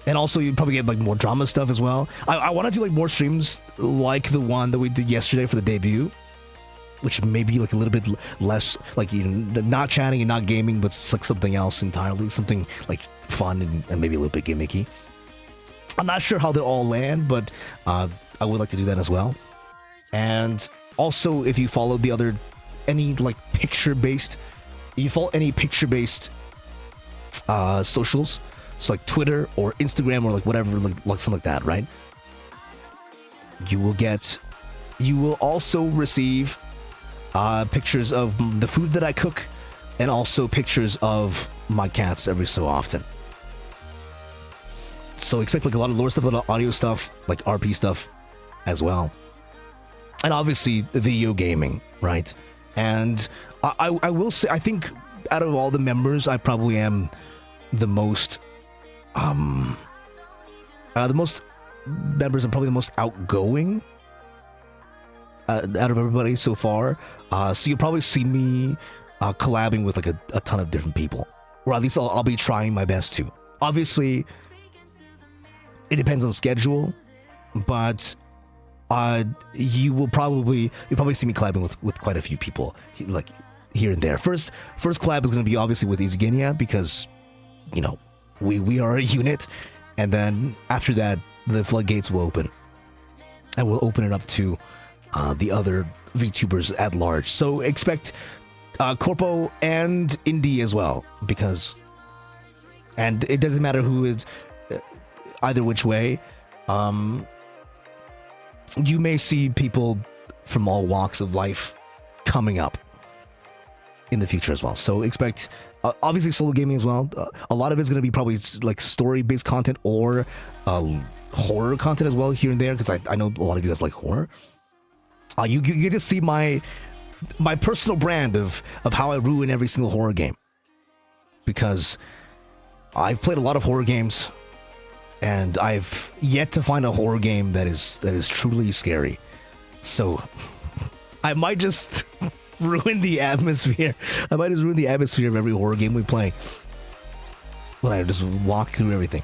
And also you probably get like more drama stuff as well. I want to do like more streams like the one that we did yesterday for the debut, which may be like a little bit less like not chatting and not gaming, but it's like something else entirely, something like fun and maybe a little bit gimmicky. I'm not sure how they all land, but I would like to do that as well. And also if you follow any picture-based socials, so like Twitter or Instagram or like whatever, like something like that, right? You will also receive pictures of the food that I cook and also pictures of my cats every so often. So expect like a lot of lore stuff, a lot of audio stuff, like RP stuff as well. And obviously video gaming, right? And I will say, I think out of all the members, I probably am the most members. I'm probably the most outgoing out of everybody so far. So you'll probably see me collabing with like a ton of different people, or at least I'll be trying my best to. Obviously, it depends on schedule, but you'll probably see me collabing with quite a few people, like here and there. First collab is going to be obviously with IZIGENIA, because you know we are a unit, and then after that the floodgates will open, and we'll open it up to the other VTubers at large. So expect Corpo and Indie as well, because, and it doesn't matter who is either which way. You may see people from all walks of life coming up in the future as well. So expect obviously solo gaming as well. A lot of it's going to be probably like story-based content or horror content as well here and there, because I know a lot of you guys like horror. You get to see my personal brand of how I ruin every single horror game, because I've played a lot of horror games, and I've yet to find a horror game that is truly scary. So I might just ruin the atmosphere. I might just ruin the atmosphere of every horror game we play when I just walk through everything.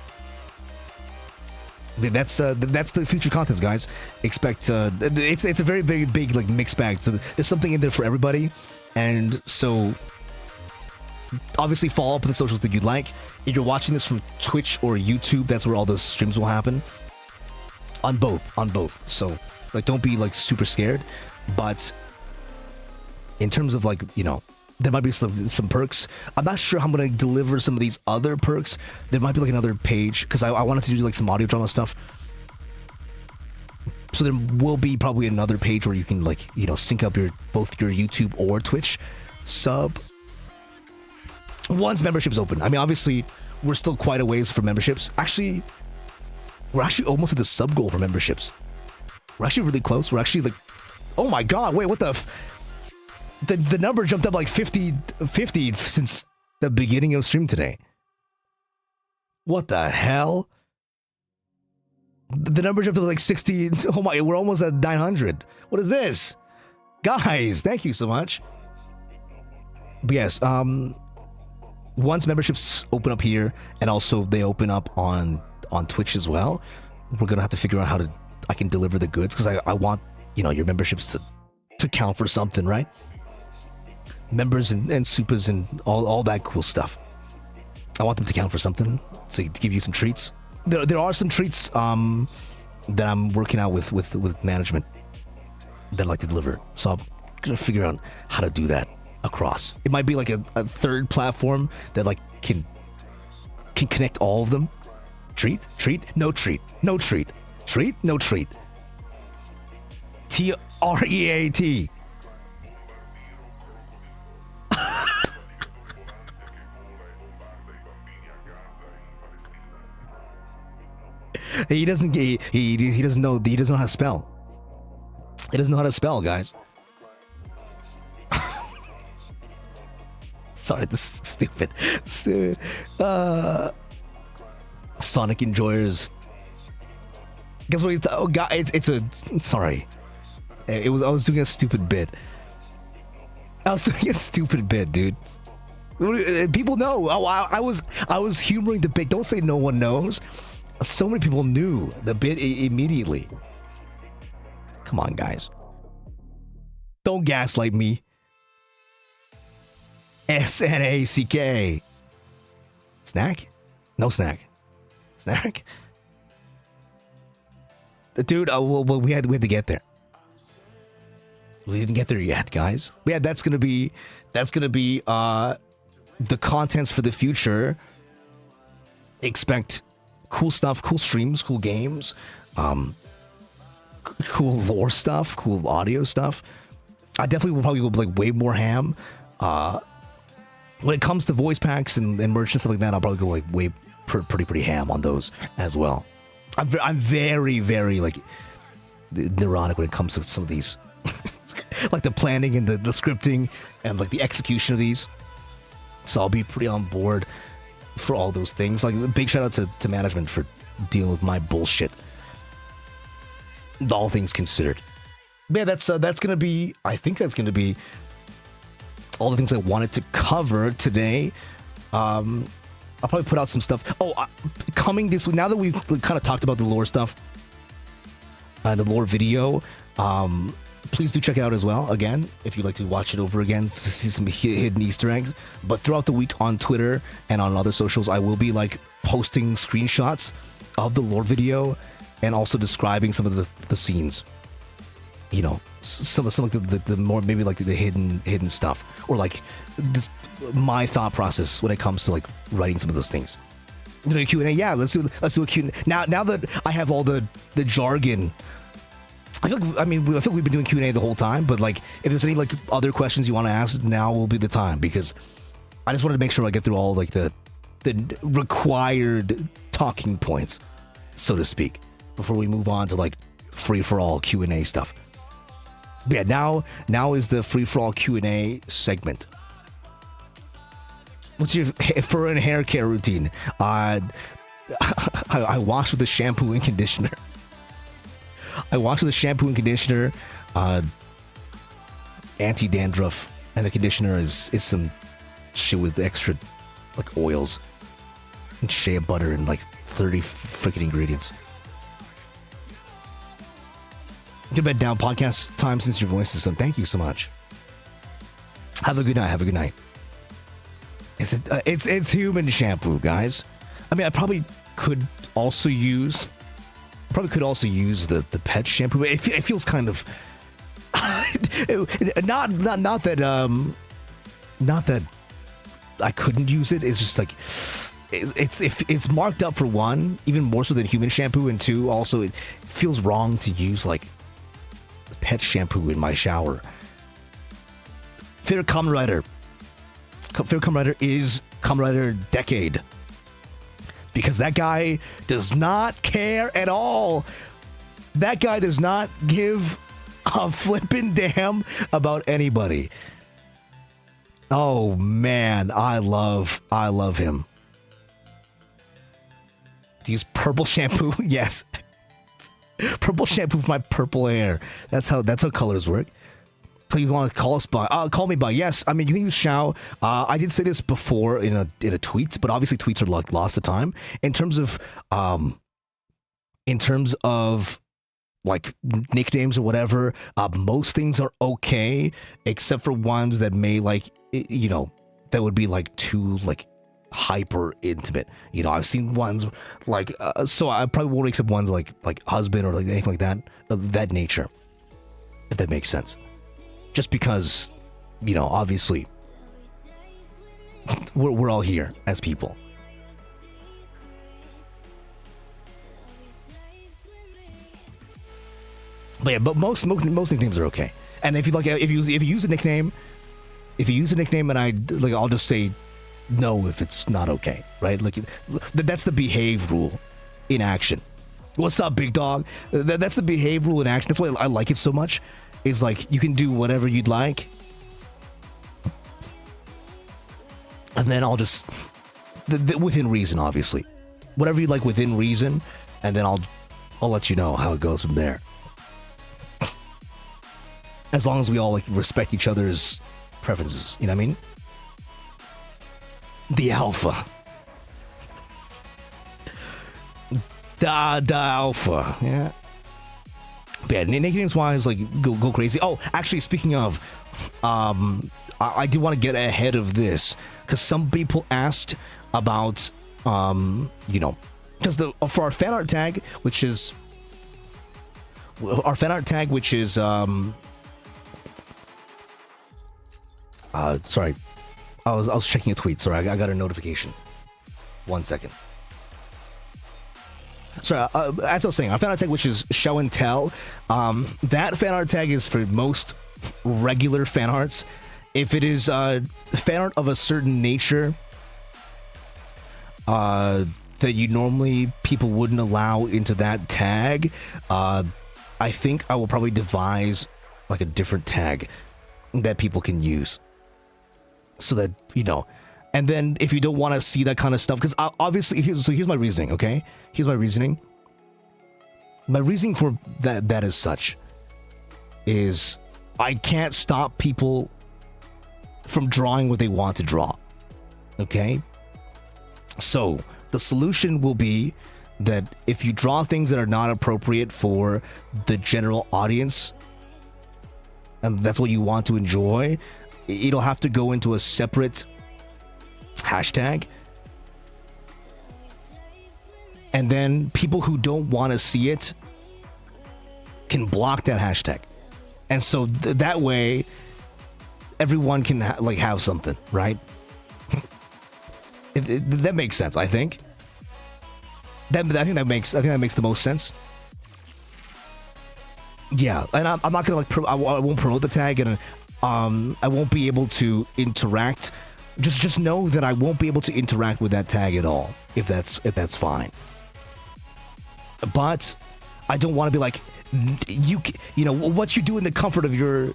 That's the future contents, guys. Expect it's a very big like mixed bag. So there's something in there for everybody, and so obviously follow up on the socials that you'd like. If you're watching this from Twitch or YouTube, that's where all those streams will happen. On both. So like, don't be like super scared. But in terms of like, you know, there might be some perks. I'm not sure how I'm gonna deliver some of these other perks. There might be like another page, because I wanted to do like some audio drama stuff. So there will be probably another page where you can like, you know, sync up both your YouTube or Twitch sub once memberships open. I mean, obviously we're still quite a ways for memberships. Actually, we're actually almost at the sub goal for memberships. We're actually really close. We're actually like, oh my god, wait, what the number jumped up like 50 since the beginning of stream today. What the hell? The number jumped up like 60. Oh my, we're almost at 900. What is this? Guys, thank you so much. But yes, once memberships open up here, and also they open up on Twitch as well, we're gonna have to figure out how I can deliver the goods, because I want, you know, your memberships to count for something, right? Members and supers and all that cool stuff. I want them to count for something, so to give you some treats. There are some treats that I'm working out with management that I'd like to deliver. So I'm gonna figure out how to do that across. It might be like a third platform that like can connect all of them. Treat, no treat, no treat, treat, no treat. TREAT. He doesn't know how to spell. He doesn't know how to spell, guys. Sorry, this is stupid. Sonic enjoyers. Guess what? Oh god, it's a sorry. I was doing a stupid bit. Dude. People know. Oh, I was humoring the bit. Don't say no one knows. So many people knew the bit immediately. Come on, guys. Don't gaslight me. SNACK. Snack? No snack. Snack? Dude, well, we had to get there. We didn't get there yet, guys. But yeah, that's gonna be the contents for the future. Expect cool stuff, cool streams, cool games, cool lore stuff, cool audio stuff. I definitely will probably go like way more ham. When it comes to voice packs and merch and stuff like that, I'll probably go like way pretty ham on those as well. I'm very like neurotic when it comes to some of these like the planning and the scripting and like the execution of these. So I'll be pretty on board for all those things. Like, big shout out to management for dealing with my bullshit. All things considered. But yeah, that's gonna be, I think that's gonna be all the things I wanted to cover today. I'll probably put out some stuff. Coming this week, now that we've kind of talked about the lore stuff, the lore video, please do check it out as well. Again, if you'd like to watch it over again to see some hidden Easter eggs. But throughout the week on Twitter and on other socials, I will be like posting screenshots of the lore video and also describing some of the scenes. You know, some like the more maybe like the hidden stuff, or like just my thought process when it comes to like writing some of those things. You know, Q&A. Yeah, let's do a Q&A. Now that I have all the jargon. I feel like we've been doing Q&A the whole time, but like if there's any like other questions you want to ask, now will be the time, because I just wanted to make sure I get through all like the required talking points, so to speak, before we move on to like free for all Q&A stuff. But yeah, now is the free for all Q&A segment. What's your fur and hair care routine? I wash with the shampoo and conditioner. Anti-dandruff, and the conditioner is some shit with extra like oils and shea butter and like 30 freaking ingredients. To bed down, podcast time since your voice is on. Thank you so much. Have a good night. It's human shampoo, guys. I mean, I probably could also use the pet shampoo. It feels kind of not that I couldn't use it. It's just like it's marked up for one, even more so than human shampoo, and two, also it feels wrong to use like pet shampoo in my shower. Favorite Kamen Rider is Kamen Rider Decade. Because that guy does not care at all. That guy does not give a flippin' damn about anybody. Oh man, I love him. Do you use purple shampoo? Yes. Purple shampoo for my purple hair. That's how colors work. So you want to call me by? Yes. I mean, you can use Shao. I did say this before in a tweet, but obviously tweets are like lost to time. In terms of like nicknames or whatever, most things are okay, except for ones that may like, you know, that would be like too like hyper intimate. You know, I've seen ones like so I probably won't accept ones like husband or like anything like that, of that nature, if that makes sense. Just because, you know, obviously we're all here as people. But yeah, but most nicknames are okay. And if you use a nickname, and I'll just say no if it's not okay, right? Like that's the behave rule in action. What's up, big dog? That's the behave rule in action. That's why I like it so much. Is like you can do whatever you'd like, and then I'll just within reason, obviously, whatever you like within reason, and then I'll let you know how it goes from there. As long as we all like respect each other's preferences, you know what I mean? The alpha. Da alpha, yeah. But yeah, nicknames wise, like go crazy. Oh, actually, speaking of, I did want to get ahead of this because some people asked about, you know, because for our fan art tag, which is sorry, I was checking a tweet. Sorry, I got a notification. 1 second. So, as I was saying, our fan art tag, which is ShaoAnTell, that fan art tag is for most regular fan arts. If it is fan art of a certain nature that you normally people wouldn't allow into that tag, I think I will probably devise like a different tag that people can use, so that and then if you don't want to see that kind of stuff, because obviously here's my reasoning. Okay, here's my reasoning. My reasoning for that is such is I can't stop people from drawing what they want to draw. Okay, so the solution will be that if you draw things that are not appropriate for the general audience, and that's what you want to enjoy, it'll have to go into a separate hashtag. And then people who don't want to see it can block that hashtag. And so that way, everyone can have something, right? That makes sense, I think. I think that makes the most sense. Yeah, and I'm not gonna I won't promote the tag, and I won't be able to interact. Just know that I won't be able to interact with that tag at all, if that's fine. But I don't want to be like, what you do in the comfort of your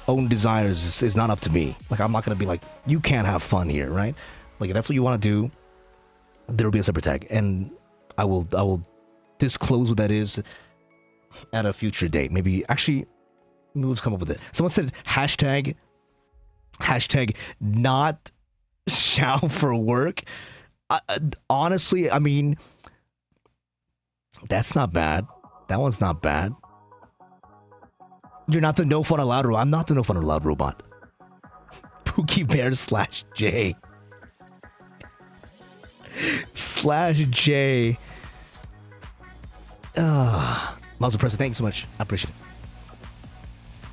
own desires is not up to me. Like, I'm not gonna be like, you can't have fun here, right? Like, if that's what you want to do, there will be a separate tag, and I will disclose what that is at a future date. Maybe we'll just come up with it. Someone said hashtag not SHAO for work. Honestly, I mean, that's not bad. That one's not bad. You're not the no fun allowed robot. I'm not the no fun allowed robot. Pookie Bear /J /J. Muzzle Presser, thank you so much. I appreciate it.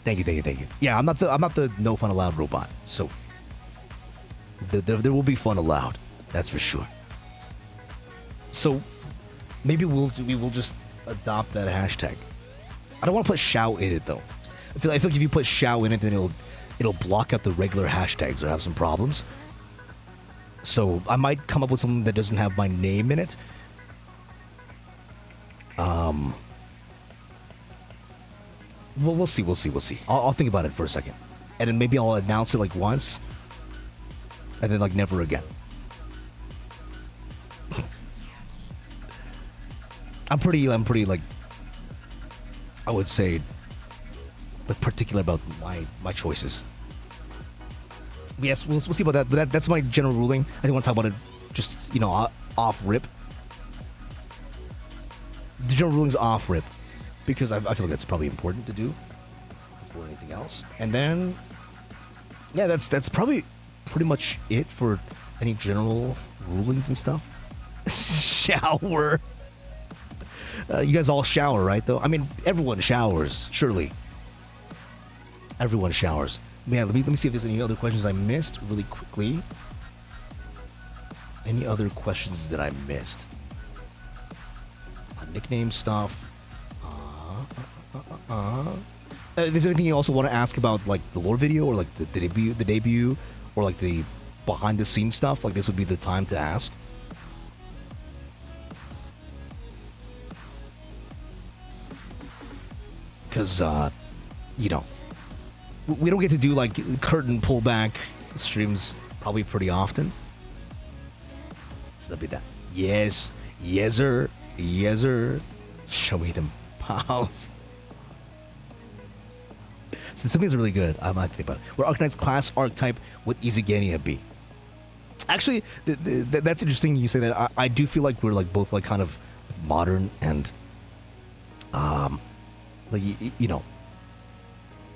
Thank you. Yeah, I'm not the no fun allowed robot. So there will be fun allowed. That's for sure. So maybe we will just adopt that hashtag. I don't want to put SHAO in it though. I feel like if you put SHAO in it, then it'll block out the regular hashtags or have some problems. So I might come up with something that doesn't have my name in it. Well, we'll see. I'll think about it for a second, and then maybe I'll announce it like once, and then like never again. I'm pretty like, I would say, like, particular about my choices. Yes, we'll see about that. But that's my general ruling. I didn't want to talk about it just off rip. The general ruling's off rip, because I feel like that's probably important to do before anything else. And then, yeah, that's probably pretty much it for any general rulings and stuff. Shower. You guys all shower, right? Though, I mean, everyone showers, surely. Everyone showers. Yeah, let me see if there's any other questions I missed really quickly. Any other questions that I missed? Nickname stuff. Is there anything you also want to ask about, like the lore video, or like the debut, or like the behind the scenes stuff? Like, this would be the time to ask. Because we don't get to do like curtain pullback streams probably pretty often. So that'll be that. Yes, sir. Show me them pals. So something's really good. I might think about it. Where Arcanite's class archetype would IZIGENIA be? Actually, that's interesting you say that. I do feel like we're like both like kind of modern and like,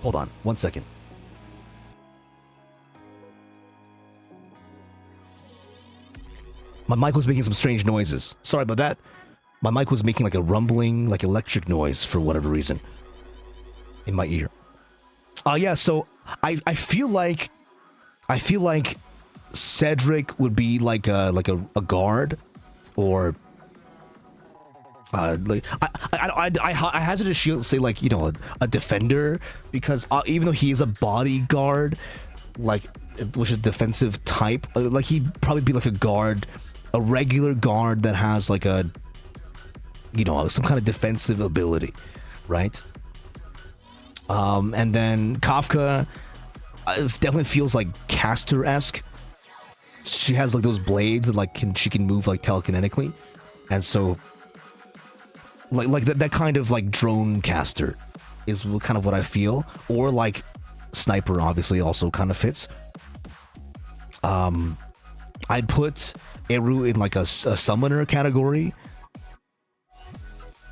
hold on 1 second. My mic was making some strange noises. Sorry about that. My mic was making like a rumbling, like electric noise for whatever reason in my ear. Yeah, so I feel like Cedric would be like a guard, or like I hazard to say like a defender, because even though he is a bodyguard, like, which is defensive type, like he'd probably be like a guard, a regular guard that has like a some kind of defensive ability, right? And then Kafka definitely feels like caster-esque. She has like those blades that like she can move like telekinetically, and so like that kind of like drone caster is kind of what I feel, or like sniper obviously also kind of fits. I'd put Eru in like a summoner category,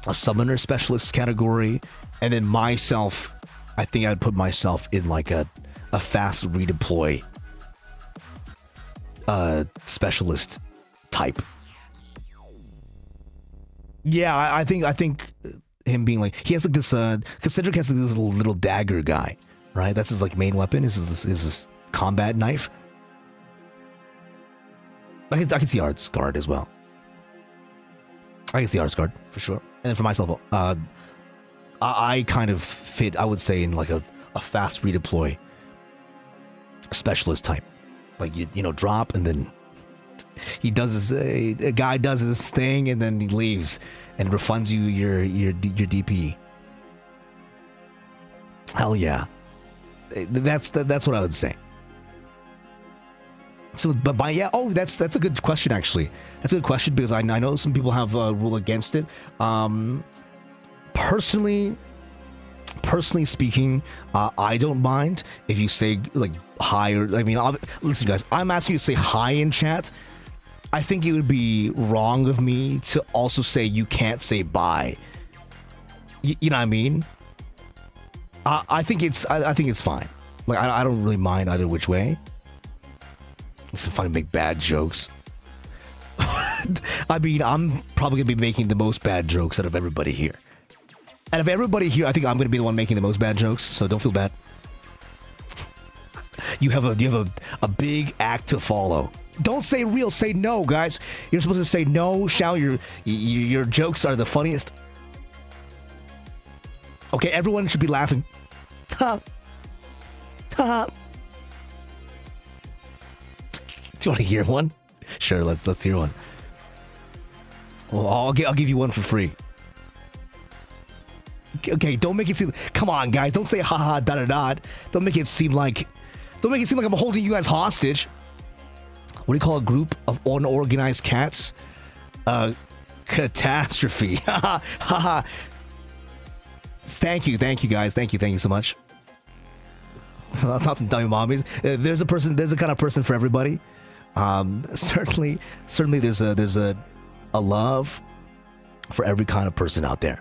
a summoner specialist category, and then myself, I think I'd put myself in like a fast redeploy specialist type. Yeah, I think him being like, he has like this because Cedric has like this little dagger guy, right? That's his like main weapon, is this combat knife. I can see Art's guard as well. I can see Art's guard for sure. And then for myself, I kind of fit, I would say, in like a fast redeploy specialist type. Like you know, drop, and then he does his a guy does his thing, and then he leaves and refunds you your DP. Hell yeah, that's what I would say. So, but by yeah, oh, that's a good question actually. That's a good question because I know some people have a rule against it. Personally speaking, I don't mind if you say like hi, or I mean, listen guys, I'm asking you to say hi in chat. I think it would be wrong of me to also say you can't say bye. You know what I mean? I think it's fine. Like I don't really mind either which way. It's fun to make bad jokes. I mean, I'm probably gonna be making the most bad jokes out of everybody here. Out of everybody here, I think I'm gonna be the one making the most bad jokes, so don't feel bad. You have a big act to follow. Don't say real, say no, guys. You're supposed to say no, Shao. Your jokes are the funniest. Okay, everyone should be laughing. Ha. Ha. Do you want to hear one? Sure, let's hear one. Well, I'll give you one for free. Okay, don't make it seem. Come on, guys, don't say haha da da da. Don't make it seem like I'm holding you guys hostage. What do you call a group of unorganized cats? Catastrophe. Haha. Thank you, guys. Thank you so much. Not some dummy mommies. There's a kind of person for everybody. Certainly there's a love for every kind of person out there.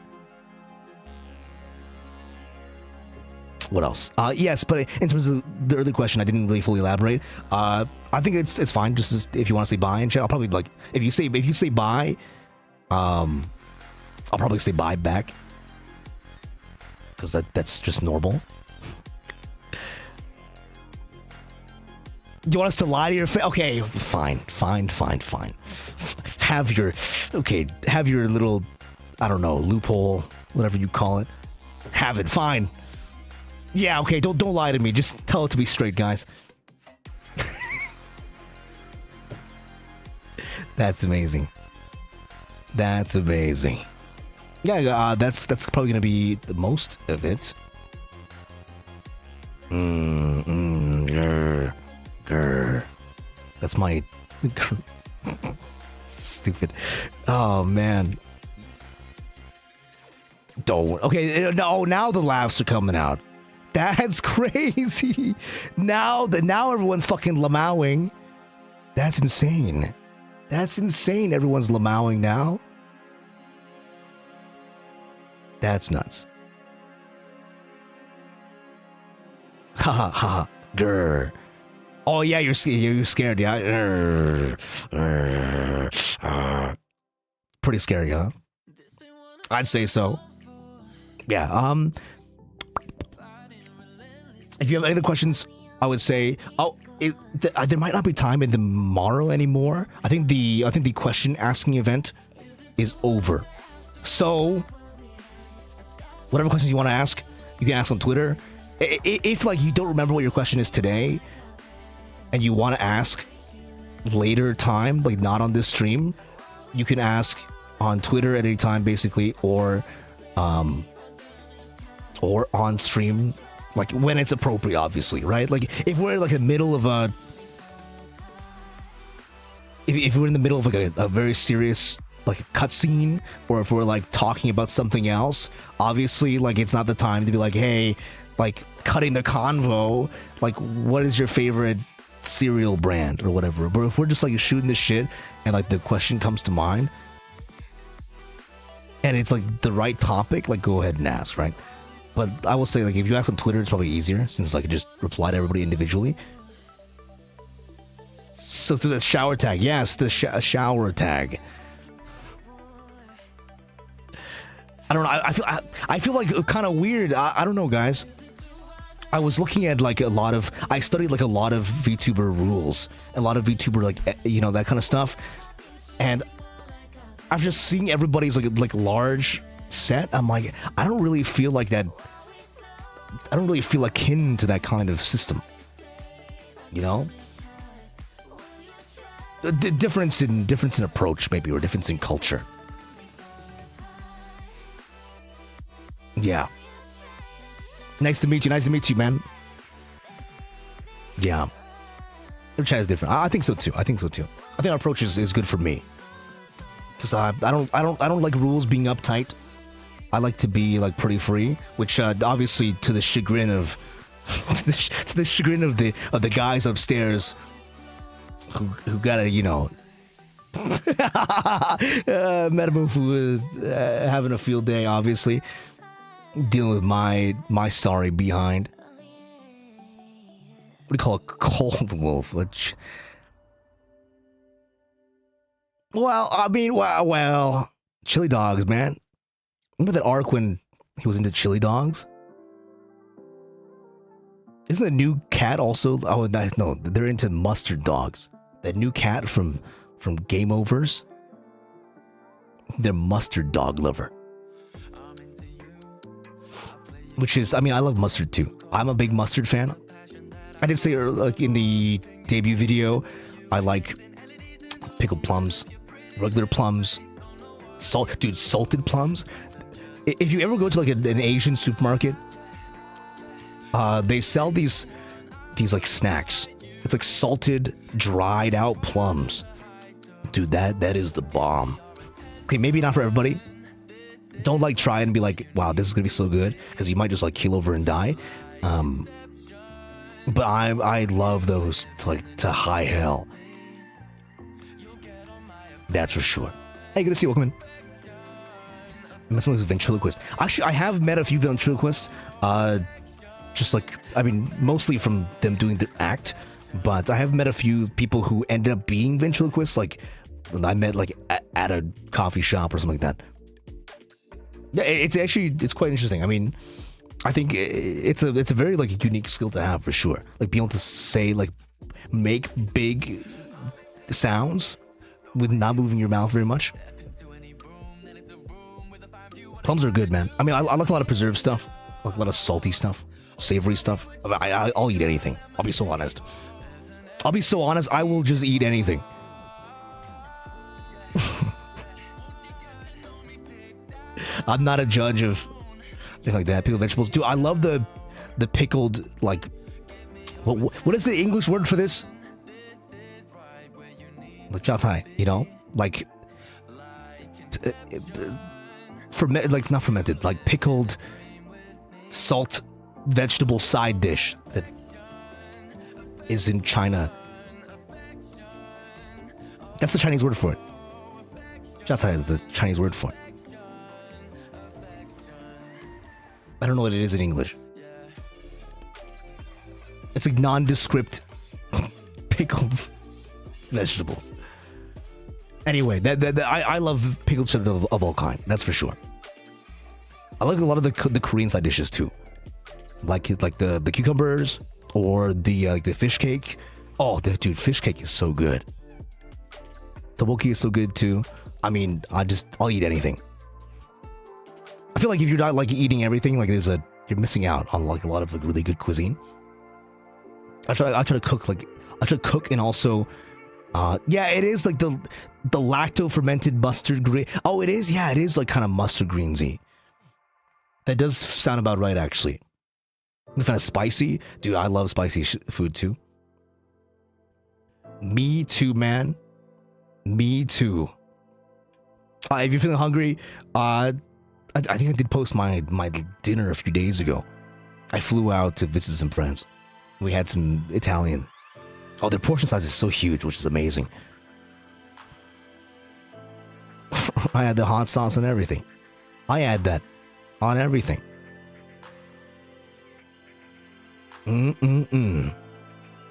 What else? Yes, but in terms of the other question, I didn't really fully elaborate. I think it's fine. Just if you want to say bye and chat, I'll probably like if you say bye, I'll probably say bye back because that's just normal. Do you want us to lie to your face? Okay, fine. Have your little, I don't know, loophole, whatever you call it. Have it, fine. Yeah, okay, don't lie to me. Just tell it to be straight, guys. That's amazing. Yeah, that's probably gonna be the most of it. That's my stupid. Oh man. Don't. Okay, no, now the laughs are coming out. That's crazy. Now everyone's fucking lamowing. That's insane. Everyone's lamowing now. That's nuts. Ha ha ha. Grr. Oh yeah, you're scared, yeah. Pretty scary, huh? I'd say so. Yeah. If you have any other questions, I would say, there might not be time in tomorrow anymore. I think the question asking event is over. So, whatever questions you want to ask, you can ask on Twitter. If like you don't remember what your question is today, and you want to ask later time, like not on this stream, you can ask on Twitter at any time, basically, or or on stream, like when it's appropriate, obviously, right? Like if we're like in the middle of a, if we're in the middle of like a very serious like cutscene, or if we're like talking about something else, obviously like it's not the time to be like, hey, like cutting the convo, like what is your favorite cereal brand or whatever. But if we're just like shooting this shit and like the question comes to mind and it's like the right topic, like go ahead and ask, right? But I will say, like, if you ask on Twitter, it's probably easier since I can just reply to everybody individually. So through the shower tag, yes, the shower tag. I don't know. I feel like kind of weird. I don't know, guys. I was looking at like I studied like a lot of VTuber rules, a lot of VTuber like that kind of stuff, and after just seeing everybody's like large set, I'm like, I don't really feel like that. I don't really feel akin to that kind of system. The difference in approach maybe, or difference in culture. Yeah. Nice to meet you, man. Yeah. Their chat is different. I think so too. I think our approach is good for me. Because I don't like rules being uptight. I like to be like pretty free, which obviously to the chagrin of to the chagrin of the guys upstairs who gotta Metamufu is having a field day, obviously dealing with my sorry behind. What do you call a cold wolf? Which, well, I mean, well, chili dogs, man. Remember that arc when he was into chili dogs? Isn't the new cat also? Oh, no, they're into mustard dogs. That new cat from Game Overs. They're mustard dog lover. Which is, I mean, I love mustard too. I'm a big mustard fan. I did say like in the debut video, I like pickled plums, regular plums, salted plums. If you ever go to like an Asian supermarket, they sell these like snacks. It's like salted, dried out plums. Dude, that is the bomb. Okay, maybe not for everybody. Don't like try and be like, wow, this is gonna be so good, because you might just like keel over and die. But I love those to high hell. That's for sure. Hey, good to see you. Welcome in. I met someone who's a ventriloquist. Actually, I have met a few ventriloquists. Just like, I mean, mostly from them doing the act. But I have met a few people who ended up being ventriloquists. Like, when I met like at a coffee shop or something like that. Yeah, it's quite interesting. I mean, I think it's a very like unique skill to have for sure. Like being able to say, like, make big sounds with not moving your mouth very much. Plums are good, man. I mean, I like a lot of preserved stuff. I like a lot of salty stuff, savory stuff. I'll eat anything. I'll be so honest. I will just eat anything. I'm not a judge of anything like that. Pickled vegetables. Dude, I love the pickled, like, what is the English word for this? Like Shaotime, like not fermented, like pickled salt vegetable side dish that is in China. That's the Chinese word for it. Shaotime is the Chinese word for it. I don't know what it is in English. It's like nondescript pickled vegetables. Anyway, I love pickled shit of all kind. That's for sure. I like a lot of the Korean side dishes too, like the cucumbers or the fish cake. Oh, dude, fish cake is so good. Tteokbokki is so good too. I mean, I'll eat anything. I feel like if you're not like eating everything, like you're missing out on like a lot of like really good cuisine. I try to cook and also, yeah, it is like the lacto fermented mustard green. Oh, it is, yeah, it is like kind of mustard greensy. That does sound about right, actually. I'm kind of spicy. Dude, I love spicy food too. Me too, man. Me too. If you're feeling hungry, I think I did post my dinner a few days ago. I flew out to visit some friends. We had some Italian. Oh, their portion size is so huge, which is amazing. I had the hot sauce and everything. I add that on everything.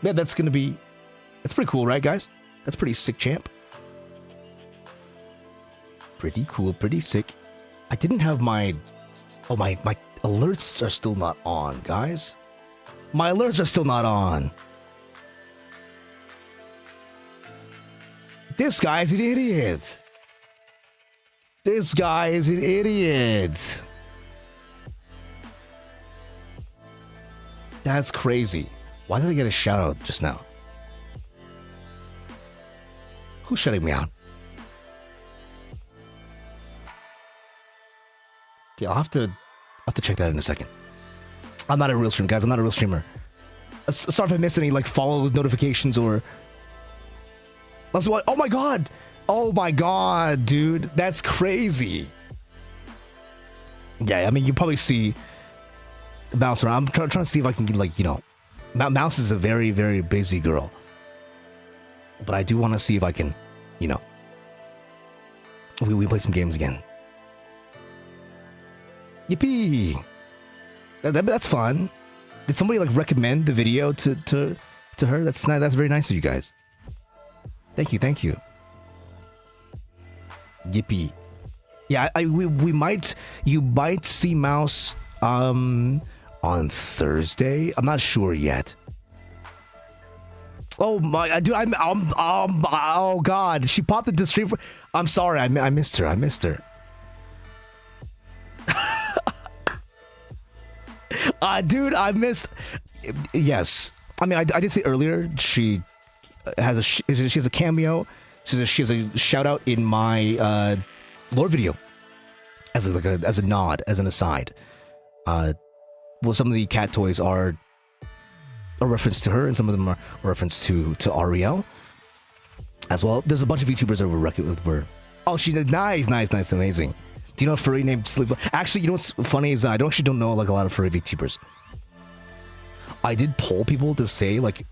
Yeah, that's pretty cool, right, guys? That's pretty sick, champ. Pretty cool, pretty sick. I didn't have my alerts are still not on, guys. My alerts are still not on. This guy's an idiot. This guy is an idiot. That's crazy. Why did I get a shout out just now? Who's shutting me out? Okay, I'll have to check that in a second. I'm not a real streamer, guys. I'm not a real streamer. Sorry if I missed any like follow notifications or. That's what. Oh my god! Oh my god, dude, that's crazy. Yeah, I mean, you probably see Mouse around. I'm trying to see if I can get, like, you know, Mouse is a very, very busy girl, but I do want to see if I can, you know, we play some games again. Yippee! That's fun. Did somebody like recommend the video to her? That's very nice of you guys. Thank you. Yippee! Yeah, you might see Mouse on Thursday. I'm not sure yet. Oh my, dude, oh god, she popped into stream. I'm sorry, I missed her. Dude, I missed. Yes, I mean, I did say earlier she has a cameo. She has a shout out in my lore video as a nod, as an aside. Well, some of the cat toys are a reference to her, and some of them are a reference to Ariel as well. There's a bunch of VTubers that were oh, she did nice, amazing. Do you know a furry named Sleep? Actually, you know what's funny is I don't know like a lot of furry VTubers. I did poll people to say like,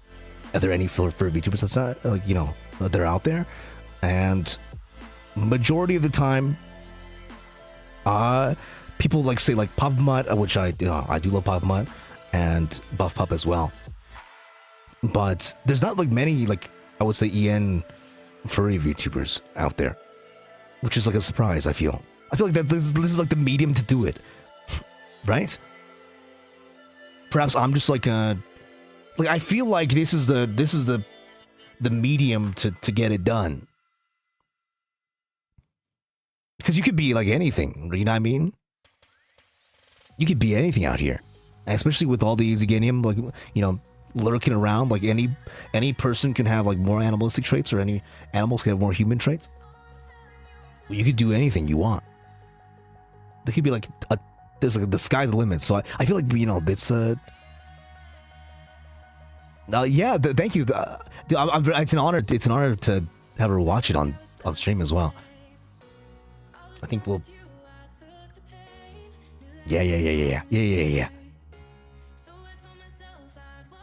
are there any furry VTubers that's not like, you know, that are out there? And majority of the time, people like say like Pop Mutt, which I do love Pop Mutt, and Buff Pup as well. But there's not like many, like I would say EN furry VTubers out there, which is like a surprise. I feel like that this is like the medium to do it, right? Perhaps I'm just like I feel like this is the medium to get it done. Because you could be like anything, you know what I mean? You could be anything out here, and especially with all the IZIGENIA, like, you know, lurking around. Like any person can have like more animalistic traits, or any animals can have more human traits. You could do anything you want. There could be like there's like the sky's the limit. So I feel like, you know, it's yeah. Thank you. It's an honor. It's an honor to have her watch it on stream as well. I think we'll. Yeah.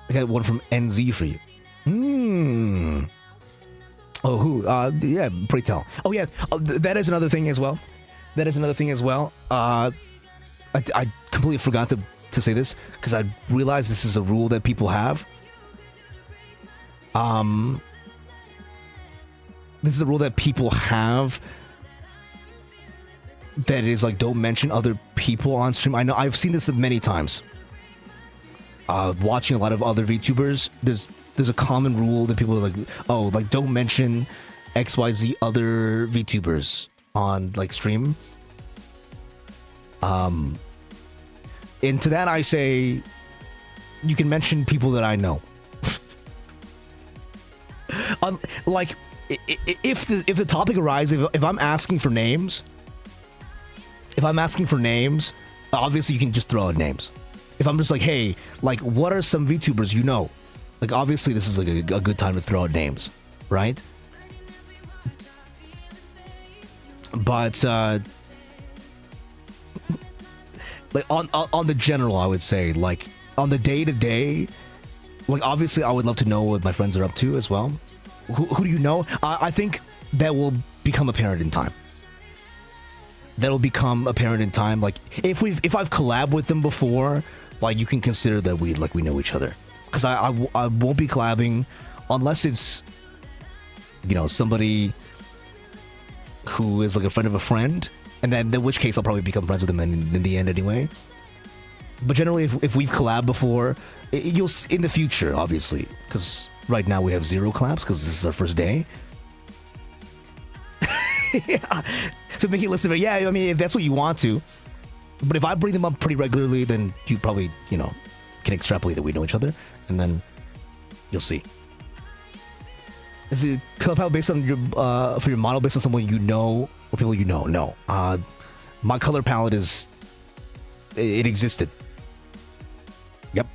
I got one from NZ for you. Oh, who? Yeah, pray tell. Oh, yeah. That is another thing as well. I completely forgot to say this because I realized this is a rule that people have. This is a rule that people have. That is like, don't mention other people on stream. I know I've seen this many times. Watching a lot of other VTubers, there's a common rule that people are like, oh, like don't mention XYZ other VTubers on like stream. And to that I say, you can mention people that I know. Like if the topic arises, if I'm asking for names. If I'm asking for names Obviously, you can just throw out names. If I'm just like, hey, like, what are some VTubers you know? Like, obviously, this is like a good time to throw out names, right? But like on the general, I would say, like on the day to day, like obviously, I would love to know what my friends are up to as well. Who do you know? I think that will become apparent in time. That'll become apparent in time. Like if I've collabed with them before, like you can consider that we know each other. Because I won't be collabing unless it's, you know, somebody who is like a friend of a friend, and then in which case I'll probably become friends with them in the end anyway. But generally, if we've collabed before, you'll in the future, obviously, because right now we have 0 collabs because this is our first day. Yeah. So make it listen, but yeah, I mean, if that's what you want to. But if I bring them up pretty regularly, then you probably, you know, can extrapolate that we know each other, and then you'll see. Is it color palette based on your for your model based on someone you know or people you know? No. My color palette is it existed. Yep.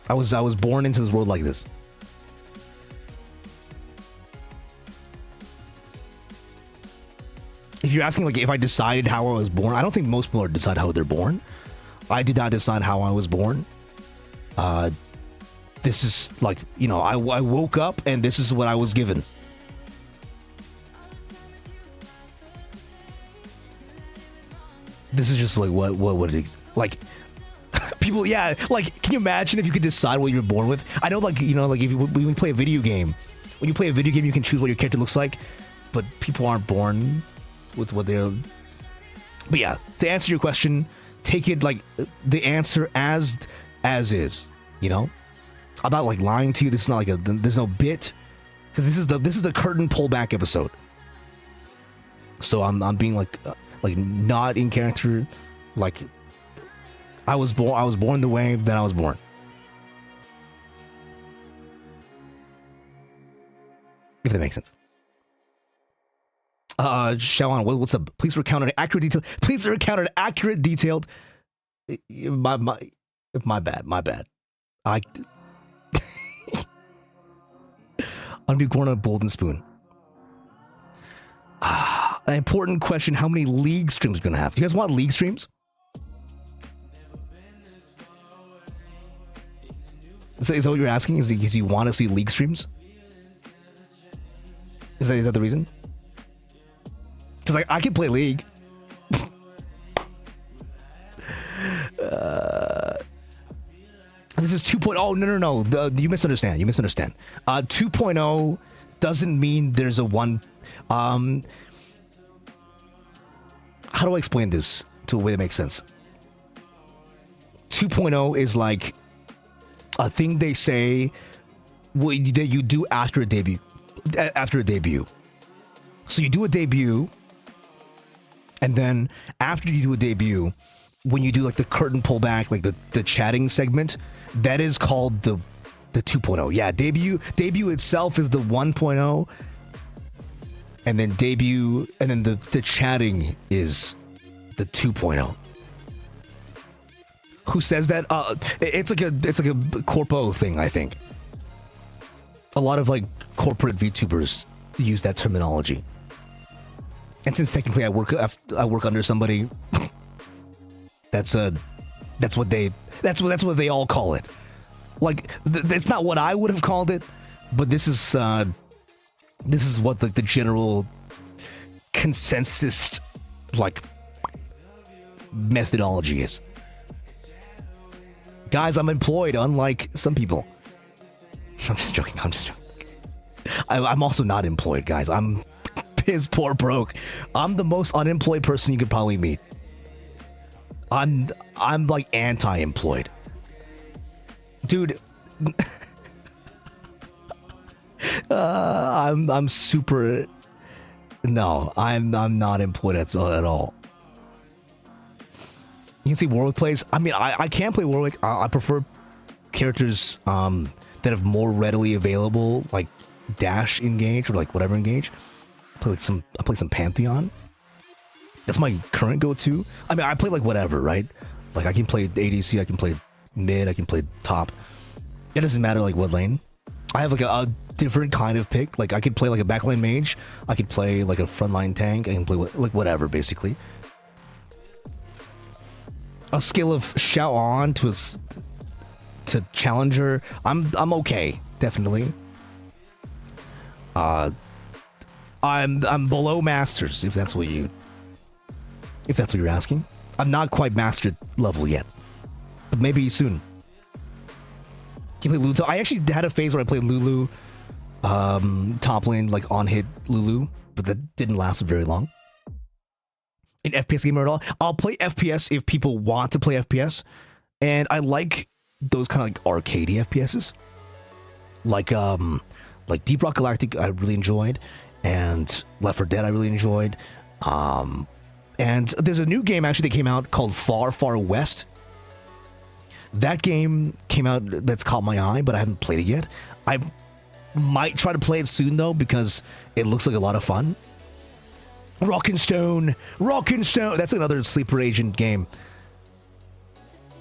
I was born into this world like this. If you're asking like if I decided how I was born, I don't think most people decide how they're born. I did not decide how I was born. This is like, you know, I woke up and this is what I was given. This is just like what it is. Like people, yeah, like can you imagine if you could decide what you were born with? I know, like, you know, like when you play a video game, you can choose what your character looks like, but people aren't born with what they're. But yeah, to answer your question, take it like the answer as is, you know. I'm not like lying to you. This is not like there's no bit, because this is the curtain pullback episode. So I'm being like not in character, like I was born the way that I was born. If that makes sense. ShaoAn, what's up? Please recount an accurate detail. Please recount an accurate detailed. My bad. I'm be born on a golden spoon. An important question: how many league streams are we gonna have? Do you guys want league streams? Is that what you're asking? Is you want to see league streams? Is that the reason? Because I can play League. This is 2.0. No. You misunderstand. 2.0 doesn't mean there's a one. How do I explain this to a way that makes sense? 2.0 is like a thing they say that you do after a debut. So you do a debut, and then after you do a debut, when you do like the curtain pullback, like the chatting segment, that is called the 2.0. Yeah, debut itself is the 1.0, and then the chatting is the 2.0. Who says that? It's like a corpo thing, I think. A lot of like corporate VTubers use that terminology. And since technically I work under somebody, that's what they all call it. Like that's not what I would have called it, but this is what the general consensus like methodology is. Guys, I'm employed, unlike some people. I'm just joking. I'm also not employed, guys. I'm piss poor broke. I'm the most unemployed person you could probably meet. I'm like anti-employed, dude. I'm super. No, I'm not employed at all. You can see Warwick plays. I mean, I can play Warwick. I prefer characters that have more readily available, like Dash engage or like whatever engage. I play some Pantheon. That's my current go-to. I mean, I play like whatever, right? Like I can play ADC, I can play mid, I can play top. It doesn't matter like what lane. I have like a different kind of pick. Like I could play like a backline mage, I could play like a frontline tank, I can play like whatever basically. A scale of ShaoAn to challenger, I'm okay, definitely. I'm below masters if that's what you're asking. I'm not quite master level yet, but maybe soon. Can you play Lulu? I actually had a phase where I played Lulu, top lane, like on hit Lulu, but that didn't last very long. An FPS gamer at all? I'll play FPS if people want to play FPS, and I like those kind of like arcadey FPSs, like Deep Rock Galactic. I really enjoyed, and Left 4 Dead I really enjoyed. And there's a new game actually that came out called Far Far West. That game came out, that's caught my eye, but I haven't played it yet. I might try to play it soon though, because it looks like a lot of fun. Rock and Stone! That's another sleeper agent game.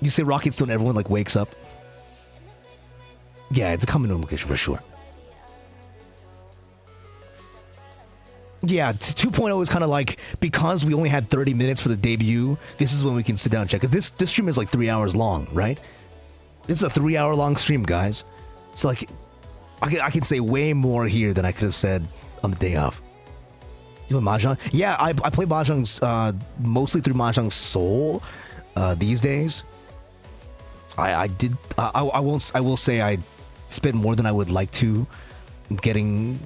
You say Rock and Stone, everyone like wakes up. Yeah, it's a common nomenclature for sure. Yeah, 2.0 is kind of like, because we only had 30 minutes for the debut, this is when we can sit down and check. Because this stream is like 3 hours long, right? This is a 3-hour long stream, guys. So like, I can say way more here than I could have said on the day off. You know Mahjong? Yeah, I play Mahjong mostly through Mahjong Soul these days. I will say I spend more than I would like to getting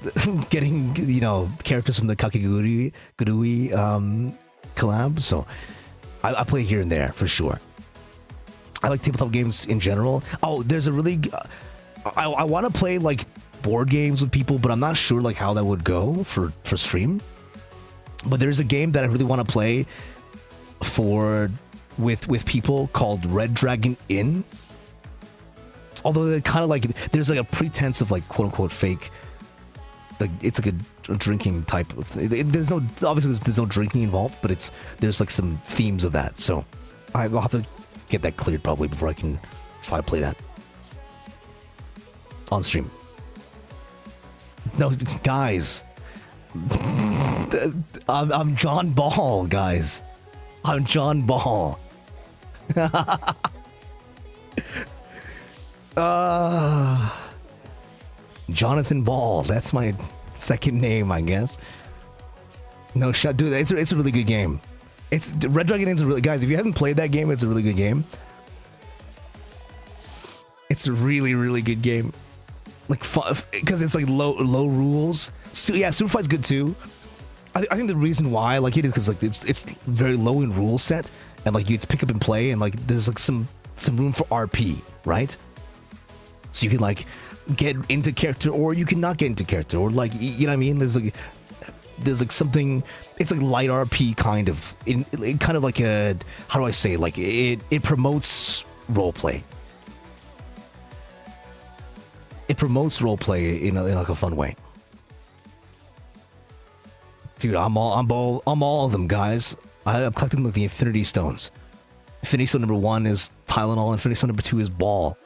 you know characters from the Kakegurui collab, so I play here and there for sure. I like tabletop games in general. Oh, there's a really I want to play like board games with people, but I'm not sure like how that would go for stream. But there's a game that I really want to play with people called Red Dragon Inn. Although it kind of like there's like a pretense of like quote unquote fake. Like it's like a drinking type of there's no drinking involved, but there's like some themes of that, so I'll have to get that cleared probably before I can try to play that on stream. No, guys, I'm John Ball, guys. I'm John Ball. Jonathan Ball, that's my second name, I guess. No shot, dude. It's a really good game. It's Red Dragon Inn's a really, guys. If you haven't played that game, it's a really good game. It's a really good game. Like fun, because it's like low rules. So yeah, Super Fight's good too. I think the reason why I like it is because like it's very low in rule set, and like you pick up and play, and like there's like some room for RP, right? So you can like get into character, or you can not get into character, or like you know what I mean. There's like something. It's like light RP kind of. It kind of like a, how do I say, like it promotes roleplay. It promotes roleplay in like a fun way. Dude, I'm all of them, guys. I'm collecting like the Infinity Stones. Infinity Stone number 1 is Tylenol. Infinity Stone number 2 is Ball.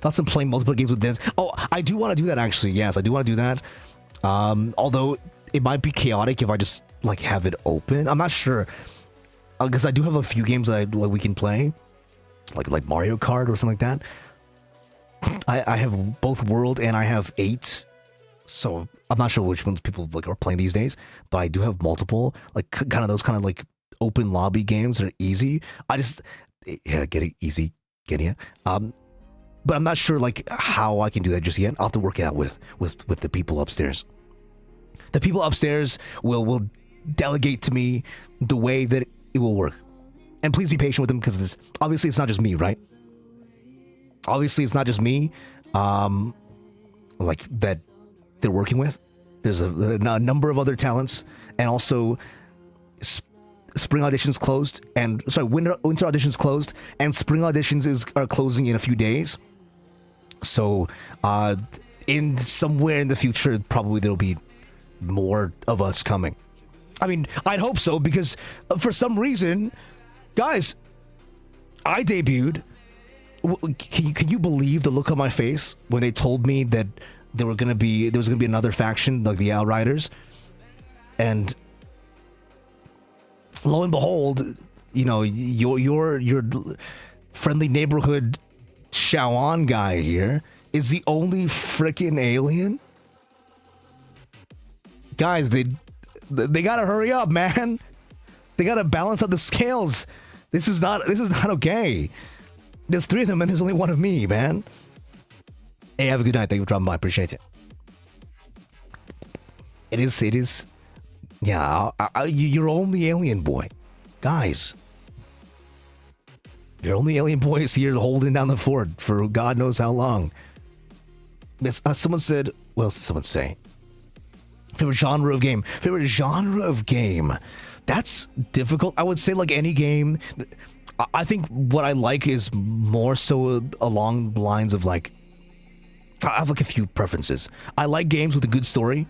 Thoughts on playing multiple games with Denz? Oh, I do want to do that actually. Yes, I do want to do that. Although it might be chaotic if I just like have it open. I'm not sure because I do have a few games that we can play, like Mario Kart or something like that. I have both World and I have 8, so I'm not sure which ones people like are playing these days. But I do have multiple, like kind of those kind of like open lobby games that are easy. Get it easy, IZIGENIA. But I'm not sure like how I can do that just yet. I'll have to work it out with the people upstairs. The people upstairs will delegate to me the way that it will work. And please be patient with them because obviously it's not just me, right? Obviously it's not just me, like that they're working with. There's a number of other talents, and also spring auditions closed, and winter auditions closed, and spring auditions are closing in a few days. So, in somewhere in the future, probably there'll be more of us coming. I mean, I'd hope so, because for some reason, guys, I debuted. Can you believe the look on my face when they told me that there was gonna be another faction, like the Outriders, and lo and behold, you know, your friendly neighborhood ShaoAn guy here is the only freaking alien. Guys, they gotta hurry up, man. They gotta balance out the scales. This is not okay. There's 3 of them and there's only 1 of me, man. Hey, have a good night. Thank you for dropping by. Appreciate it. It is. Yeah, you're only alien boy. Guys. Your only alien boy is here holding down the fort for God knows how long. Someone said, what else did someone say? Favorite genre of game. Favorite genre of game. That's difficult. I would say like any game. I think what I like is more so along the lines of like, I have like a few preferences. I like games with a good story.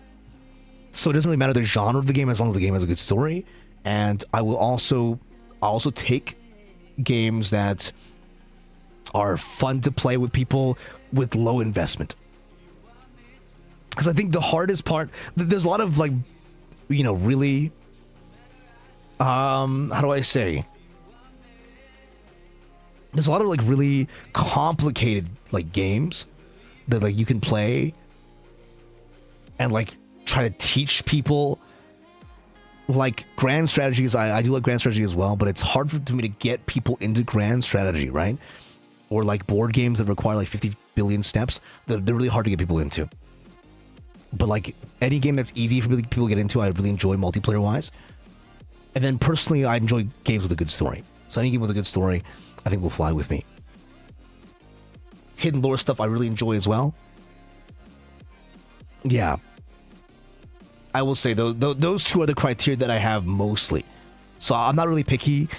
So it doesn't really matter the genre of the game as long as the game has a good story. And I will also take games that are fun to play with people with low investment. Because I think the hardest part, there's a lot of like, you know, really, how do I say? There's a lot of like really complicated like games that like you can play and like try to teach people like grand strategies. I do like grand strategy as well, but it's hard for me to get people into grand strategy, right? Or like board games that require like 50 billion steps. They're really hard to get people into. But like any game that's easy for people to get into, I really enjoy multiplayer wise. And then personally, I enjoy games with a good story. So any game with a good story, I think will fly with me. Hidden lore stuff I really enjoy as well. Yeah. I will say those 2 are the criteria that I have mostly. So I'm not really picky.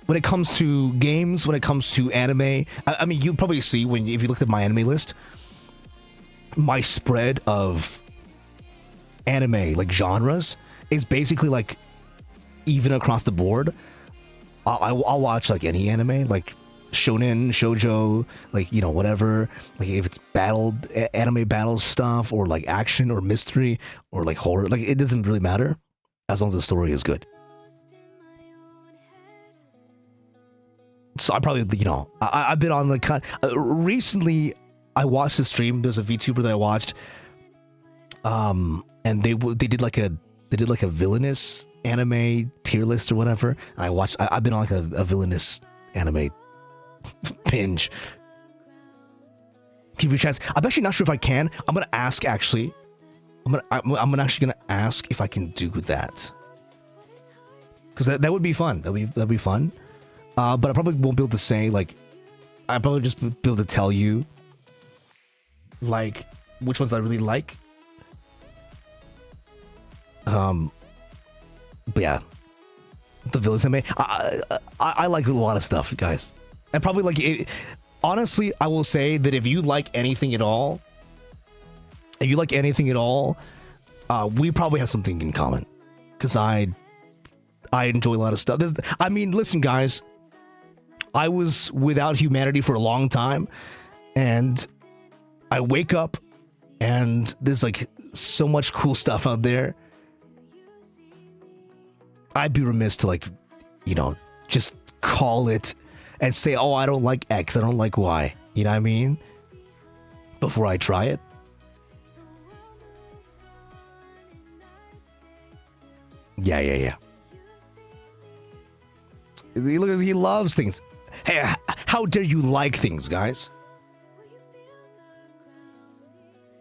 When it comes to games, when it comes to anime, I mean, you'll probably see if you look at my anime list, my spread of anime, like genres, is basically like even across the board. I'll watch like any anime, like shonen, shoujo, like, you know, whatever. Like if it's anime battle stuff, or like action or mystery or like horror, like it doesn't really matter as long as the story is good. So I probably, you know, I've been on like recently. I watched the stream. There's a VTuber that I watched, and they did like a villainous anime tier list or whatever. And I've been on like a villainous anime binge. TV chats. I'm actually not sure if I can. I'm gonna ask actually. I'm actually gonna ask if I can do that, because that would be fun. That'd be fun. But I probably won't be able to say like. I probably just be able to tell you like which ones I really like. But yeah, the villains anime. I like a lot of stuff, guys. And probably like it, honestly, I will say that if you like anything at all, we probably have something in common. Because I enjoy a lot of stuff. I mean, listen, guys. I was without humanity for a long time, and I wake up, and there's like so much cool stuff out there. I'd be remiss to like, you know, just call it and say, oh, I don't like X, I don't like Y. You know what I mean? Before I try it. Yeah. Look, he loves things. Hey, how dare you like things, guys?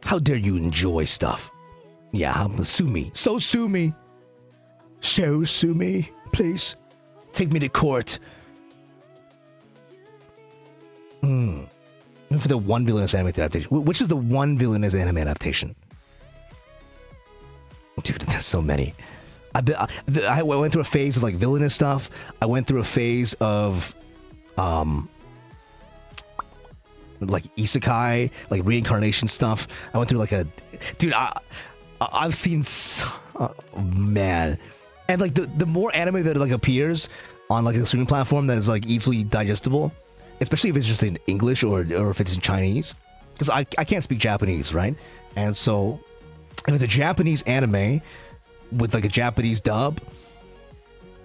How dare you enjoy stuff? Yeah, sue me. So sue me. Sue me, please. Take me to court. For the one villainous anime adaptation. Which is the one villainous anime adaptation? Dude, there's so many. I went through a phase of like villainous stuff. I went through a phase of like isekai, like reincarnation stuff. I went through like a dude. I've seen, man, and like the more anime that like appears on like a streaming platform that is like easily digestible, especially if it's just in English or if it's in Chinese, because I can't speak Japanese, right? And so if it's a Japanese anime with like a Japanese dub,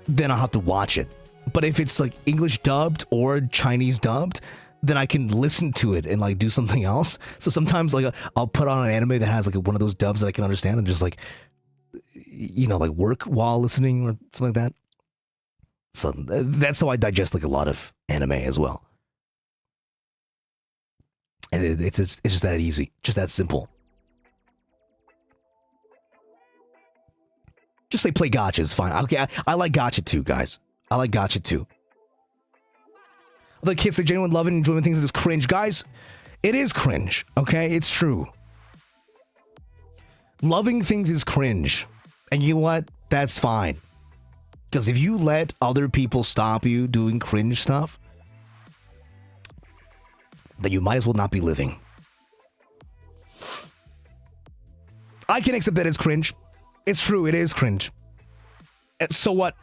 then I'll have to watch it. But if it's like English dubbed or Chinese dubbed, then I can listen to it and like do something else. So sometimes like I'll put on an anime that has like one of those dubs that I can understand and just like, you know, like work while listening or something like that. So that's how I digest like a lot of anime as well. And it's just that easy, just that simple. Just say play gacha is fine. Okay, I like gacha too, guys. I like gacha too. The kids say genuine love and enjoyment things is cringe. Guys, it is cringe, okay? It's true. Loving things is cringe. And you know what? That's fine. Because if you let other people stop you doing cringe stuff, then you might as well not be living. I can accept that it's cringe. It's true, it is cringe. So what?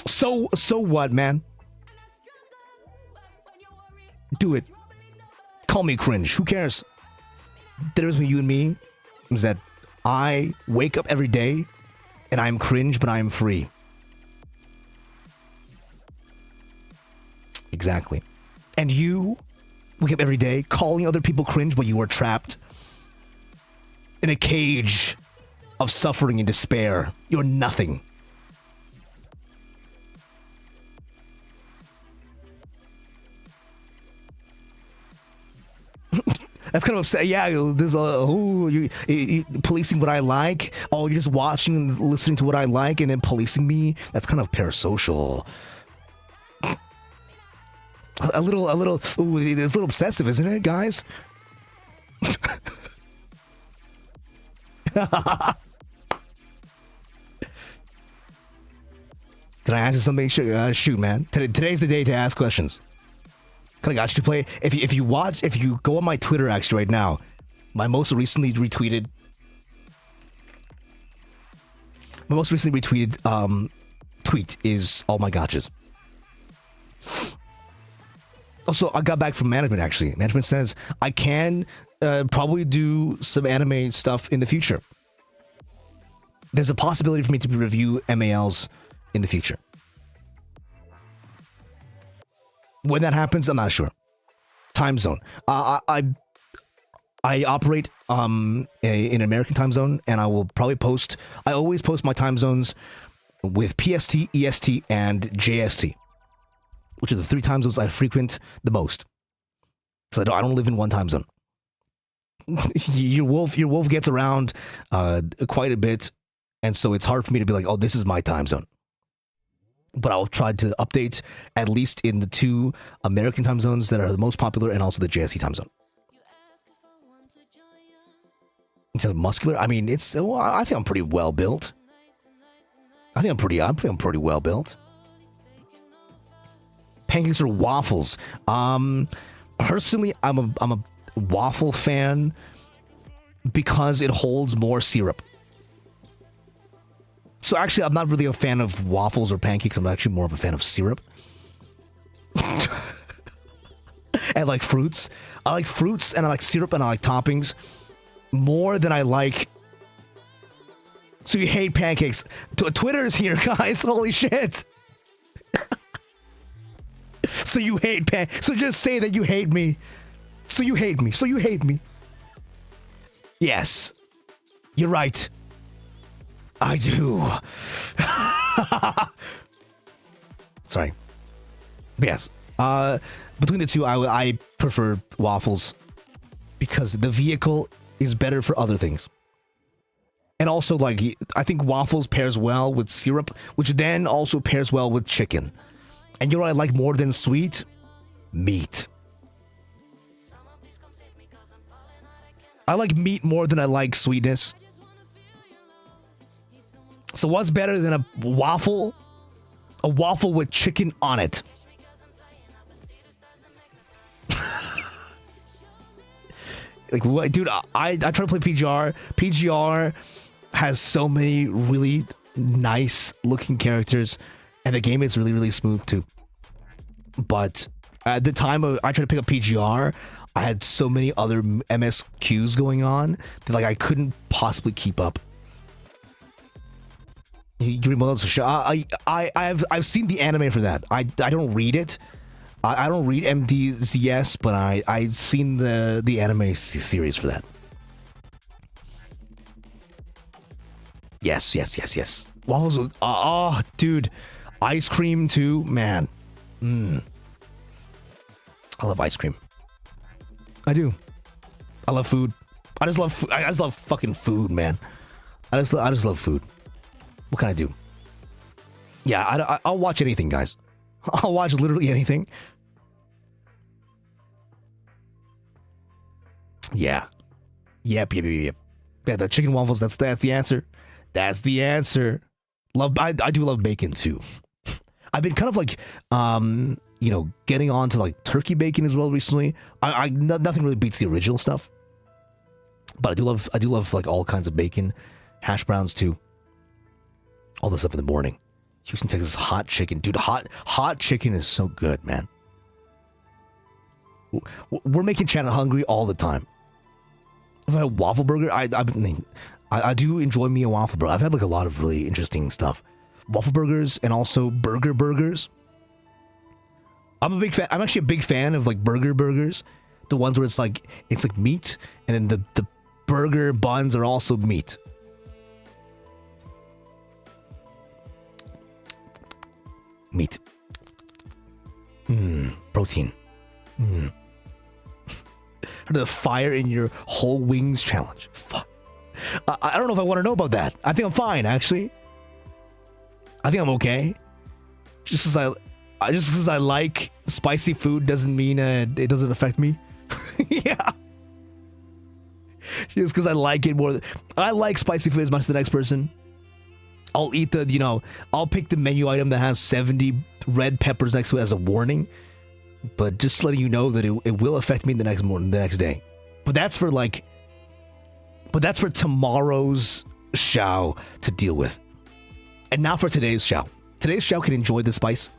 So what, man? Do it. Call me cringe. Who cares? The difference between you and me is that I wake up every day and I'm cringe, but I am free. Exactly. And you wake up every day calling other people cringe, but you are trapped in a cage of suffering and despair. You're nothing. That's kind of upset. Yeah, there's you policing what I like. Oh, you're just watching and listening to what I like and then policing me. That's kind of parasocial. A little. Ooh, it's a little obsessive, isn't it, guys? Can I ask you something? Shoot, man. Today's the day to ask questions. Can I got you to play? If you go on my Twitter actually right now, my most recently retweeted tweet is all my gotchas. Also, I got back from management actually. Management says I can probably do some anime stuff in the future. There's a possibility for me to review MALs in the future. When that happens, I'm not sure. Time zone. I operate in an American time zone, and I will probably post. I always post my time zones with PST, EST, and JST, which are the 3 time zones I frequent the most. So I don't live in one time zone. Your wolf gets around quite a bit, and so it's hard for me to be like, oh, this is my time zone. But I'll try to update at least in the 2 American time zones that are the most popular and also the JST time zone. In terms of muscular, I mean, I think I'm pretty well built. I think I'm pretty well built. Pancakes or waffles? Personally, I'm a waffle fan because it holds more syrup. So actually, I'm not really a fan of waffles or pancakes. I'm actually more of a fan of syrup. And like fruits. I like fruits and I like syrup and I like toppings more than I like. So you hate pancakes. Twitter is here, guys. Holy shit. So you hate So just say that you hate me. So you hate me. So you hate me. Yes. You're right. I do. Sorry. But yes. Between the 2, I prefer waffles because the vehicle is better for other things. And also, like, I think waffles pairs well with syrup, which then also pairs well with chicken. And you know what I like more than sweet? Meat. I like meat more than I like sweetness. So what's better than a waffle? A waffle with chicken on it. Like what, dude? I try to play PGR. PGR has so many really nice looking characters, and the game is really really smooth too. But at the time I tried to pick up PGR, I had so many other MSQs going on that like I couldn't possibly keep up. You read Models of SHAO? I've seen the anime for that. I don't read it. I don't read MDZS, but I've seen the anime series for that. Yes. Waffles with dude, ice cream too, man. I love ice cream. I do. I love food. I just love fucking food, man. I just love food. What can I do? Yeah, I'll watch anything, guys. I'll watch literally anything. Yeah. Yep. Yeah, the chicken waffles, that's the answer. That's the answer. I do love bacon too. I've been kind of like getting on to like turkey bacon as well recently. Nothing really beats the original stuff. But I do love like all kinds of bacon, hash browns too. All this stuff in the morning. Houston, Texas, hot chicken. Dude, hot chicken is so good, man. We're making China hungry all the time. If I had a waffle burger, I do enjoy me a waffle burger. I've had like a lot of really interesting stuff. Waffle burgers and also burgers. I'm actually a big fan of like burgers. The ones where it's like meat, and then the burger buns are also meat. Meat. Protein. The fire in your whole wings challenge. Fuck. I don't know if I want to know about that. I think I'm fine, actually. I think I'm okay. Just because I like spicy food doesn't mean it doesn't affect me. Yeah. Just because I like it more. I like spicy food as much as the next person. I'll eat I'll pick the menu item that has 70 red peppers next to it as a warning. But just letting you know that it will affect me the next day. But that's for tomorrow's SHAO to deal with. And not for today's SHAO. Today's SHAO can enjoy the spice.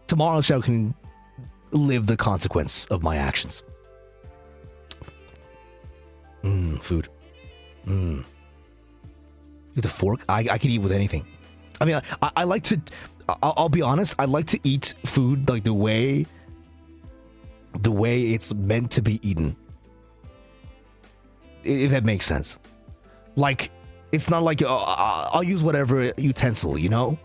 Tomorrow's SHAO can live the consequence of my actions. Food. With a fork, I can eat with anything. I mean, I like to. I'll be honest. I like to eat food like the way it's meant to be eaten. If that makes sense. Like, it's not like I'll use whatever utensil, you know.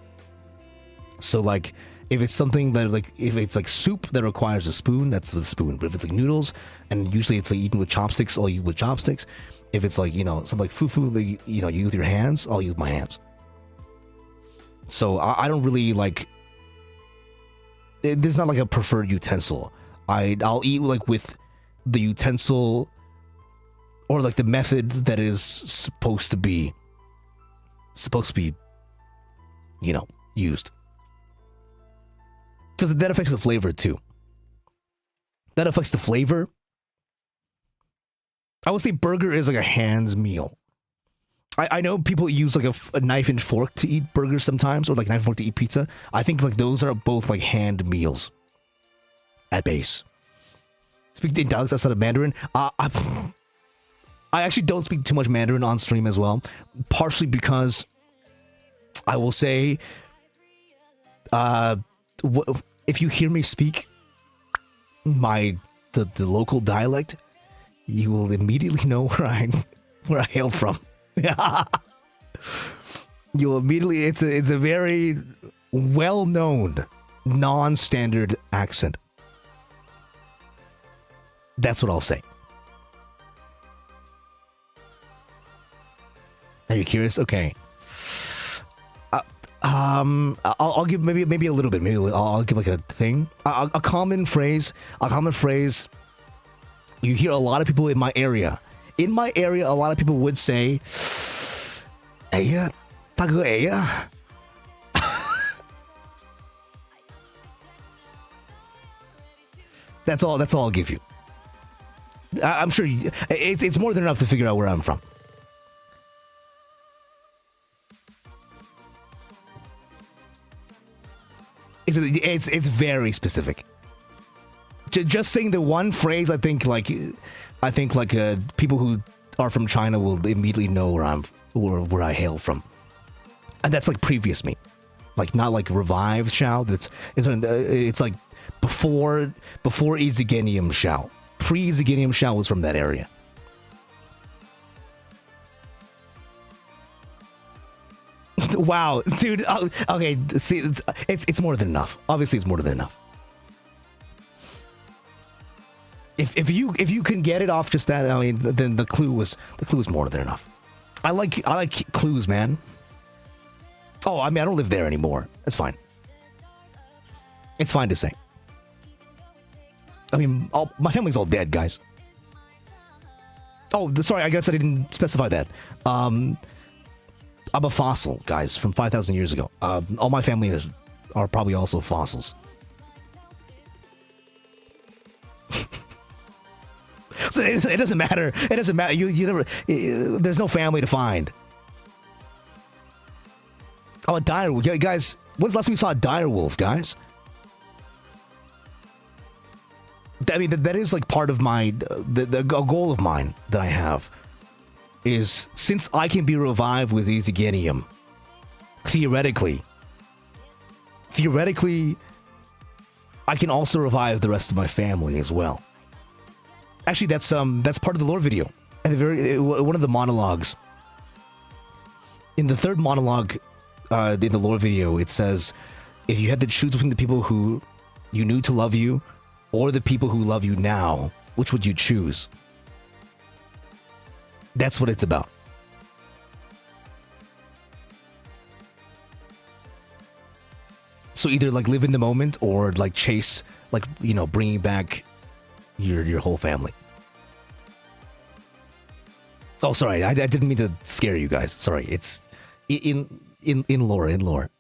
So like, if it's something that if it's like soup that requires a spoon, that's with a spoon. But if it's like noodles, and usually it's like eaten with chopsticks, I'll eat with chopsticks. If it's like something like fufu, that you use with your hands, I'll use with my hands. So I don't really like. There's not like a preferred utensil. I'll eat like with the utensil, or like the method that is supposed to be used. Because that affects the flavor too. That affects the flavor. I would say burger is like a hands meal. I know people use like a knife and fork to eat burgers sometimes, or like knife and fork to eat pizza. I think like those are both like hand meals at base. Speak in dialects outside of Mandarin. I actually don't speak too much Mandarin on stream as well, partially because I will say, if you hear me speak the local dialect, you will immediately know where I hail from. Yeah, you'll immediately. It's a very well-known non-standard accent. That's what I'll say. Are you curious? Okay. I'll give maybe a little bit. Maybe I'll give like a thing. A common phrase. You hear a lot of people in my area. In my area, a lot of people would say, "Hey, 大哥, hey." That's all I'll give you. I'm sure it's more than enough to figure out where I'm from. It's very specific. Just saying the one phrase, I think people who are from China will immediately know where I hail from, and that's like previous me, like not like revived Shao. It's like before IZIGENIA Shao. Pre-IZIGENIA Shao was from that area. Wow, dude. Okay, see, it's more than enough. Obviously, it's more than enough. If you can get it off just that, I mean, then the clue was more than enough. I like clues, man. Oh, I mean, I don't live there anymore. That's fine. It's fine to say. I mean, my family's all dead, guys. Oh, sorry, I guess I didn't specify that. I'm a fossil, guys, from 5,000 years ago. All my family are probably also fossils. So it doesn't matter. It doesn't matter. You never. There's no family to find. Oh, a dire wolf, guys. When's the last time we saw a dire wolf, guys? I mean, that is like part of my the goal of mine that I have is, since I can be revived with IZIGENIA, theoretically, I can also revive the rest of my family as well. Actually, that's part of the lore video. At the one of the monologues. In the third monologue, in the lore video, it says, if you had to choose between the people who you knew to love you or the people who love you now, which would you choose? That's what it's about. So either like live in the moment or like chase, like, you know, bringing back your whole family. Oh, sorry, I didn't mean to scare you guys. Sorry, it's in lore. In lore.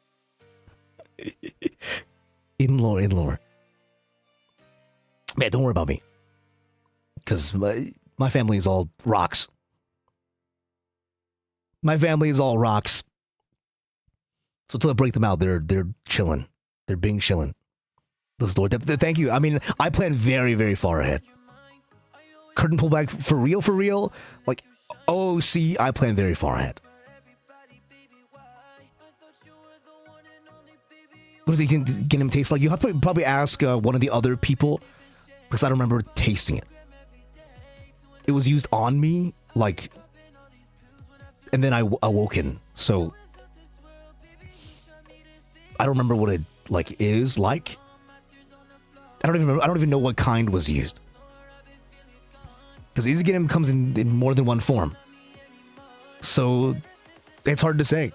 Man, don't worry about me, because my family is all rocks. My family is all rocks. So until I break them out, they're chilling. They're being chilling. This lore. Thank you. I mean, I plan very, very far ahead. Curtain pull back for real. Like, oh, see, I plan very far ahead. What does IZIGENIA taste like? You have to probably ask one of the other people, because I don't remember tasting it. It was used on me, like, and then I awoken. So I don't remember what it is like. I don't even know what kind was used, because IZIGENIA comes in more than one form. So it's hard to say.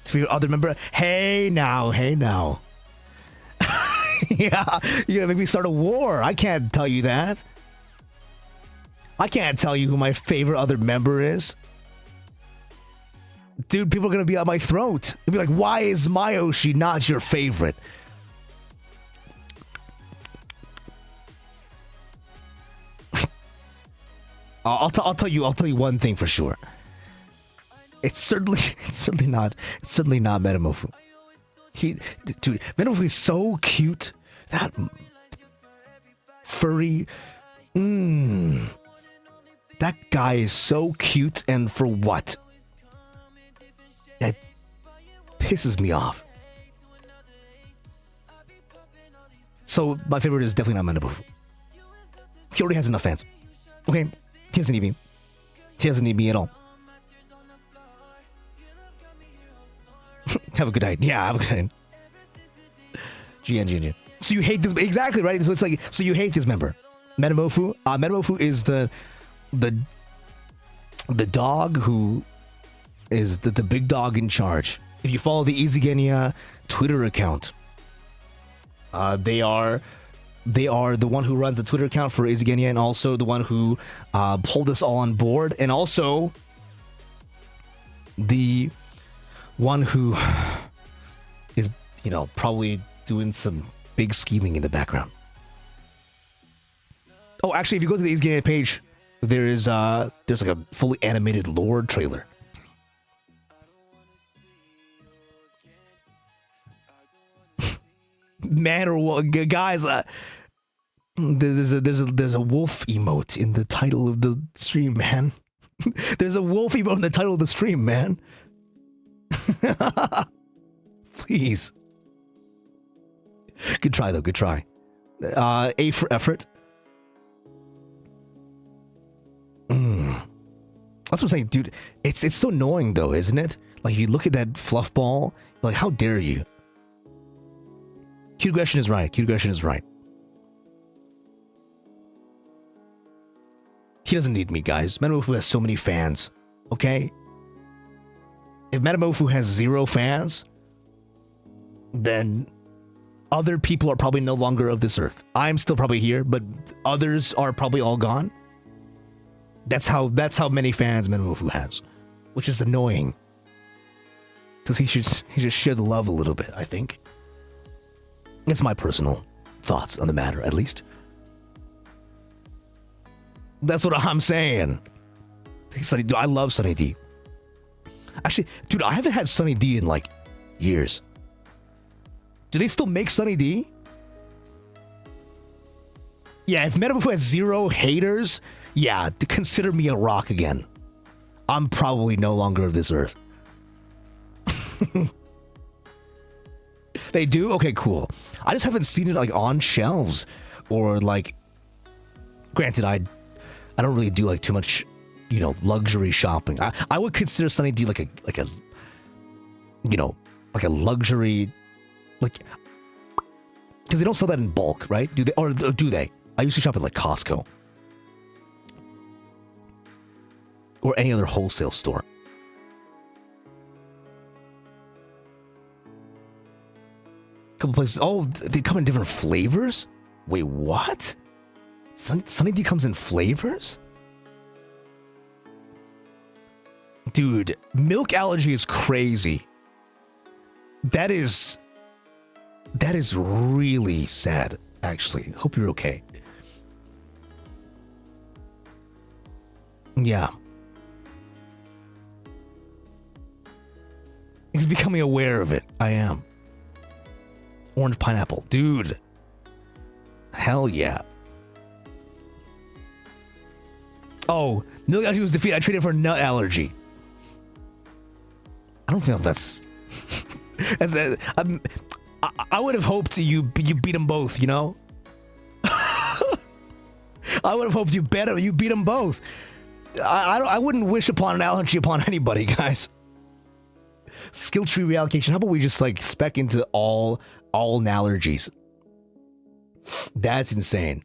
For your other member, hey now. Yeah, you're gonna make me start a war. I can't tell you that. I can't tell you who my favorite other member is. Dude, people are gonna be on my throat. They'll be like, why is my Oshi not your favorite? I'll tell you one thing for sure. It's certainly not Metamofu. Dude, Metamofu is so cute. That furry, that guy is so cute, and for what? That pisses me off. So my favorite is definitely not Metamofu. He already has enough fans. Okay, he doesn't need me. He doesn't need me at all. Have a good night. Yeah, have a good night. GN. So you hate this, exactly, right? So it's like, so you hate this member, Metamofu. Metamofu is the dog who is the big dog in charge. If you follow the IZIGENIA Twitter account, they are the one who runs the Twitter account for IZIGENIA, and also the one who pulled us all on board, and also the one who is, you know, probably doing some big scheming in the background. Oh, actually, if you go to the IZIGENIA page, there's like a fully animated lore trailer. Man or guys, there's a wolf emote in the title of the stream, man. There's a wolf emote in the title of the stream, man. Please. Good try though. Good try. A for effort. That's what I'm saying, dude. It's so annoying though, isn't it? Like, you look at that fluff ball, like, how dare you? Cute aggression is right. Cute aggression is right. He doesn't need me, guys. Metamofu has so many fans. Okay? If Metamofu has 0 fans, then other people are probably no longer of this earth. I'm still probably here, but others are probably all gone. That's how many fans Metamofu has, which is annoying. Because he should share the love a little bit, I think. It's my personal thoughts on the matter, at least. That's what I'm saying. Sunny, dude, I love Sunny D. Actually, dude, I haven't had Sunny D in like years. Do they still make Sunny D? Yeah, if Metamofu has 0 haters, yeah, consider me a rock again. I'm probably no longer of this earth. They do? Okay, cool. I just haven't seen it like on shelves or like. Granted, I don't really do like too much, you know, luxury shopping. I would consider Sunny D like a you know, like a luxury, like, because they don't sell that in bulk, right? Do they? Or do they? I used to shop at like Costco or any other wholesale store. Couple places. Oh, they come in different flavors? Wait, what? Sunny D comes in flavors? Dude, milk allergy is crazy. That is really sad, actually. Hope you're okay. Yeah. He's becoming aware of it. I am. Orange pineapple. Dude. Hell yeah. Oh, milk allergy was defeated. I traded for nut allergy. I don't feel that's... I would have hoped you beat them both, you know? I would have hoped you beat them both. I wouldn't wish upon an allergy upon anybody, guys. Skill tree reallocation. How about we just like spec into all allergies? That's insane.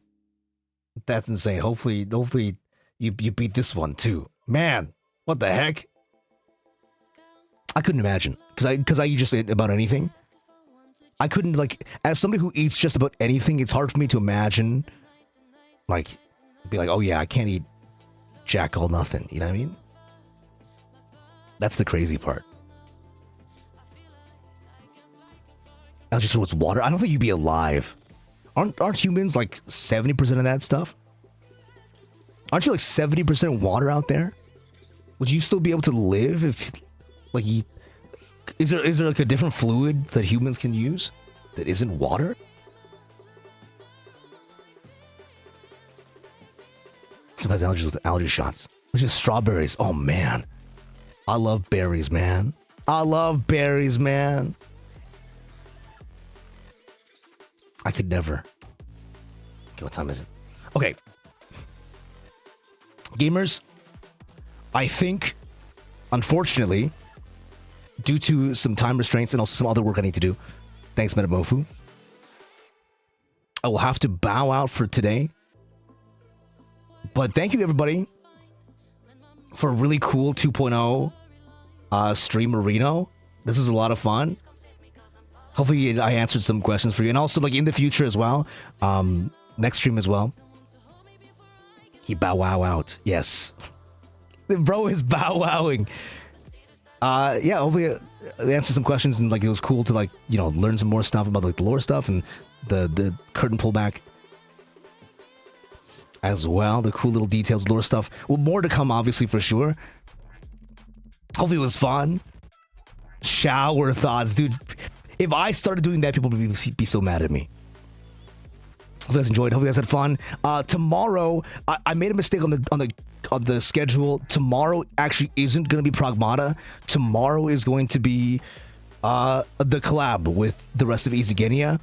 That's insane. Hopefully you beat this one too. Man, what the heck? I couldn't imagine because I eat just about anything. I couldn't, like, as somebody who eats just about anything, it's hard for me to imagine, like, be like, oh yeah, I can't eat jack all nothing. You know what I mean? That's the crazy part. I'll just throw it's water. I don't think you'd be alive. Aren't humans like 70% of that stuff? Aren't you like 70% water out there? Would you still be able to live if, like, is there like a different fluid that humans can use that isn't water? Sometimes allergies with allergy shots. Which is strawberries. Oh man. I love berries, man. I love berries, man. I could never. Okay, what time is it? Okay. Gamers, I think, unfortunately, due to some time restraints and also some other work I need to do, thanks Metamofu, I will have to bow out for today. But thank you everybody for a really cool 2.0 stream Marino. This was a lot of fun. Hopefully I answered some questions for you. And also like in the future as well. Next stream as well. He bow wow out. Yes. The bro is bow wowing. Yeah, hopefully they answered some questions and like it was cool to like, you know, learn some more stuff about like the lore stuff and the curtain pullback. as well. The cool little details, lore stuff. Well, more to come, obviously, for sure. Hopefully it was fun. Shower thoughts, dude. If I started doing that, people would be so mad at me. Hope you guys enjoyed. Hope you guys had fun. Tomorrow, I made a mistake on the schedule. Tomorrow actually isn't going to be Pragmata. Tomorrow is going to be the collab with the rest of IZIGENIA.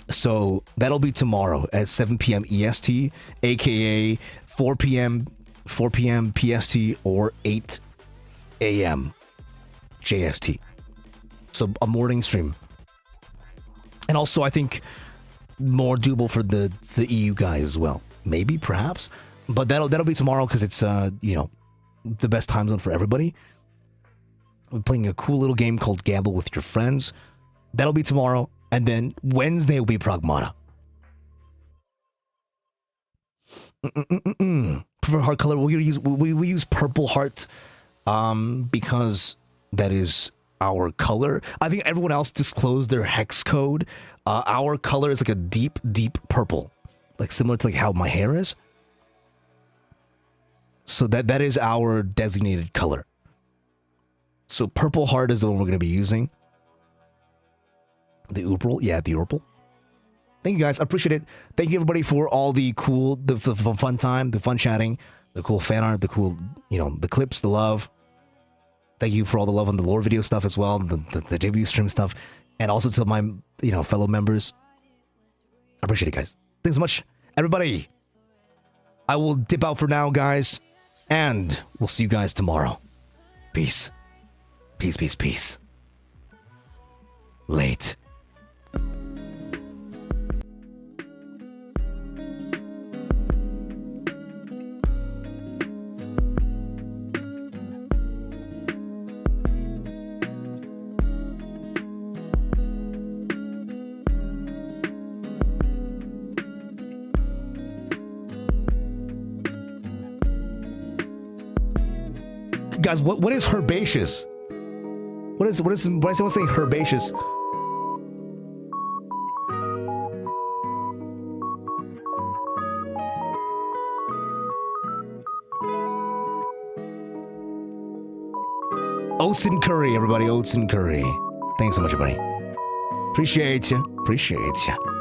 So that'll be tomorrow at 7 p.m. EST, aka 4 p.m. PST or 8 a.m. JST. So a morning stream. And also, I think more doable for the EU guys as well. Maybe, perhaps. But that'll be tomorrow because it's the best time zone for everybody. We're playing a cool little game called Gamble with Your Friends. That'll be tomorrow. And then Wednesday will be Pragmata. Prefer heart color. We use purple heart because that is our color. I think everyone else disclosed their hex code. Our color is like a deep purple, like similar to like how my hair is. So that is our designated color. So purple heart is the one we're going to be using. The Upril, yeah, the Urpil. Thank you guys, I appreciate it. Thank you everybody for all the cool, the fun time, the fun chatting, the cool fan art, the cool, the clips, the love. Thank you for all the love on the lore video stuff as well, the debut stream stuff, and also to my fellow members. I appreciate it, guys. Thanks so much, everybody. I will dip out for now, guys, and we'll see you guys tomorrow. Peace. Peace. Late. Guys, what is herbaceous? What is someone saying herbaceous? Oats and curry, everybody. Oats and curry. Thanks so much, everybody. Appreciate you.